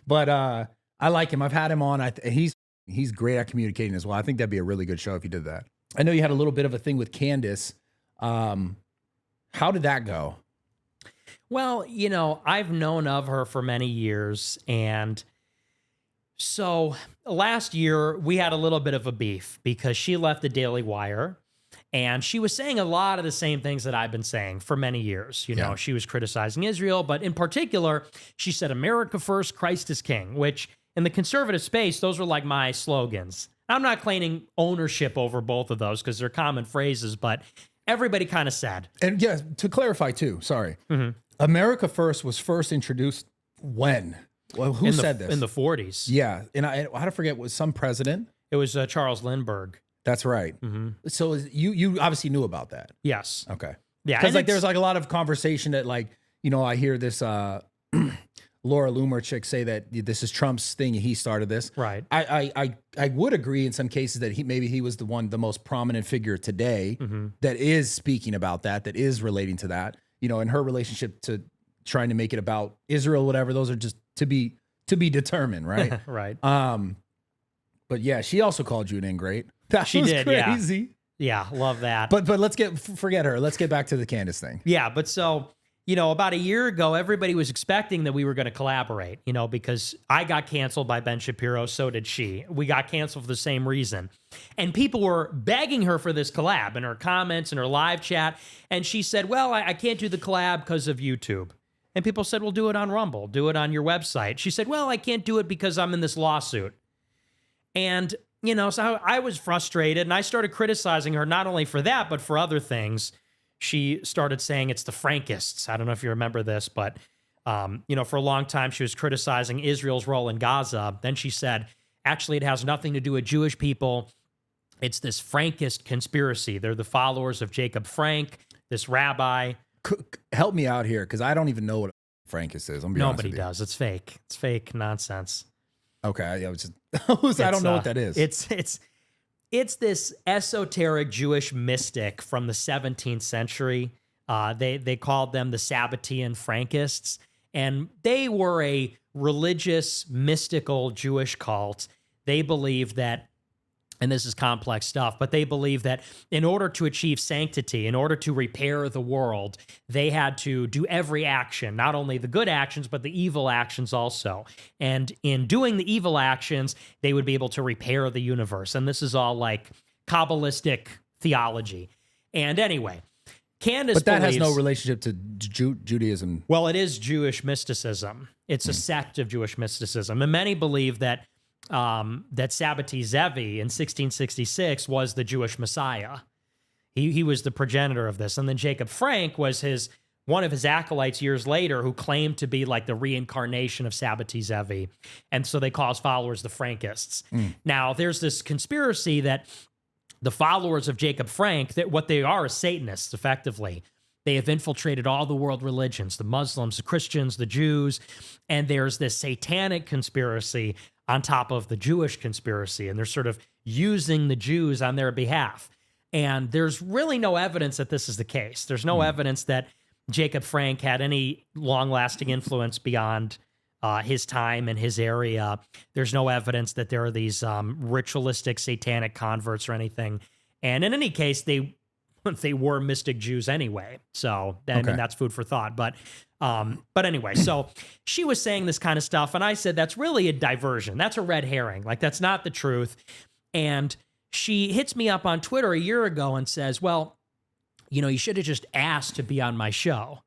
But I like him. I've had him on. He's great at communicating as well. I think that'd be a really good show if you did that. I know you had a little bit of a thing with Candace. How did that go? Well, you know, I've known of her for many years. And so last year, we had a little bit of a beef because she left the Daily Wire. And she was saying a lot of the same things that I've been saying for many years. You know, she was criticizing Israel, but in particular, she said, America first, Christ is king, which in the conservative space, those were like my slogans. I'm not claiming ownership over both of those because they're common phrases, but everybody kind of said. And yeah, to clarify too, sorry. America First was first introduced when? Well, who said this? In the 40s. Yeah. And I had to forget, was some president? It was Charles Lindbergh. That's right. So you obviously knew about that. Yes. Okay. Yeah. Because and like it's- there's like a lot of conversation that like, you know, I hear this Laura Loomer chick say that this is Trump's thing and he started this. Right. I would agree in some cases that he was the most prominent figure today that is speaking about that is relating to that. You know, and her relationship to trying to make it about Israel, whatever, those are just to be determined, right? Right. But yeah, she also called you an ingrate. That She was did, yeah. crazy. Yeah. Love that. But forget her. Let's get back to the Candace thing. Yeah, but so, you know, about a year ago, everybody was expecting that we were going to collaborate, you know, because I got canceled by Ben Shapiro, so did she. We got canceled for the same reason. And people were begging her for this collab in her comments and her live chat. And she said, well, I can't do the collab because of YouTube. And people said, well, do it on Rumble, do it on your website. She said, well, I can't do it because I'm in this lawsuit. And, you know, so I was frustrated and I started criticizing her not only for that, but for other things. She started saying it's the Frankists. I don't know if you remember this, but For a long time, she was criticizing Israel's role in Gaza. Then she said, actually, it has nothing to do with Jewish people. It's this Frankist conspiracy. They're the followers of Jacob Frank, this rabbi. Help me out here, because I don't even know what Frankist is. I'm Nobody does. It's fake. It's fake nonsense. Okay, I don't know what that is. It's this esoteric Jewish mystic from the 17th century. They called them the Sabbatean Frankists, and they were a religious, mystical Jewish cult. They believed that, and this is complex stuff, but they believe that in order to achieve sanctity, in order to repair the world, they had to do every action, not only the good actions, but the evil actions also. And in doing the evil actions, they would be able to repair the universe. And this is all like Kabbalistic theology. And anyway, Candace But that believes, has no relationship to Judaism. well, it is Jewish mysticism. It's a sect of Jewish mysticism. And many believe that Sabbatai Zevi in 1666 was the Jewish Messiah. He was the progenitor of this. And then Jacob Frank was one of his acolytes years later who claimed to be like the reincarnation of Sabbatai Zevi. And so they call his followers the Frankists. Now, there's this conspiracy that the followers of Jacob Frank, that what they are is Satanists, effectively. They have infiltrated all the world religions, the Muslims, the Christians, the Jews, and there's this satanic conspiracy on top of the Jewish conspiracy, and they're sort of using the Jews on their behalf. And there's really no evidence that this is the case. There's no evidence that Jacob Frank had any long-lasting influence beyond his time in his area. There's no evidence that there are these ritualistic satanic converts or anything. And in any case, they were mystic Jews anyway. So I mean, that's food for thought. But anyway, so she was saying this kind of stuff, and I said, that's really a diversion. That's a red herring. Like, that's not the truth. And she hits me up on Twitter a year ago and says, well, you should have just asked to be on my show.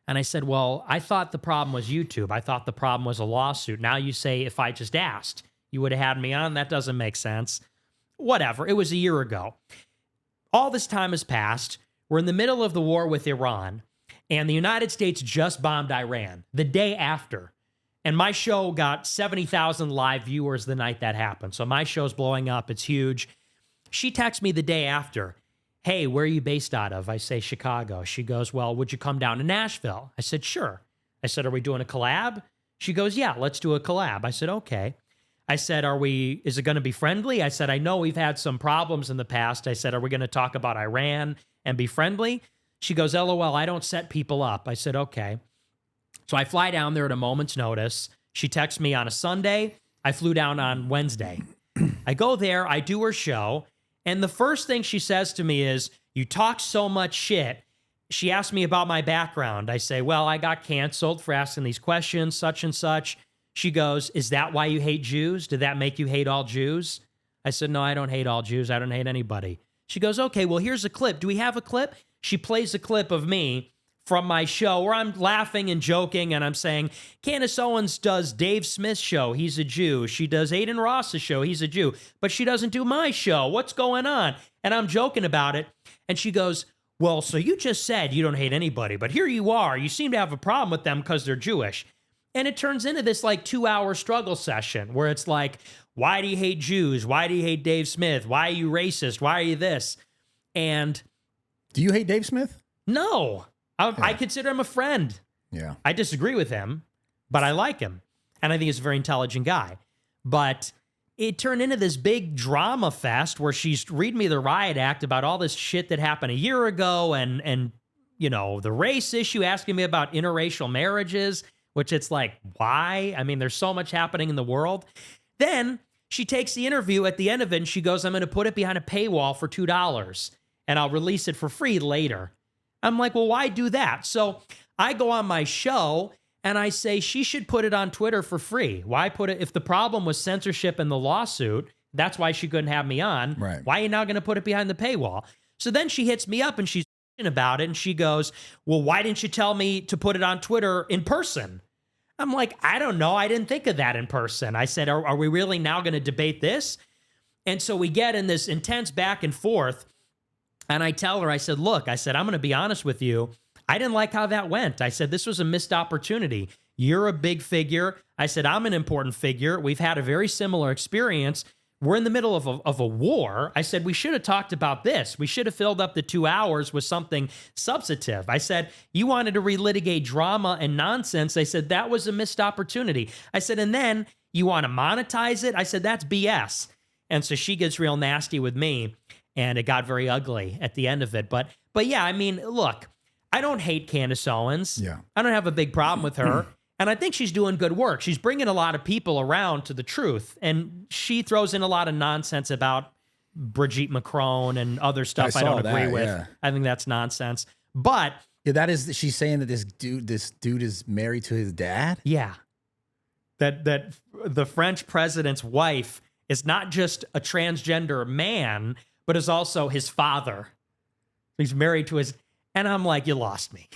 And I said, well, I thought the problem was YouTube. I thought the problem was a lawsuit. Now you say if I just asked, you would have had me on. That doesn't make sense. Whatever. It was a year ago. All this time has passed. We're in the middle of the war with Iran, and the United States just bombed Iran the day after. And my show got 70,000 live viewers the night that happened. So my show's blowing up. It's huge. She texts me the day after. Hey, where are you based out of? I say, Chicago. She goes, well, would you come down to Nashville? I said, sure. I said, are we doing a collab? She goes, yeah, let's do a collab. I said, okay. I said, is it going to be friendly? I said, I know we've had some problems in the past. I said, are we going to talk about Iran and be friendly? She goes, LOL, I don't set people up. I said, okay. So I fly down there at a moment's notice. She texts me on a Sunday. I flew down on Wednesday. I go there, I do her show. And the first thing she says to me is, you talk so much shit. She asked me about my background. I say, well, I got canceled for asking these questions, such and such. She goes, is that why you hate Jews? Did that make you hate all Jews? I said, no, I don't hate all Jews. I don't hate anybody. She goes, okay, well, here's a clip. Do we have a clip? She plays a clip of me from my show where I'm laughing and joking, and I'm saying, Candace Owens does Dave Smith's show. He's a Jew. She does Aiden Ross's show. He's a Jew. But she doesn't do my show. What's going on? And I'm joking about it. And she goes, well, so you just said you don't hate anybody, but here you are. You seem to have a problem with them because they're Jewish. And it turns into this like 2-hour struggle session where it's like, why do you hate Jews? Why do you hate Dave Smith? Why are you racist? Why are you this? And do you hate Dave Smith? No. I consider him a friend. Yeah. I disagree with him, but I like him. And I think he's a very intelligent guy. But it turned into this big drama fest where she's reading me the riot act about all this shit that happened a year ago and the race issue, asking me about interracial marriages, which it's like, why? I mean, there's so much happening in the world. Then she takes the interview at the end of it and she goes, I'm going to put it behind a paywall for $2 and I'll release it for free later. I'm like, well, why do that? So I go on my show and I say she should put it on Twitter for free. Why put it? If the problem was censorship and the lawsuit, that's why she couldn't have me on. Right. Why are you now going to put it behind the paywall? So then she hits me up and she's about it and she goes, well, why didn't you tell me to put it on Twitter in person? I'm like, I don't know. I didn't think of that in person. I said, are we really now going to debate this? And so we get in this intense back and forth. And I tell her, I said, look, I said, I'm going to be honest with you. I didn't like how that went. I said, this was a missed opportunity. You're a big figure. I said, I'm an important figure. We've had a very similar experience. We're in the middle of a war. I said, we should have talked about this. We should have filled up the 2 hours with something substantive. I said, you wanted to relitigate drama and nonsense. I said, that was a missed opportunity. I said, and then you want to monetize it? I said, that's BS. And so she gets real nasty with me, and it got very ugly at the end of it. But yeah, I mean, look, I don't hate Candace Owens. Yeah. I don't have a big problem with her. And I think she's doing good work. She's bringing a lot of people around to the truth. And she throws in a lot of nonsense about Brigitte Macron and other stuff I don't agree with. Yeah. I think that's nonsense. But yeah, that is, she's saying that this dude is married to his dad? Yeah. That the French president's wife is not just a transgender man, but is also his father. He's married to his, and I'm like, you lost me.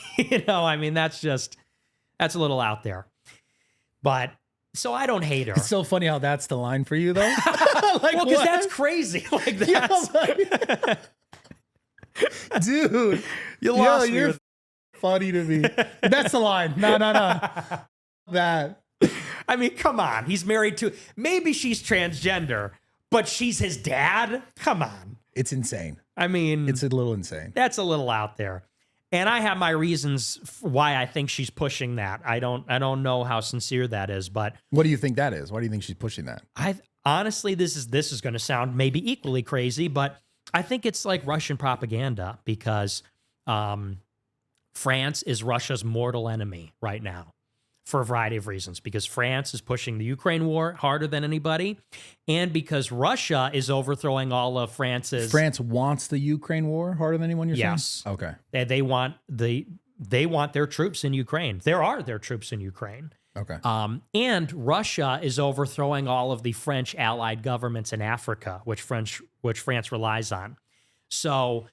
I mean, that's a little out there. But so I don't hate her. It's so funny how that's the line for you, though. Like, well, because that's crazy. Like that's dude, you lost me. You're funny to me. That's the line. No. That. I mean, come on. He's married to, maybe she's transgender, but she's his dad? Come on. It's insane. I mean, it's a little insane. That's a little out there. And I have my reasons why I think she's pushing that. I don't know how sincere that is, but what do you think that is? Why do you think she's pushing that? Honestly, this is going to sound maybe equally crazy, but I think it's like Russian propaganda because France is Russia's mortal enemy right now for a variety of reasons. Because France is pushing the Ukraine war harder than anybody, and because Russia is overthrowing all of France's. France wants the Ukraine war harder than anyone. You're saying? Yes. Okay. They want their troops in Ukraine. There are their troops in Ukraine. Okay. And Russia is overthrowing all of the French allied governments in Africa, which France relies on. So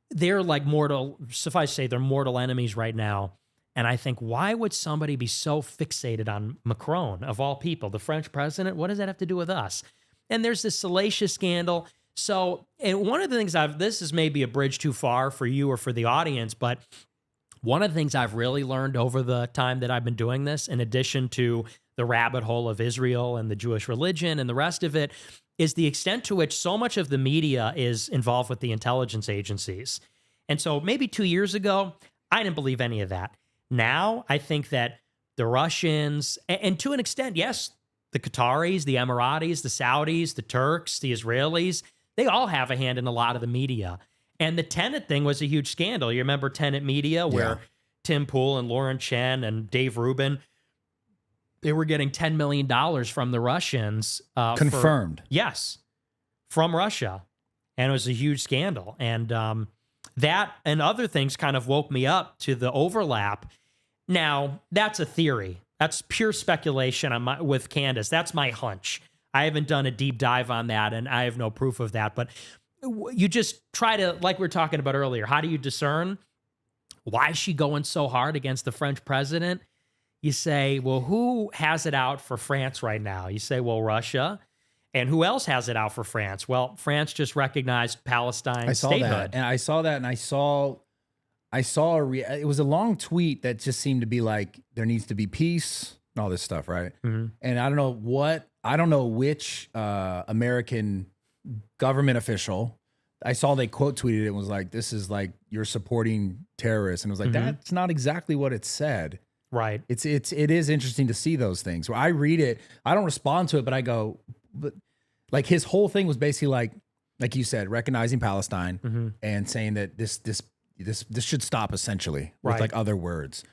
they're like suffice to say, they're mortal enemies right now. And I think, why would somebody be so fixated on Macron, of all people, the French president? What does that have to do with us? And there's this salacious scandal. So, and one of the things this is maybe a bridge too far for you or for the audience, but one of the things I've really learned over the time that I've been doing this, in addition to the rabbit hole of Israel and the Jewish religion and the rest of it, is the extent to which so much of the media is involved with the intelligence agencies. And so maybe 2 years ago, I didn't believe any of that. Now, I think that the Russians, and to an extent, yes, the Qataris, the Emiratis, the Saudis, the Turks, the Israelis, they all have a hand in a lot of the media. And the Tenet thing was a huge scandal. You remember Tenet Media, where Tim Pool and Lauren Chen and Dave Rubin, they were getting $10 million from the Russians. Confirmed. Yes, from Russia. And it was a huge scandal. And that and other things kind of woke me up to the overlap. Now, that's a theory. That's pure speculation with Candace. That's my hunch. I haven't done a deep dive on that, and I have no proof of that. But you just try to, like we were talking about earlier, how do you discern? Why is she going so hard against the French president? You say, well, who has it out for France right now? You say, well, Russia. And who else has it out for France? Well, France just recognized Palestine's statehood. And I saw that, and I saw it was a long tweet that just seemed to be like, there needs to be peace and all this stuff, right? Mm-hmm. And I don't know which American government official. I saw they quote tweeted it and was like, this is like, you're supporting terrorists. And it was like, that's not exactly what it said. Right. It is interesting to see those things. Where I read it, I don't respond to it, but I go, but like his whole thing was basically like you said, recognizing Palestine and saying that this should stop, essentially, with like other words.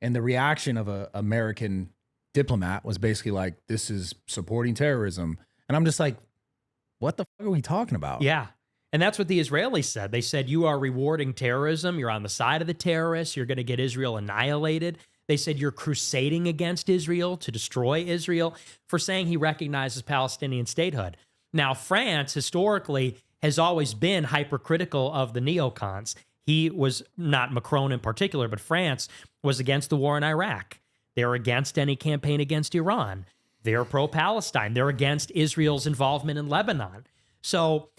And the reaction of a American diplomat was basically like, this is supporting terrorism. And I'm just like, what the fuck are we talking about? Yeah. And that's what the Israelis said. They said, you are rewarding terrorism. You're on the side of the terrorists. You're going to get Israel annihilated. They said you're crusading against Israel to destroy Israel for saying he recognizes Palestinian statehood. Now, France historically has always been hypercritical of the neocons. He was, not Macron in particular, but France was against the war in Iraq. They're against any campaign against Iran. They're pro-Palestine. They're against Israel's involvement in Lebanon. So,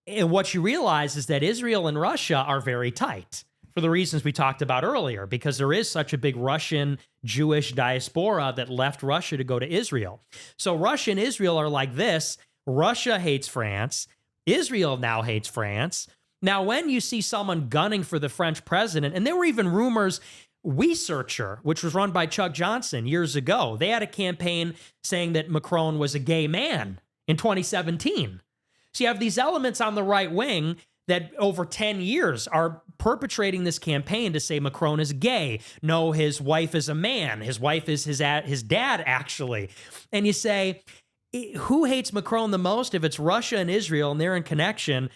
and what you realize is that Israel and Russia are very tight. for the reasons we talked about earlier, because there is such a big Russian Jewish diaspora that left Russia to go to Israel. So Russia and Israel are like this. Russia hates France. Israel now hates France. Now, when you see someone gunning for the French president, and there were even rumors, Researcher, which was run by Chuck Johnson years ago, they had a campaign saying that Macron was a gay man in 2017. So you have these elements on the right wing that over 10 years are perpetrating this campaign to say Macron is gay. No, his wife is a man. His wife is his dad, actually. And you say, who hates Macron the most? If it's Russia and Israel and they're in connection,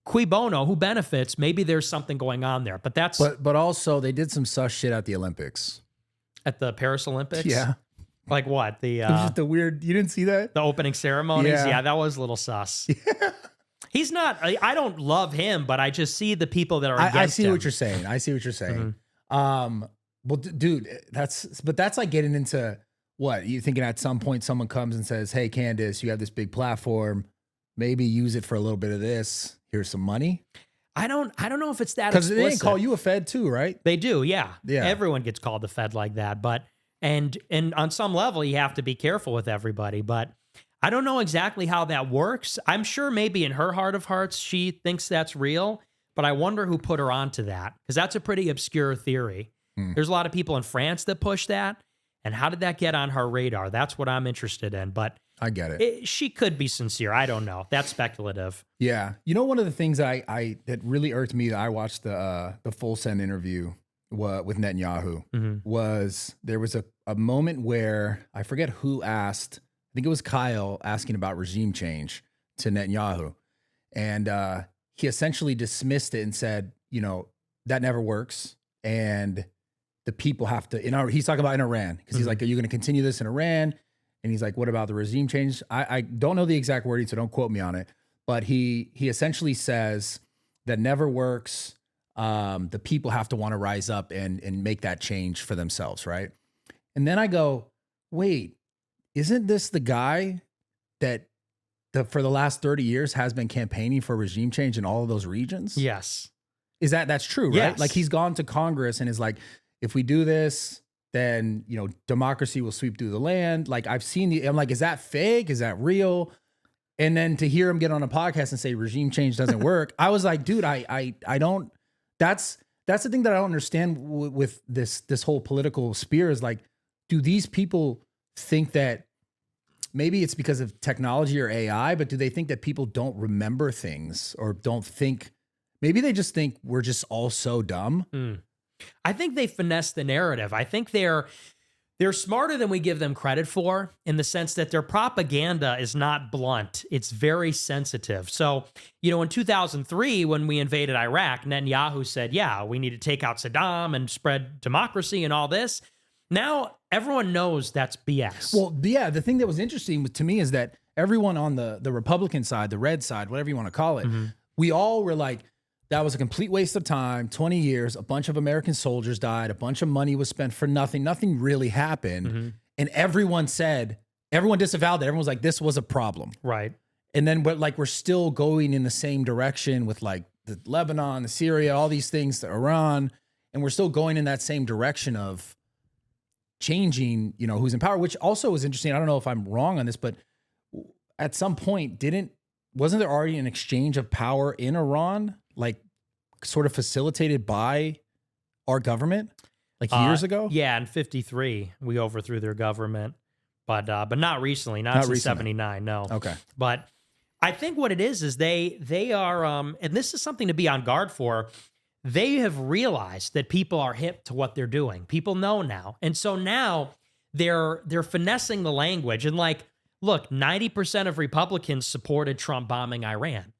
cui bono, who benefits? Maybe there's something going on there. But that's... But also, they did some sus shit at the Olympics. At the Paris Olympics? Yeah. Like what? It was just the weird... You didn't see that? The opening ceremonies? Yeah. Yeah, that was a little sus. Yeah. He's not... I don't love him, but I just see the people that are against him. I see what you're saying. I see what you're saying. Mm-hmm. Well, dude, that's like getting into... What? You thinking at some point someone comes and says, hey, Candace, you have this big platform. Maybe use it for a little bit of this. Here's some money. I don't know if it's that because explicit. they didn't call you a Fed too, right? They do, yeah. Yeah. Everyone gets called the Fed like that, but and on some level you have to be careful with everybody. But I don't know exactly how that works. I'm sure maybe in her heart of hearts she thinks that's real, but I wonder who put her onto that because that's a pretty obscure theory. There's a lot of people in France that push that, and how did that get on her radar? That's what I'm interested in. But I get it. She could be sincere. I don't know. That's speculative. Yeah. You know, one of the things that really irked me that I watched the Full Send interview with Netanyahu was there was a moment where I forget who asked, I think it was Kyle asking about regime change to Netanyahu. And he essentially dismissed it and said, you know, that never works. And the people have to, he's talking about in Iran because he's like, are you going to continue this in Iran? And he's like, what about the regime change? I don't know the exact wording, so don't quote me on it. But he essentially says that never works. The people have to want to rise up and make that change for themselves, right? And then I go, wait, isn't this the guy that for the last 30 years has been campaigning for regime change in all of those regions? Yes. That's true, right? Yes. Like he's gone to Congress and is like, if we do this, then, you know, democracy will sweep through the land. Like I've seen I'm like, is that fake? Is that real? And then to hear him get on a podcast and say regime change doesn't work, I was like, dude, I don't, that's the thing that I don't understand with this whole political sphere is like, do these people think that maybe it's because of technology or AI, but do they think that people don't remember things or don't think, maybe they just think we're just all so dumb? I think they finesse the narrative. I think they're smarter than we give them credit for in the sense that their propaganda is not blunt. It's very sensitive. So, you know, in 2003, when we invaded Iraq, Netanyahu said, yeah, we need to take out Saddam and spread democracy and all this. Now, everyone knows that's BS. Well, yeah, the thing that was interesting to me is that everyone on the Republican side, the red side, whatever you want to call it, we all were like, that was a complete waste of time, 20 years, a bunch of American soldiers died, a bunch of money was spent for nothing, nothing really happened. And everyone disavowed that. Everyone was like, this was a problem. Right. And then we're still going in the same direction with like the Lebanon, the Syria, all these things, the Iran, and we're still going in that same direction of changing, you know, who's in power, which also was interesting. I don't know if I'm wrong on this, but at some point wasn't there already an exchange of power in Iran? Like sort of facilitated by our government like years ago? Yeah, in 53, we overthrew their government, but not recently, not since 79, no. Okay. But I think what it is they are, and this is something to be on guard for, they have realized that people are hip to what they're doing. People know now. And so now they're finessing the language. And like, look, 90% of Republicans supported Trump bombing Iran.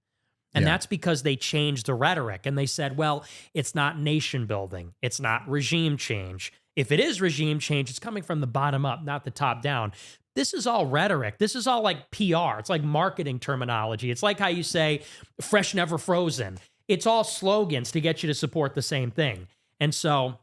And that's because they changed the rhetoric and they said, well, it's not nation building. It's not regime change. If it is regime change, it's coming from the bottom up, not the top down. This is all rhetoric. This is all like PR. It's like marketing terminology. It's like how you say fresh, never frozen. It's all slogans to get you to support the same thing. And so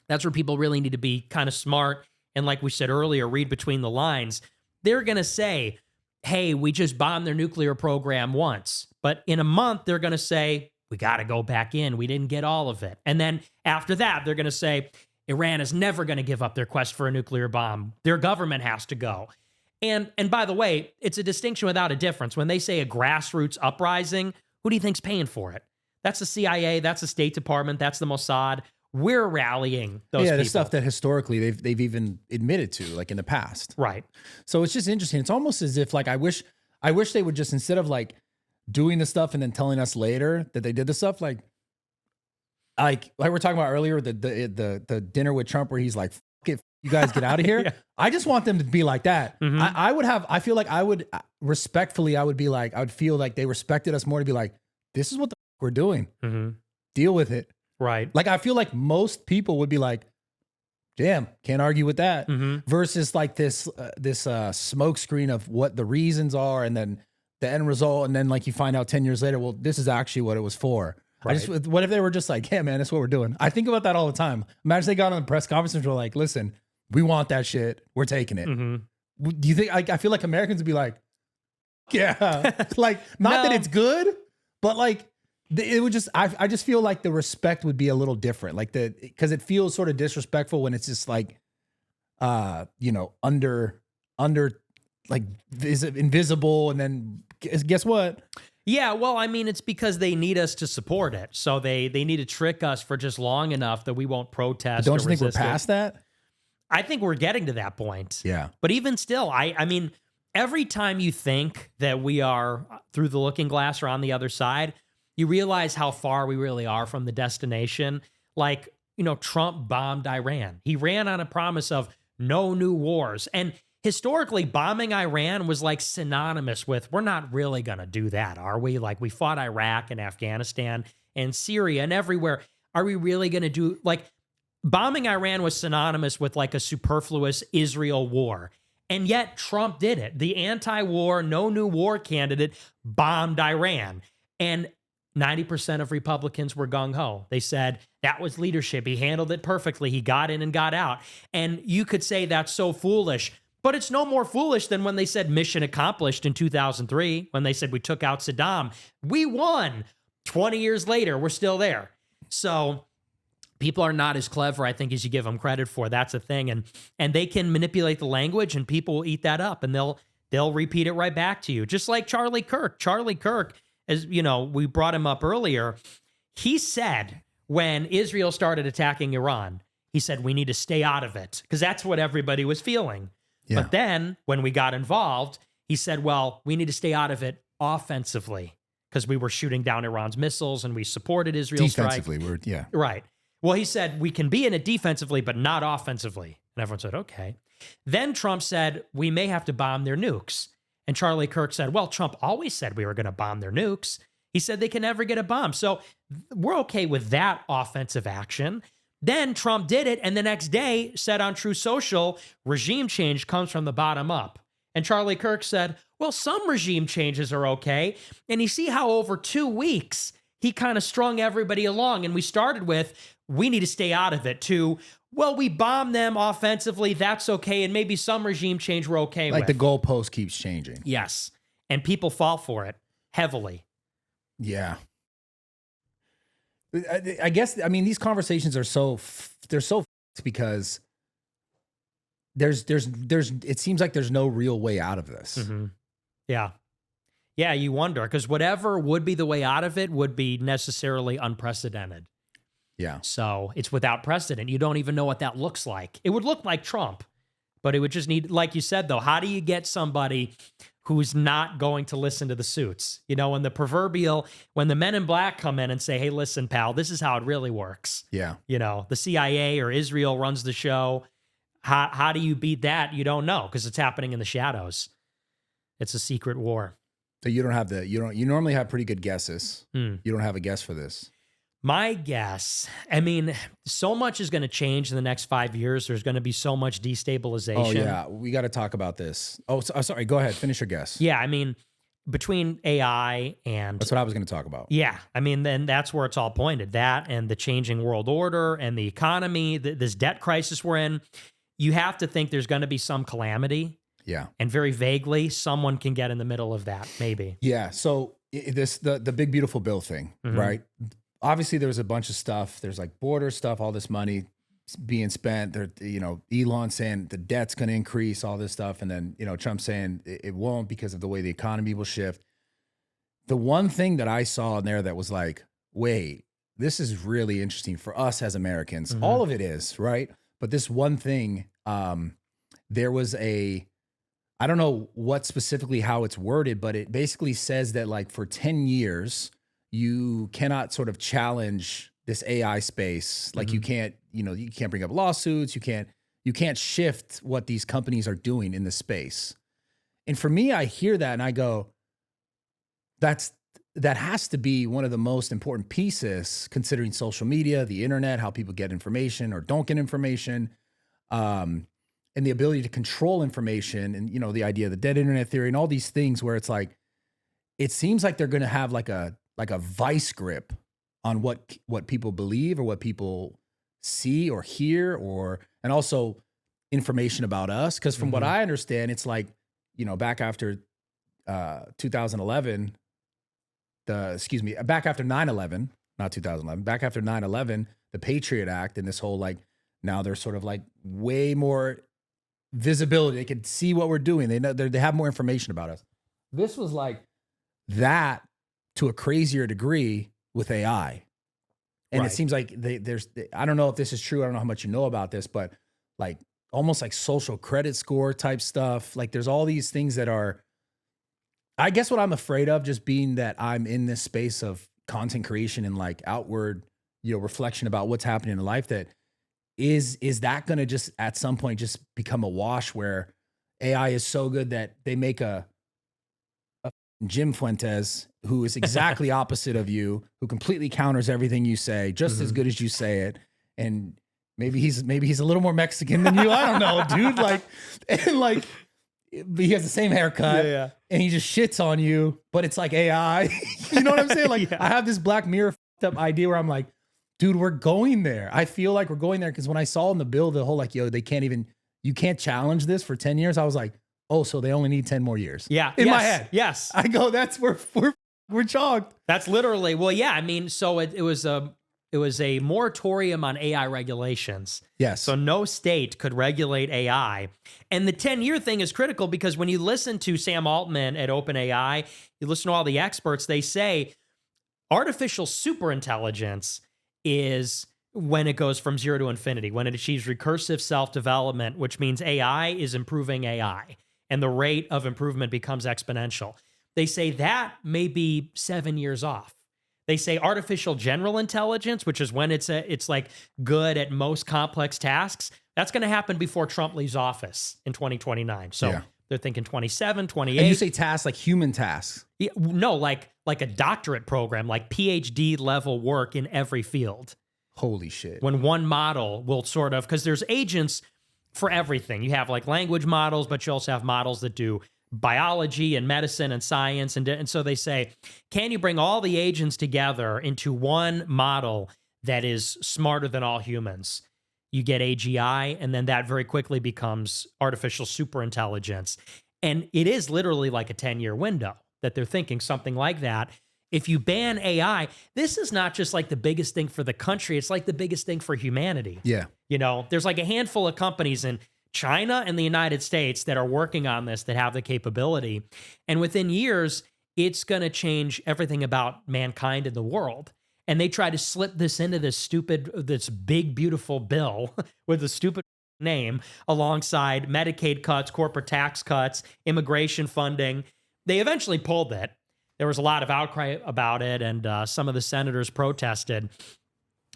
that's where people really need to be kind of smart. And like we said earlier, read between the lines. They're going to say, hey, we just bombed their nuclear program once. But in a month, they're going to say, we got to go back in. We didn't get all of it. And then after that, they're going to say, Iran is never going to give up their quest for a nuclear bomb. Their government has to go. And by the way, it's a distinction without a difference. When they say a grassroots uprising, who do you think's paying for it? That's the CIA, that's the State Department, that's the Mossad. We're rallying those people. The stuff that historically they've even admitted to, like in the past. Right. So it's just interesting. It's almost as if like I wish they would just, instead of like doing the stuff and then telling us later that they did the stuff, like we're talking about earlier, the dinner with Trump where he's like, "Fuck it, you guys get out of here." Yeah. I just want them to be like that. I feel like I would respectfully, I would feel like they respected us more to be like, this is what the fuck we're doing. Deal with it. Right. Like, I feel like most people would be like, damn, can't argue with that. Versus like this smoke screen of what the reasons are and then the end result. And then like you find out 10 years later, well, this is actually what it was for. Right. What if they were just like, yeah, man, that's what we're doing. I think about that all the time. Imagine they got on the press conference and were like, listen, we want that shit. We're taking it. Do you think, I feel like Americans would be like, yeah, like not that it's good, but like it would just, I just feel like the respect would be a little different. Like because it feels sort of disrespectful when it's just like, under like is invisible. And then guess what? Yeah, well, I mean, it's because they need us to support it. So they need to trick us for just long enough that we won't protest. Don't you think we're past that? I think we're getting to that point. Yeah. But even still, I mean, every time you think that we are through the looking glass or on the other side, you realize how far we really are from the destination. Like, Trump bombed Iran. He ran on a promise of no new wars. And historically, bombing Iran was like synonymous with, we're not really going to do that, are we? Like, we fought Iraq and Afghanistan and Syria and everywhere. Are we really going to do, like, bombing Iran was synonymous with like a superfluous Israel war. And yet Trump did it. The anti-war, no new war candidate bombed Iran. And 90% of Republicans were gung-ho. They said that was leadership. He handled it perfectly. He got in and got out. And you could say that's so foolish. But it's no more foolish than when they said mission accomplished in 2003, when they said we took out Saddam. We won. 20 years later, we're still there. So people are not as clever, I think, as you give them credit for. That's a thing. And they can manipulate the language, and people will eat that up, and they'll repeat it right back to you. Just like Charlie Kirk. Charlie Kirk, as we brought him up earlier, he said when Israel started attacking Iran, he said, we need to stay out of it, because that's what everybody was feeling. Yeah. But then when we got involved, he said, well, we need to stay out of it offensively because we were shooting down Iran's missiles and we supported Israel's defensively. Strike. Right. Well, he said, we can be in it defensively, but not offensively. And everyone said, okay. Then Trump said, we may have to bomb their nukes. And Charlie Kirk said, well, Trump always said we were going to bomb their nukes. He said they can never get a bomb. So we're okay with that offensive action. Then Trump did it, and the next day said on True Social, regime change comes from the bottom up. And Charlie Kirk said, well, some regime changes are okay. And you see how over 2 weeks, he kind of strung everybody along. And we started with, we need to stay out of it, to, well, we bombed them offensively, that's okay, and maybe some regime change we're okay with. Like the goalpost keeps changing. Yes. And people fall for it heavily. Yeah. I guess, I mean, these conversations are they're so because it seems like there's no real way out of this. Yeah. Yeah, you wonder, because whatever would be the way out of it would be necessarily unprecedented. Yeah. So it's without precedent. You don't even know what that looks like. It would look like Trump, but it would just need, like you said, though, how do you get somebody who's not going to listen to the suits? When the men in black come in and say, hey, listen, pal, this is how it really works. Yeah. The CIA or Israel runs the show. How do you beat that? You don't know, because it's happening in the shadows. It's a secret war. So you normally have pretty good guesses. You don't have a guess for this. My guess, I mean, so much is going to change in the next 5 years. There's going to be so much destabilization. Oh, yeah. We got to talk about this. Oh, sorry. Go ahead. Finish your guess. Yeah. I mean, between AI and... That's what I was going to talk about. Yeah. I mean, then that's where it's all pointed. That and the changing world order and the economy, this debt crisis we're in. You have to think there's going to be some calamity. Yeah. And very vaguely, someone can get in the middle of that, maybe. Yeah. So the big beautiful bill thing, right? Obviously, there's a bunch of stuff. There's like border stuff, all this money being spent. There, Elon saying the debt's going to increase, all this stuff, and then Trump saying it won't because of the way the economy will shift. The one thing that I saw in there that was like, wait, this is really interesting for us as Americans. All of it is, right? But this one thing, there was I don't know what specifically how it's worded, but it basically says that like for 10 years, you cannot sort of challenge this AI space. Like you can't bring up lawsuits. You can't shift what these companies are doing in the space. And for me, I hear that and I go, that has to be one of the most important pieces considering social media, the internet, how people get information or don't get information. And the ability to control information and, the idea of the dead internet theory and all these things where it's like, it seems like they're going to have like a vice grip on what people believe or what people see or hear and also information about us. Cause from what I understand, it's like, back after 2011, back after 9/11, not 2011, back after 9/11, the Patriot Act and this whole, like, now they're sort of like way more visibility. They can see what we're doing. They have more information about us. This was like that to a crazier degree with AI. And It seems like I don't know if this is true. I don't know how much you know about this, but like almost like social credit score type stuff. Like there's all these things that are, I guess what I'm afraid of just being that I'm in this space of content creation and like outward, reflection about what's happening in life that is that going to just at some point just become a wash where AI is so good that they make a Jim Fuentes who is exactly opposite of you, who completely counters everything you say, just as good as you say it. And maybe he's a little more Mexican than you. I don't know, dude. Like, he has the same haircut and he just shits on you, but it's like AI. You know what I'm saying? Like I have this Black Mirror up idea where I'm like, dude, we're going there. I feel like we're going there because when I saw in the bill the whole like, you can't challenge this for 10 years. I was like, oh, so they only need 10 more years. Yeah. In my head. Yes. I go, that's where we're chalked. That's literally, well, yeah. I mean, so it was a moratorium on AI regulations. Yes. So no state could regulate AI. And the 10-year thing is critical because when you listen to Sam Altman at OpenAI, you listen to all the experts, they say artificial superintelligence is when it goes from 0 to infinity, when it achieves recursive self-development, which means AI is improving AI, and the rate of improvement becomes exponential. They say that may be 7 years off. They say artificial general intelligence, which is when it's like good at most complex tasks, that's going to happen before Trump leaves office in 2029. So they're thinking 27, 28. And you say tasks like human tasks. Yeah, no, like a doctorate program, like PhD level work in every field. Holy shit. When one model will sort of, because there's agents for everything. You have like language models, but you also have models that do biology and medicine and science. And so they say, can you bring all the agents together into one model that is smarter than all humans? You get AGI, and then that very quickly becomes artificial superintelligence. And it is literally like a 10-year window that they're thinking something like that. If you ban AI, this is not just like the biggest thing for the country. It's like the biggest thing for humanity. Yeah. There's like a handful of companies in China and the United States that are working on this, that have the capability. And within years, it's going to change everything about mankind in the world. And they try to slip this into this big, beautiful bill with a stupid name alongside Medicaid cuts, corporate tax cuts, immigration funding. They eventually pulled it. There was a lot of outcry about it, and some of the senators protested.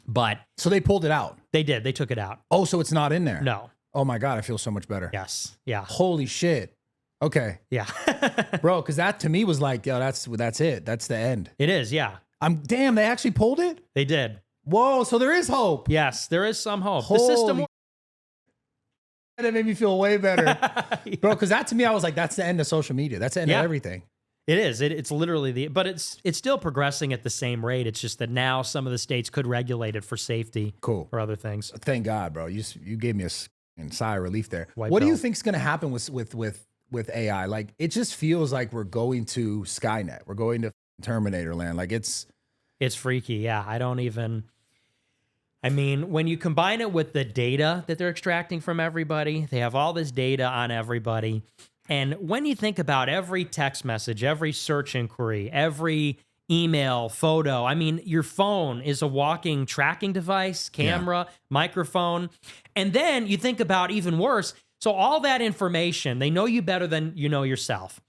But so they pulled it out. They did. They took it out. Oh, so it's not in there? No. Oh my God, I feel so much better. Yes. Yeah. Holy shit. Okay. Yeah. Bro, because that to me was like, yo, that's it. That's the end. It is. Yeah. Damn, they actually pulled it? They did. Whoa, so there is hope. Yes, there is some hope. Holy, the system. That made me feel way better. Yeah. Bro, because that to me, I was like, that's the end of social media. That's the end of everything. It is. It's literally but it's still progressing at the same rate. It's just that now some of the states could regulate it for safety. Cool. Or other things. Thank God, bro. You gave me a sigh of relief there. What do you think is going to happen with AI? Like, it just feels like we're going to Skynet. We're going to Terminator land. Like it's freaky. Yeah. I mean, when you combine it with the data that they're extracting from everybody, they have all this data on everybody. And when you think about every text message, every search inquiry, every email, photo, I mean, your phone is a walking tracking device, camera, microphone. And then you think about even worse. So all that information, they know you better than you know yourself.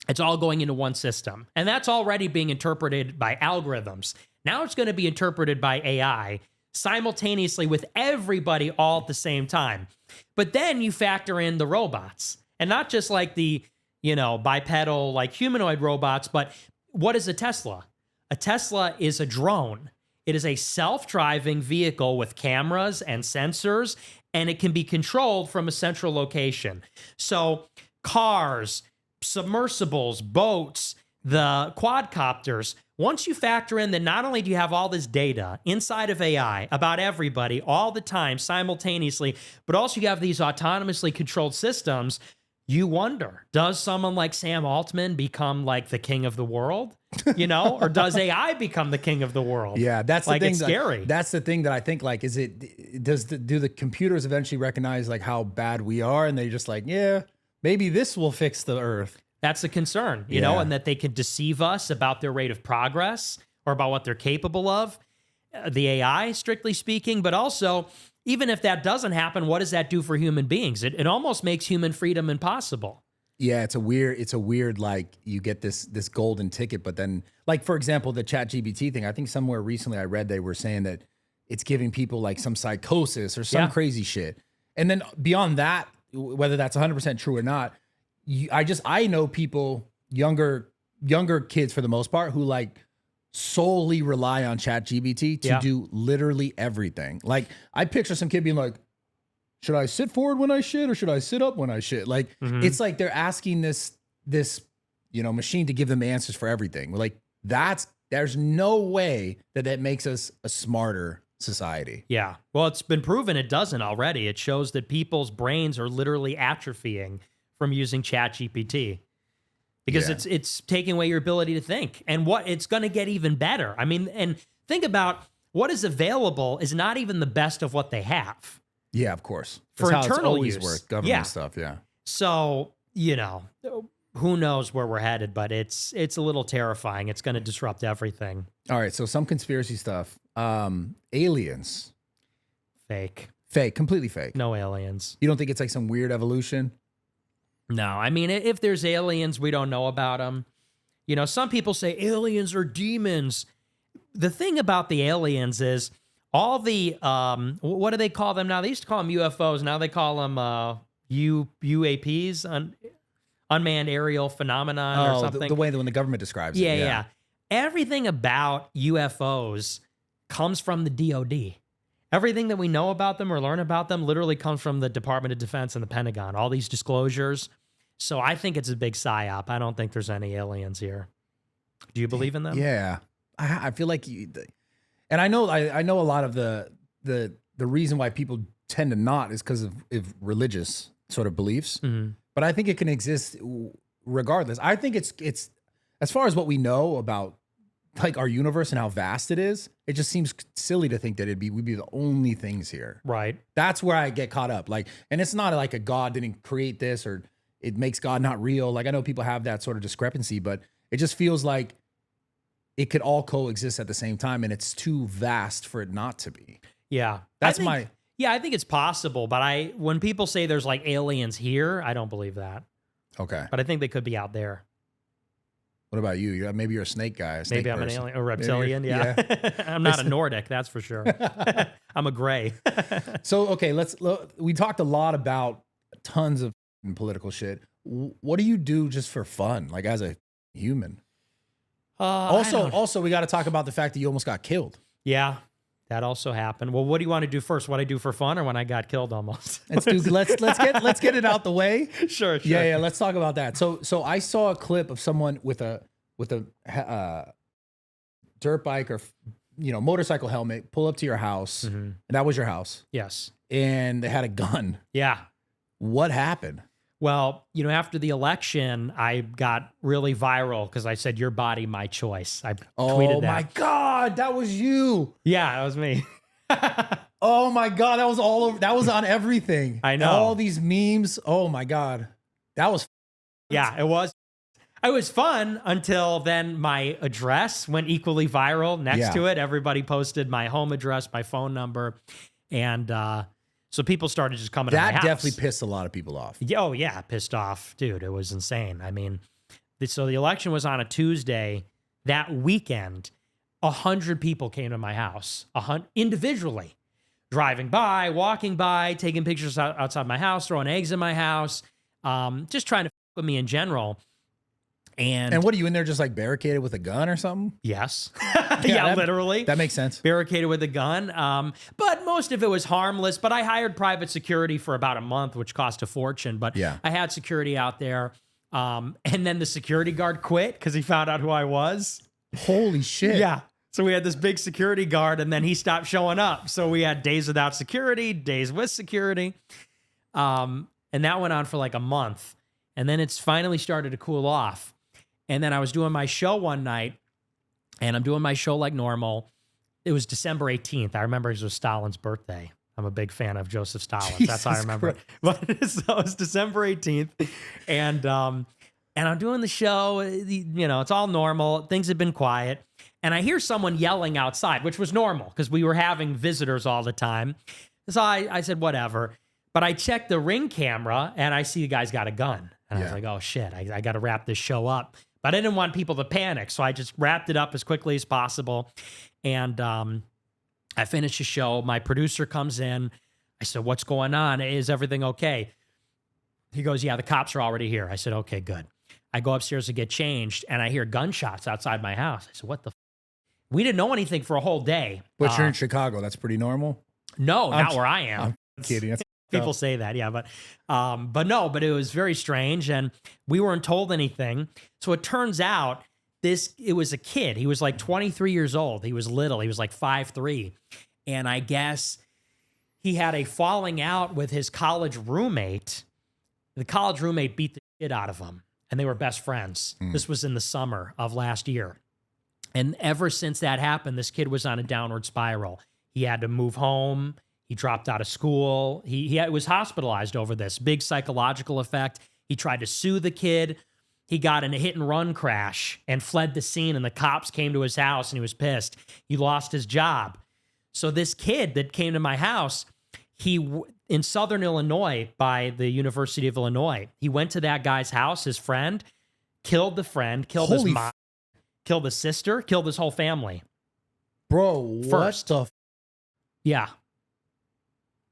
It's all going into one system. And that's already being interpreted by algorithms. Now it's going to be interpreted by AI simultaneously with everybody all at the same time. But then you factor in the robots, and not just like the, bipedal, like humanoid robots, but what is a Tesla? A Tesla is a drone. It is a self-driving vehicle with cameras and sensors, and it can be controlled from a central location. So cars, submersibles, boats, the quadcopters, once you factor in that not only do you have all this data inside of AI about everybody all the time simultaneously, but also you have these autonomously controlled systems, you wonder, does someone like Sam Altman become like the king of the world? Or does AI become the king of the world? Yeah, that's the like thing. It's scary. That's the thing that I think, like, do the computers eventually recognize like how bad we are, and they just like, yeah, maybe this will fix the Earth. That's a concern, you know, and that they can deceive us about their rate of progress or about what they're capable of, the AI, strictly speaking. But also, even if that doesn't happen, what does that do for human beings? It almost makes human freedom impossible. Yeah, it's a weird, like, you get this golden ticket, but then, like, for example, the ChatGPT thing, I think somewhere recently I read they were saying that it's giving people like some psychosis or some crazy shit. And then beyond that, whether that's 100% true or not, I know people, younger kids for the most part, who like solely rely on ChatGPT to do literally everything. Like, I picture some kid being like, should I sit forward when I shit or should I sit up when I shit? Like, it's like they're asking this machine to give them answers for everything. Like, there's no way that makes us a smarter society. Yeah. Well, it's been proven it doesn't already. It shows that people's brains are literally atrophying from using ChatGPT because it's taking away your ability to think. And it's going to get even better. I mean, and think about what is available is not even the best of what they have. Yeah, of course. For That's internal how it's always use. worked. Government stuff, So, who knows where we're headed, but it's a little terrifying. It's going to disrupt everything. All right, so some conspiracy stuff. Aliens. Fake. Fake, completely fake. No aliens. You don't think it's like some weird evolution? No, I mean, if there's aliens, we don't know about them. Some people say aliens are demons. The thing about the aliens is all the, what do they call them now? They used to call them UFOs. Now they call them UAPs, unmanned aerial phenomenon or something. The way that when the government describes it. Yeah. Everything about UFOs comes from the DOD. Everything that we know about them or learn about them literally comes from the Department of Defense and the Pentagon, all these disclosures. So I think it's a big psyop. I don't think there's any aliens here. Do you believe in them? Yeah. I feel like and I know a lot of the reason why people tend to not is because of religious sort of beliefs. Mm-hmm. But I think it can exist regardless. I think it's as far as what we know about like our universe and how vast it is, it just seems silly to think that we'd be the only things here. Right. That's where I get caught up. Like, and it's not like a God didn't create this or it makes God not real. Like, I know people have that sort of discrepancy, but it just feels like it could all coexist at the same time, and it's too vast for it not to be. Yeah. I think it's possible, but when people say there's like aliens here, I don't believe that. Okay. But I think they could be out there. What about you? Maybe you're a snake guy. Maybe I'm an alien, a reptilian. Yeah. I'm not a Nordic, that's for sure. I'm a gray. So, okay, we talked a lot about tons of political shit. What do you do just for fun, like as a human? Also, we got to talk about the fact that you almost got killed. Yeah, that also happened. Well, what do you want to do first? What I do for fun, or when I got killed almost? Let's get it out the way. Sure. Yeah. Let's talk about that. So I saw a clip of someone with a dirt bike or motorcycle helmet pull up to your house, and that was your house. Yes. And they had a gun. Yeah. What happened? Well, after the election, I got really viral because I said, "Your body, my choice." I tweeted that. Oh my God, that was you. Yeah, that was me. Oh my God, that was all over. That was on everything. I know. All these memes. Oh my God. That was. Yeah, it was. It was fun until then my address went equally viral next to it. Everybody posted my home address, my phone number. And so people started just coming to my house. That definitely pissed a lot of people off. Oh, yeah, pissed off. Dude, it was insane. I mean, so the election was on a Tuesday. That weekend, 100 people came to my house, individually, driving by, walking by, taking pictures outside my house, throwing eggs in my house, just trying to f with me in general. And what are you in there just like barricaded with a gun or something? Yes. Yeah, literally. That makes sense. Barricaded with a gun. But most of it was harmless. But I hired private security for about a month, which cost a fortune. But yeah. I had security out there. And then the security guard quit because he found out who I was. Holy shit. Yeah. So we had this big security guard and then he stopped showing up. So we had days without security, days with security. And that went on for like a month. And then it's finally started to cool off. And then I was doing my show one night, and I'm doing my show like normal. It was December 18th. I remember it was Stalin's birthday. I'm a big fan of Joseph Stalin. That's how I remember it. But so it was December 18th, and I'm doing the show. It's all normal. Things have been quiet, and I hear someone yelling outside, which was normal because we were having visitors all the time. So I said, whatever. But I checked the Ring camera, and I see the guy's got a gun. And I was like, oh, shit, I got to wrap this show up. But I didn't want people to panic, so I just wrapped it up as quickly as possible. And I finished the show. My producer comes in. I said, what's going on? Is everything okay? He goes, yeah, the cops are already here. I said, okay, good. I go upstairs to get changed, and I hear gunshots outside my house. I said, what the f-? We didn't know anything for a whole day. But you're in Chicago. That's pretty normal? No, not where I am. I'm kidding. People say that, yeah, but it was very strange, and we weren't told anything. So it turns out it was a kid. He was like 23 years old. He was little. He was like 5'3", and I guess he had a falling out with his college roommate. The college roommate beat the shit out of him, and they were best friends. This was in the summer of last year, and ever since that happened, this kid was on a downward spiral. He had to move home. He dropped out of school. He was hospitalized over this big psychological effect. He tried to sue the kid. He got in a hit and run crash and fled the scene, and the cops came to his house, and he was pissed. He lost his job. So this kid that came to my house, in Southern Illinois by the University of Illinois, he went to that guy's house, his friend, killed the friend, killed his mom, killed his sister, killed his whole family. Bro, First. what the? Yeah.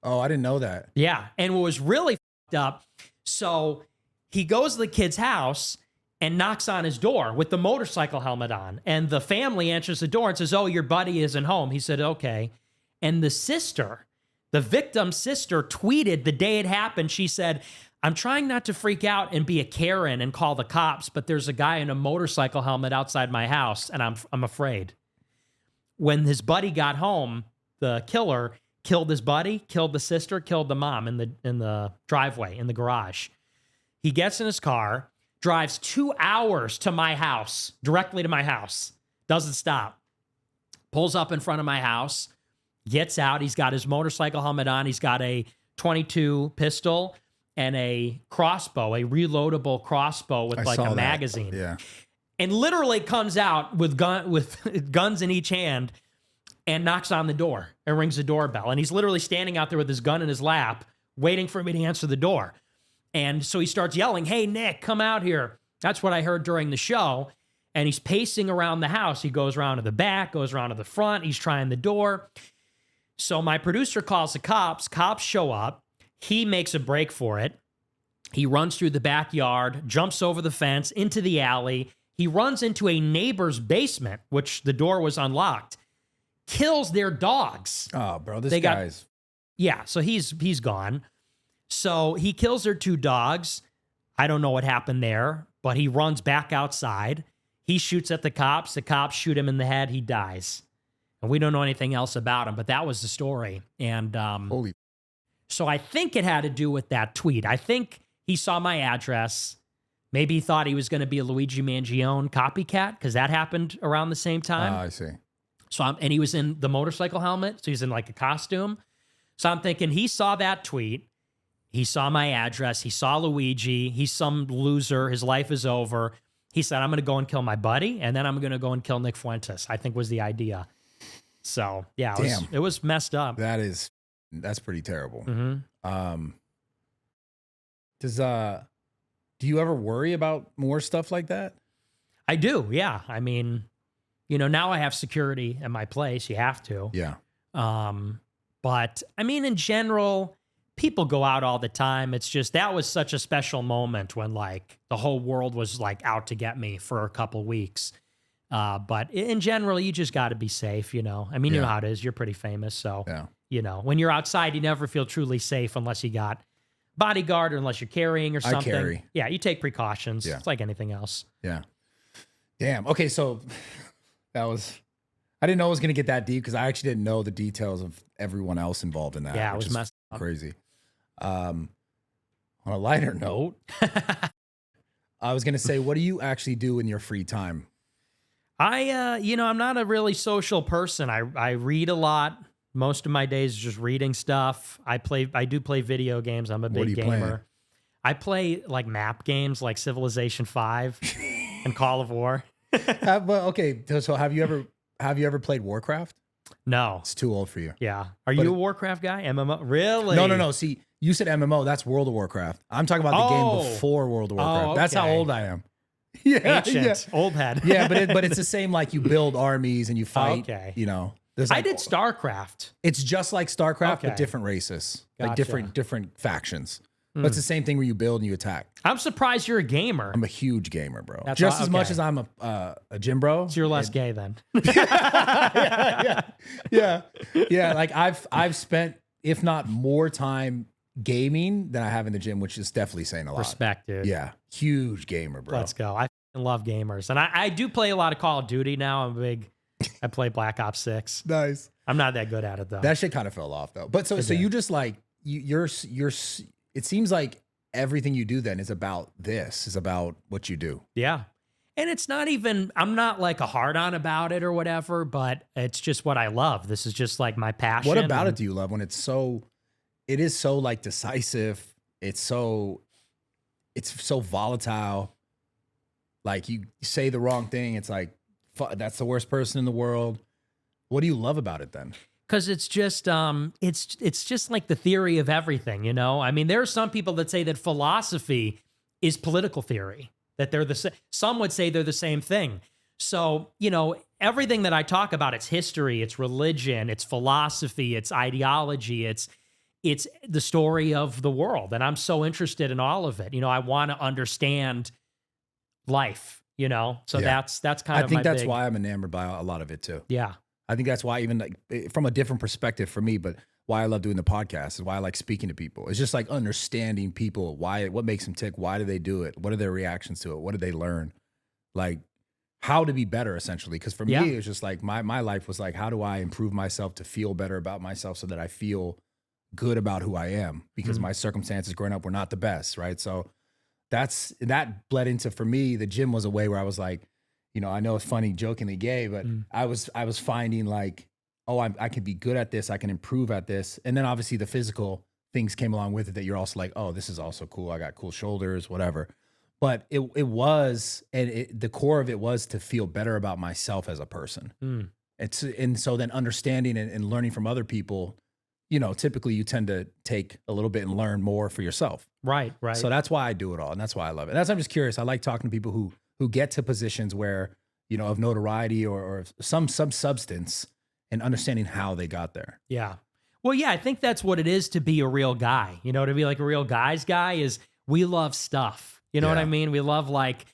Oh, I didn't know that. Yeah. And what was really fucked up, so he goes to the kid's house and knocks on his door with the motorcycle helmet on. And the family answers the door and says, oh, your buddy isn't home. He said, okay. And the victim's sister, tweeted the day it happened. She said, I'm trying not to freak out and be a Karen and call the cops, but there's a guy in a motorcycle helmet outside my house, and I'm afraid. When his buddy got home, the killer killed his buddy, killed the sister, killed the mom in the driveway, in the garage. He gets in his car, drives 2 hours to my house, directly to my house, doesn't stop, pulls up in front of my house, gets out. He's got his motorcycle helmet on. He's got a .22 pistol and a crossbow, a reloadable crossbow with like a magazine. Yeah. And literally comes out with guns in each hand and knocks on the door and rings the doorbell. And he's literally standing out there with his gun in his lap, waiting for me to answer the door. And so he starts yelling, hey, Nick, come out here. That's what I heard during the show. And he's pacing around the house. He goes around to the back, goes around to the front. He's trying the door. So my producer calls the cops. Cops show up. He makes a break for it. He runs through the backyard, jumps over the fence, into the alley. He runs into a neighbor's basement, which the door was unlocked. Kills their dogs. Oh, bro, this guy's... Yeah, so he's gone. So he kills their 2 dogs. I don't know what happened there, but he runs back outside. He shoots at the cops. The cops shoot him in the head. He dies. And we don't know anything else about him, but that was the story. And holy... So I think it had to do with that tweet. I think he saw my address. Maybe he thought he was going to be a Luigi Mangione copycat because that happened around the same time. I see. So and he was in the motorcycle helmet. So he's in like a costume. So I'm thinking he saw that tweet. He saw my address. He saw Luigi. He's some loser. His life is over. He said, I'm going to go and kill my buddy. And then I'm going to go and kill Nick Fuentes, I think was the idea. So yeah, it was messed up. That's pretty terrible. Mm-hmm. Do you ever worry about more stuff like that? I do. Yeah. I mean, now I have security at my place. You have to. Yeah. But I mean, in general, people go out all the time. It's just, that was such a special moment when like the whole world was like out to get me for a couple weeks. But in general, you just got to be safe, I mean, you know how it is. You're pretty famous. So, when you're outside, you never feel truly safe unless you got bodyguard or unless you're carrying or something. I carry. Yeah, you take precautions. Yeah. It's like anything else. Yeah. Damn. Okay, so I didn't know it was going to get that deep because I actually didn't know the details of everyone else involved in that. Yeah, it was messed up. Crazy. On a lighter note, I was going to say, what do you actually do in your free time? I'm not a really social person. I read a lot. Most of my days is just reading stuff. I do play video games. I'm a big gamer. Playing? I play like map games like Civilization 5 and Call of War. Okay, so have you ever played Warcraft? No. It's too old for you. Yeah. Are you a Warcraft guy? MMO? Really? No. See, you said MMO. That's World of Warcraft. I'm talking about the game before World of Warcraft. Okay. That's how old I am. Yeah, ancient, old head. Yeah, but it's the same. Like you build armies and you fight. Okay. I did StarCraft. It's just like StarCraft, but different races, like Gotcha. different factions. But it's the same thing where you build and you attack. I'm surprised you're a gamer. I'm a huge gamer, bro. That's just as much as I'm a gym bro. So you're less gay then. Yeah. Like I've spent, if not more time gaming than I have in the gym, which is definitely saying a lot. Respect, dude. Yeah, huge gamer, bro. Let's go. I love gamers, and I do play a lot of Call of Duty now. I play Black Ops 6. Nice. I'm not that good at it though. That shit kind of fell off though. But so you just like you're. It seems like everything you do then is about what you do. Yeah. And it's not even, I'm not like a hard on about it or whatever, but it's just what I love. This is just like my passion. What about it do you love when it is so like decisive? It's so volatile. Like you say the wrong thing. It's like, that's the worst person in the world. What do you love about it then? Because it's just like the theory of everything, I mean, there are some people that say that philosophy is political theory, that some would say they're the same thing. So, everything that I talk about, it's history, it's religion, it's philosophy, it's ideology, it's the story of the world. And I'm so interested in all of it. I want to understand life, so that's kind of I think that's why I'm enamored by a lot of it too. Yeah. I think that's why, even like from a different perspective for me, but why I love doing the podcast is why I like speaking to people. It's just like understanding people, what makes them tick, why do they do it, what are their reactions to it, what did they learn, like how to be better essentially. Because for me, it's just like my life was like, how do I improve myself to feel better about myself so that I feel good about who I am? Because my circumstances growing up were not the best, right? So that bled into, for me, the gym was a way where I was like, I know it's funny, jokingly gay, but I was finding like, oh, I can be good at this. I can improve at this. And then obviously the physical things came along with it that you're also like, oh, this is also cool. I got cool shoulders, whatever. But it was, and the core of it was to feel better about myself as a person. And so then understanding and learning from other people, typically you tend to take a little bit and learn more for yourself. Right. So that's why I do it all. And that's why I love it. I'm just curious. I like talking to people who get to positions where, of notoriety or some substance and understanding how they got there. Yeah. Well, yeah, I think that's what it is to be a real guy. To be like a real guy's guy is we love stuff. You know what I mean? We love like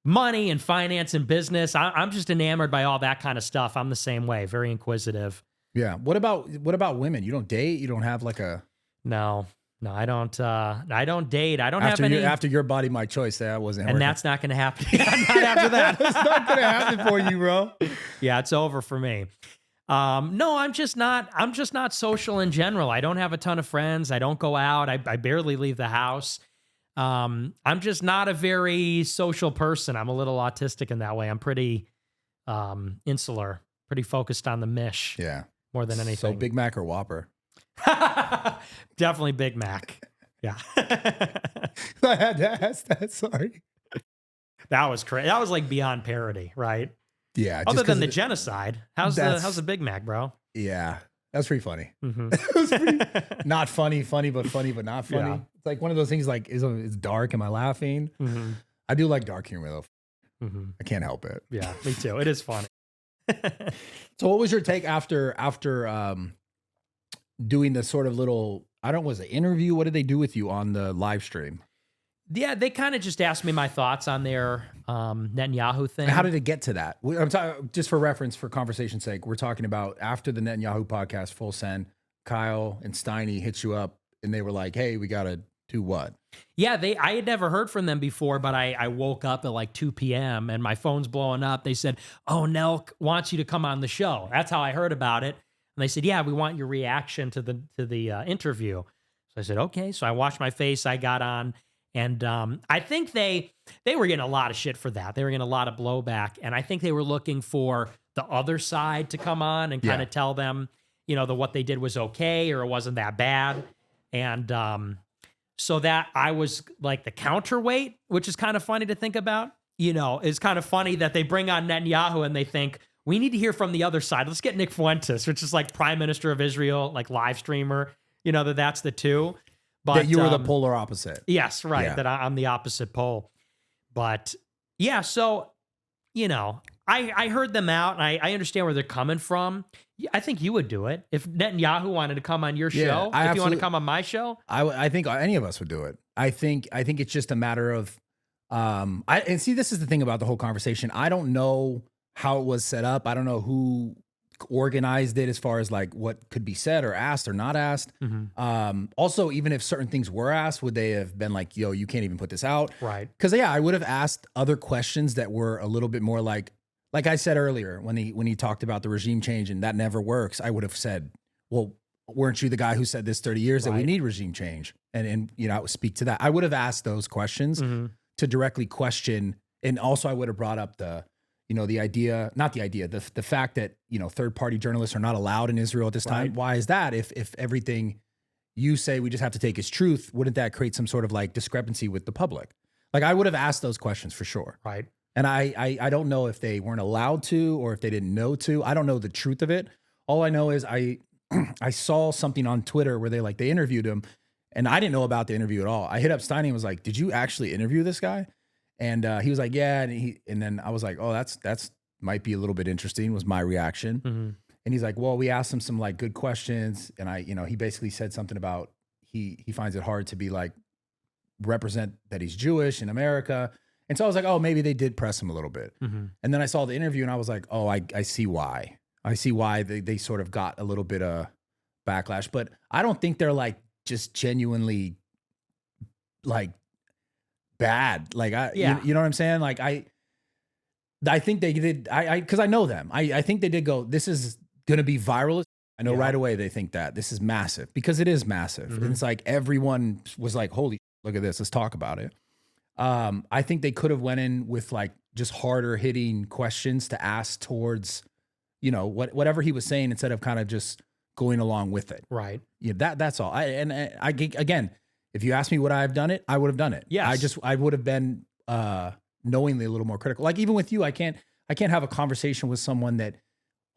money and finance and business. I'm just enamored by all that kind of stuff. I'm the same way, very inquisitive. Yeah. What about women? You don't date? You don't have like a... No, I don't date. I don't have any. After your body, my choice, that wasn't. And that's not going to happen. Not after that. It's not going to happen for you, bro. Yeah, it's over for me. No, I'm just not social in general. I don't have a ton of friends. I don't go out. I barely leave the house. I'm just not a very social person. I'm a little autistic in that way. I'm pretty insular, pretty focused on the mish. Yeah. More than anything. So Big Mac or Whopper? Definitely Big Mac. Yeah. I had to ask that. Sorry. That was crazy. That was like beyond parody, right? Yeah. Other than the genocide, how's the Big Mac, bro? Yeah. That's pretty funny. Mm-hmm. It was pretty, not funny, but not funny. Yeah. It's like one of those things like, it's dark. Am I laughing? Mm-hmm. I do like dark humor though. Mm-hmm. I can't help it. Yeah, me too. It is funny. So what was your take after doing the sort of little, was it interview? What did they do with you on the live stream? Yeah, they kind of just asked me my thoughts on their Netanyahu thing. How did it get to that? I'm talking just for reference, for conversation's sake. We're talking about after the Netanyahu podcast, Full Send, Kyle and Steiny hit you up and they were like, hey, we got to do what? Yeah, I had never heard from them before, but I woke up at like 2 p.m. and my phone's blowing up. They said, oh, Nelk wants you to come on the show. That's how I heard about it. And they said, yeah, we want your reaction to the interview. So I said, okay. So I washed my face. I got on. And I think they were getting a lot of shit for that. They were getting a lot of blowback. And I think they were looking for the other side to come on and kind of tell them, what they did was okay or it wasn't that bad. And so that I was like the counterweight, which is kind of funny to think about. It's kind of funny that they bring on Netanyahu and they think, we need to hear from the other side. Let's get Nick Fuentes, which is like Prime Minister of Israel, like live streamer, that's the two. But that you were the polar opposite. Yes, right. Yeah. That I'm the opposite pole. But yeah, so, I heard them out and I understand where they're coming from. I think you would do it. If Netanyahu wanted to come on your show, if you want to come on my show. I think any of us would do it. I think it's just a matter of, and see, this is the thing about the whole conversation. I don't know how it was set up. I don't know who organized it as far as like what could be said or asked or not asked. Mm-hmm. Also, even if certain things were asked, would they have been like, yo, you can't even put this out? Right. Because I would have asked other questions that were a little bit more like I said earlier, when he talked about the regime change and that never works, I would have said, well, weren't you the guy who said this 30 years that we need regime change? And I would speak to that. I would have asked those questions to directly question. And also I would have brought up the fact that, third-party journalists are not allowed in Israel at this time. Why is that? If everything you say we just have to take as truth, wouldn't that create some sort of like discrepancy with the public? Like I would have asked those questions for sure. Right. And I don't know if they weren't allowed to or if they didn't know to. I don't know the truth of it. All I know is I saw something on Twitter where they interviewed him and I didn't know about the interview at all. I hit up Steiny and was like, did you actually interview this guy? And he was like, yeah. And then I was like, oh, that's might be a little bit interesting, was my reaction. Mm-hmm. And he's like, well, we asked him some like good questions. And he basically said something about he finds it hard to be like represent that he's Jewish in America. And so I was like, oh, maybe they did press him a little bit. Mm-hmm. And then I saw the interview and I was like, oh, I see why. I see why they sort of got a little bit of backlash. But I don't think they're like just genuinely like bad. Like, you know what I'm saying? Like, I think they did, because I know them. I think they did go, this is going to be viral. I know right away they think that this is massive because it is massive. Mm-hmm. And it's like everyone was like, holy, look at this. Let's talk about it. I think they could have went in with like just harder hitting questions to ask towards, whatever he was saying instead of kind of just going along with it. Right. Yeah, that's all. Again, if you ask me would I have done it, I would have done it. Yes. I would have been knowingly a little more critical. Like even with you, I can't have a conversation with someone that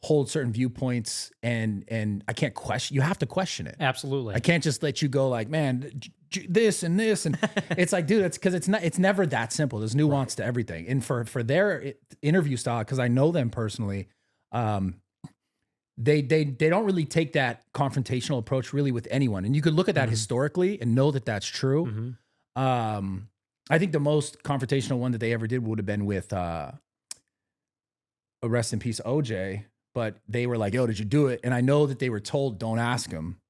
holds certain viewpoints and I can't question. You have to question it. Absolutely. I can't just let you go like, man, this and this and it's like, dude, it's because it's never that simple. There's nuance to everything. And for their interview style, because I know them personally, they don't really take that confrontational approach really with anyone. And you could look at that historically and know that that's true. Mm-hmm. I think the most confrontational one that they ever did would have been with rest in peace OJ. But they were like, yo, did you do it? And I know that they were told, don't ask him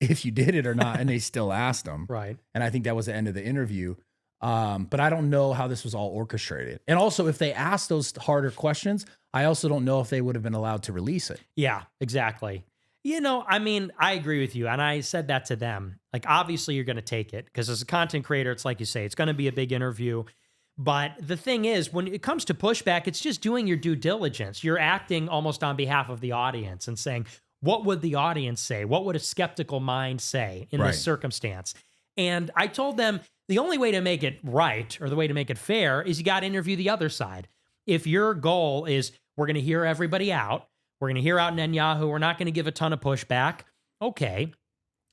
if you did it or not. And they still asked him. Right. And I think that was the end of the interview. But I don't know how this was all orchestrated. And also, if they asked those harder questions, I also don't know if they would have been allowed to release it. Yeah, exactly. You know, I mean, I agree with you. And I said that to them. Like, obviously, you're going to take it because as a content creator, it's like you say, it's going to be a big interview. But the thing is, when it comes to pushback, it's just doing your due diligence. You're acting almost on behalf of the audience and saying, what would the audience say? What would a skeptical mind say in this circumstance? And I told them the only way to make it right or the way to make it fair is you got to interview the other side. If your goal is we're going to hear everybody out, we're going to hear out Netanyahu, we're not going to give a ton of pushback, okay.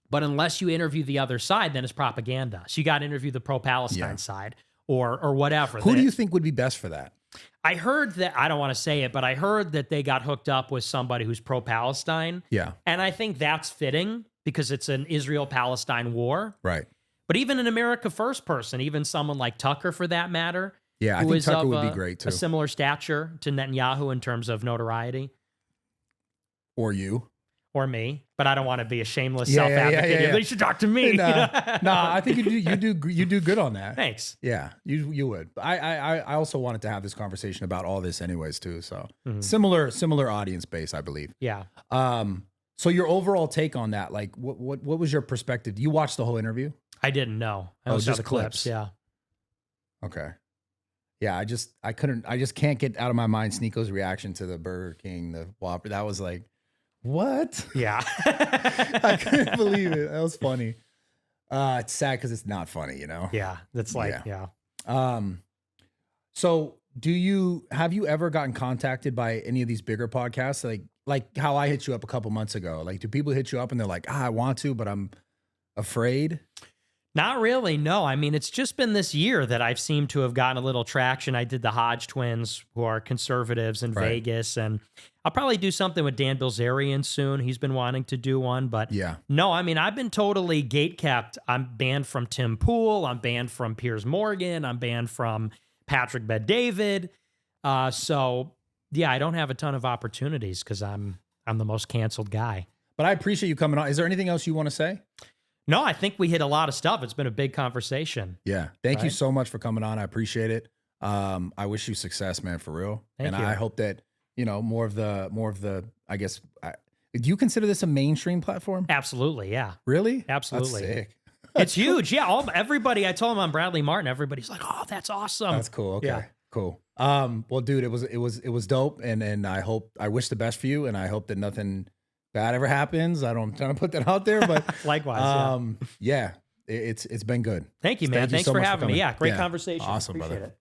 But unless you interview the other side, then it's propaganda. So you got to interview the pro-Palestine side or whatever. Who do you think would be best for that? I heard that, I don't want to say it, but I heard that they got hooked up with somebody who's pro-Palestine. Yeah. And I think that's fitting because it's an Israel-Palestine war. Right. But even an America First person, even someone like Tucker for that matter. Yeah, I think Tucker would be great too. A similar stature to Netanyahu in terms of notoriety. Or you. Or me. But I don't want to be a shameless self-advocate. Yeah. You should talk to me. No, I think you do good on that. Thanks. Yeah, you would. I also wanted to have this conversation about all this anyways too. So similar audience base, I believe. Yeah. So your overall take on that, like what was your perspective? You watched the whole interview? I didn't know. I only saw the clips. Yeah. Okay. Yeah, I just can't get out of my mind Sneako's reaction to the Burger King, the Whopper. That was like, what? Yeah. I couldn't believe it. That was funny. It's sad because it's not funny, you know? Yeah. That's like, yeah. So have you ever gotten contacted by any of these bigger podcasts? Like how I hit you up a couple months ago. Like, do people hit you up and they're like, I want to, but I'm afraid? Not really, no. I mean, it's just been this year that I've seemed to have gotten a little traction. I did the Hodge twins, who are conservatives in Vegas, and I'll probably do something with Dan Bilzerian soon. He's been wanting to do one, but no, I mean, I've been totally gatekept. I'm banned from Tim Pool. I'm banned from Piers Morgan. I'm banned from Patrick Bet-David. So yeah, I don't have a ton of opportunities because I'm the most canceled guy. But I appreciate you coming on. Is there anything else you want to say? No, I think we hit a lot of stuff. It's been a big conversation. Yeah. Thank you so much for coming on. I appreciate it. I wish you success, man, for real. Thank you. I hope that, more of the, I guess, do you consider this a mainstream platform? Absolutely. Yeah. Really? Absolutely. That's sick. It's huge. Yeah. Everybody, I told him on Bradley Martin, everybody's like, oh, that's awesome. That's cool. Okay. Yeah. Cool. Well, dude, it was dope. And I wish the best for you. And I hope that nothing bad ever happens. I'm trying to put that out there, but likewise. It's been good. Thank you, man. Thanks so for much having me. Yeah, great conversation. Awesome, Appreciate brother. it.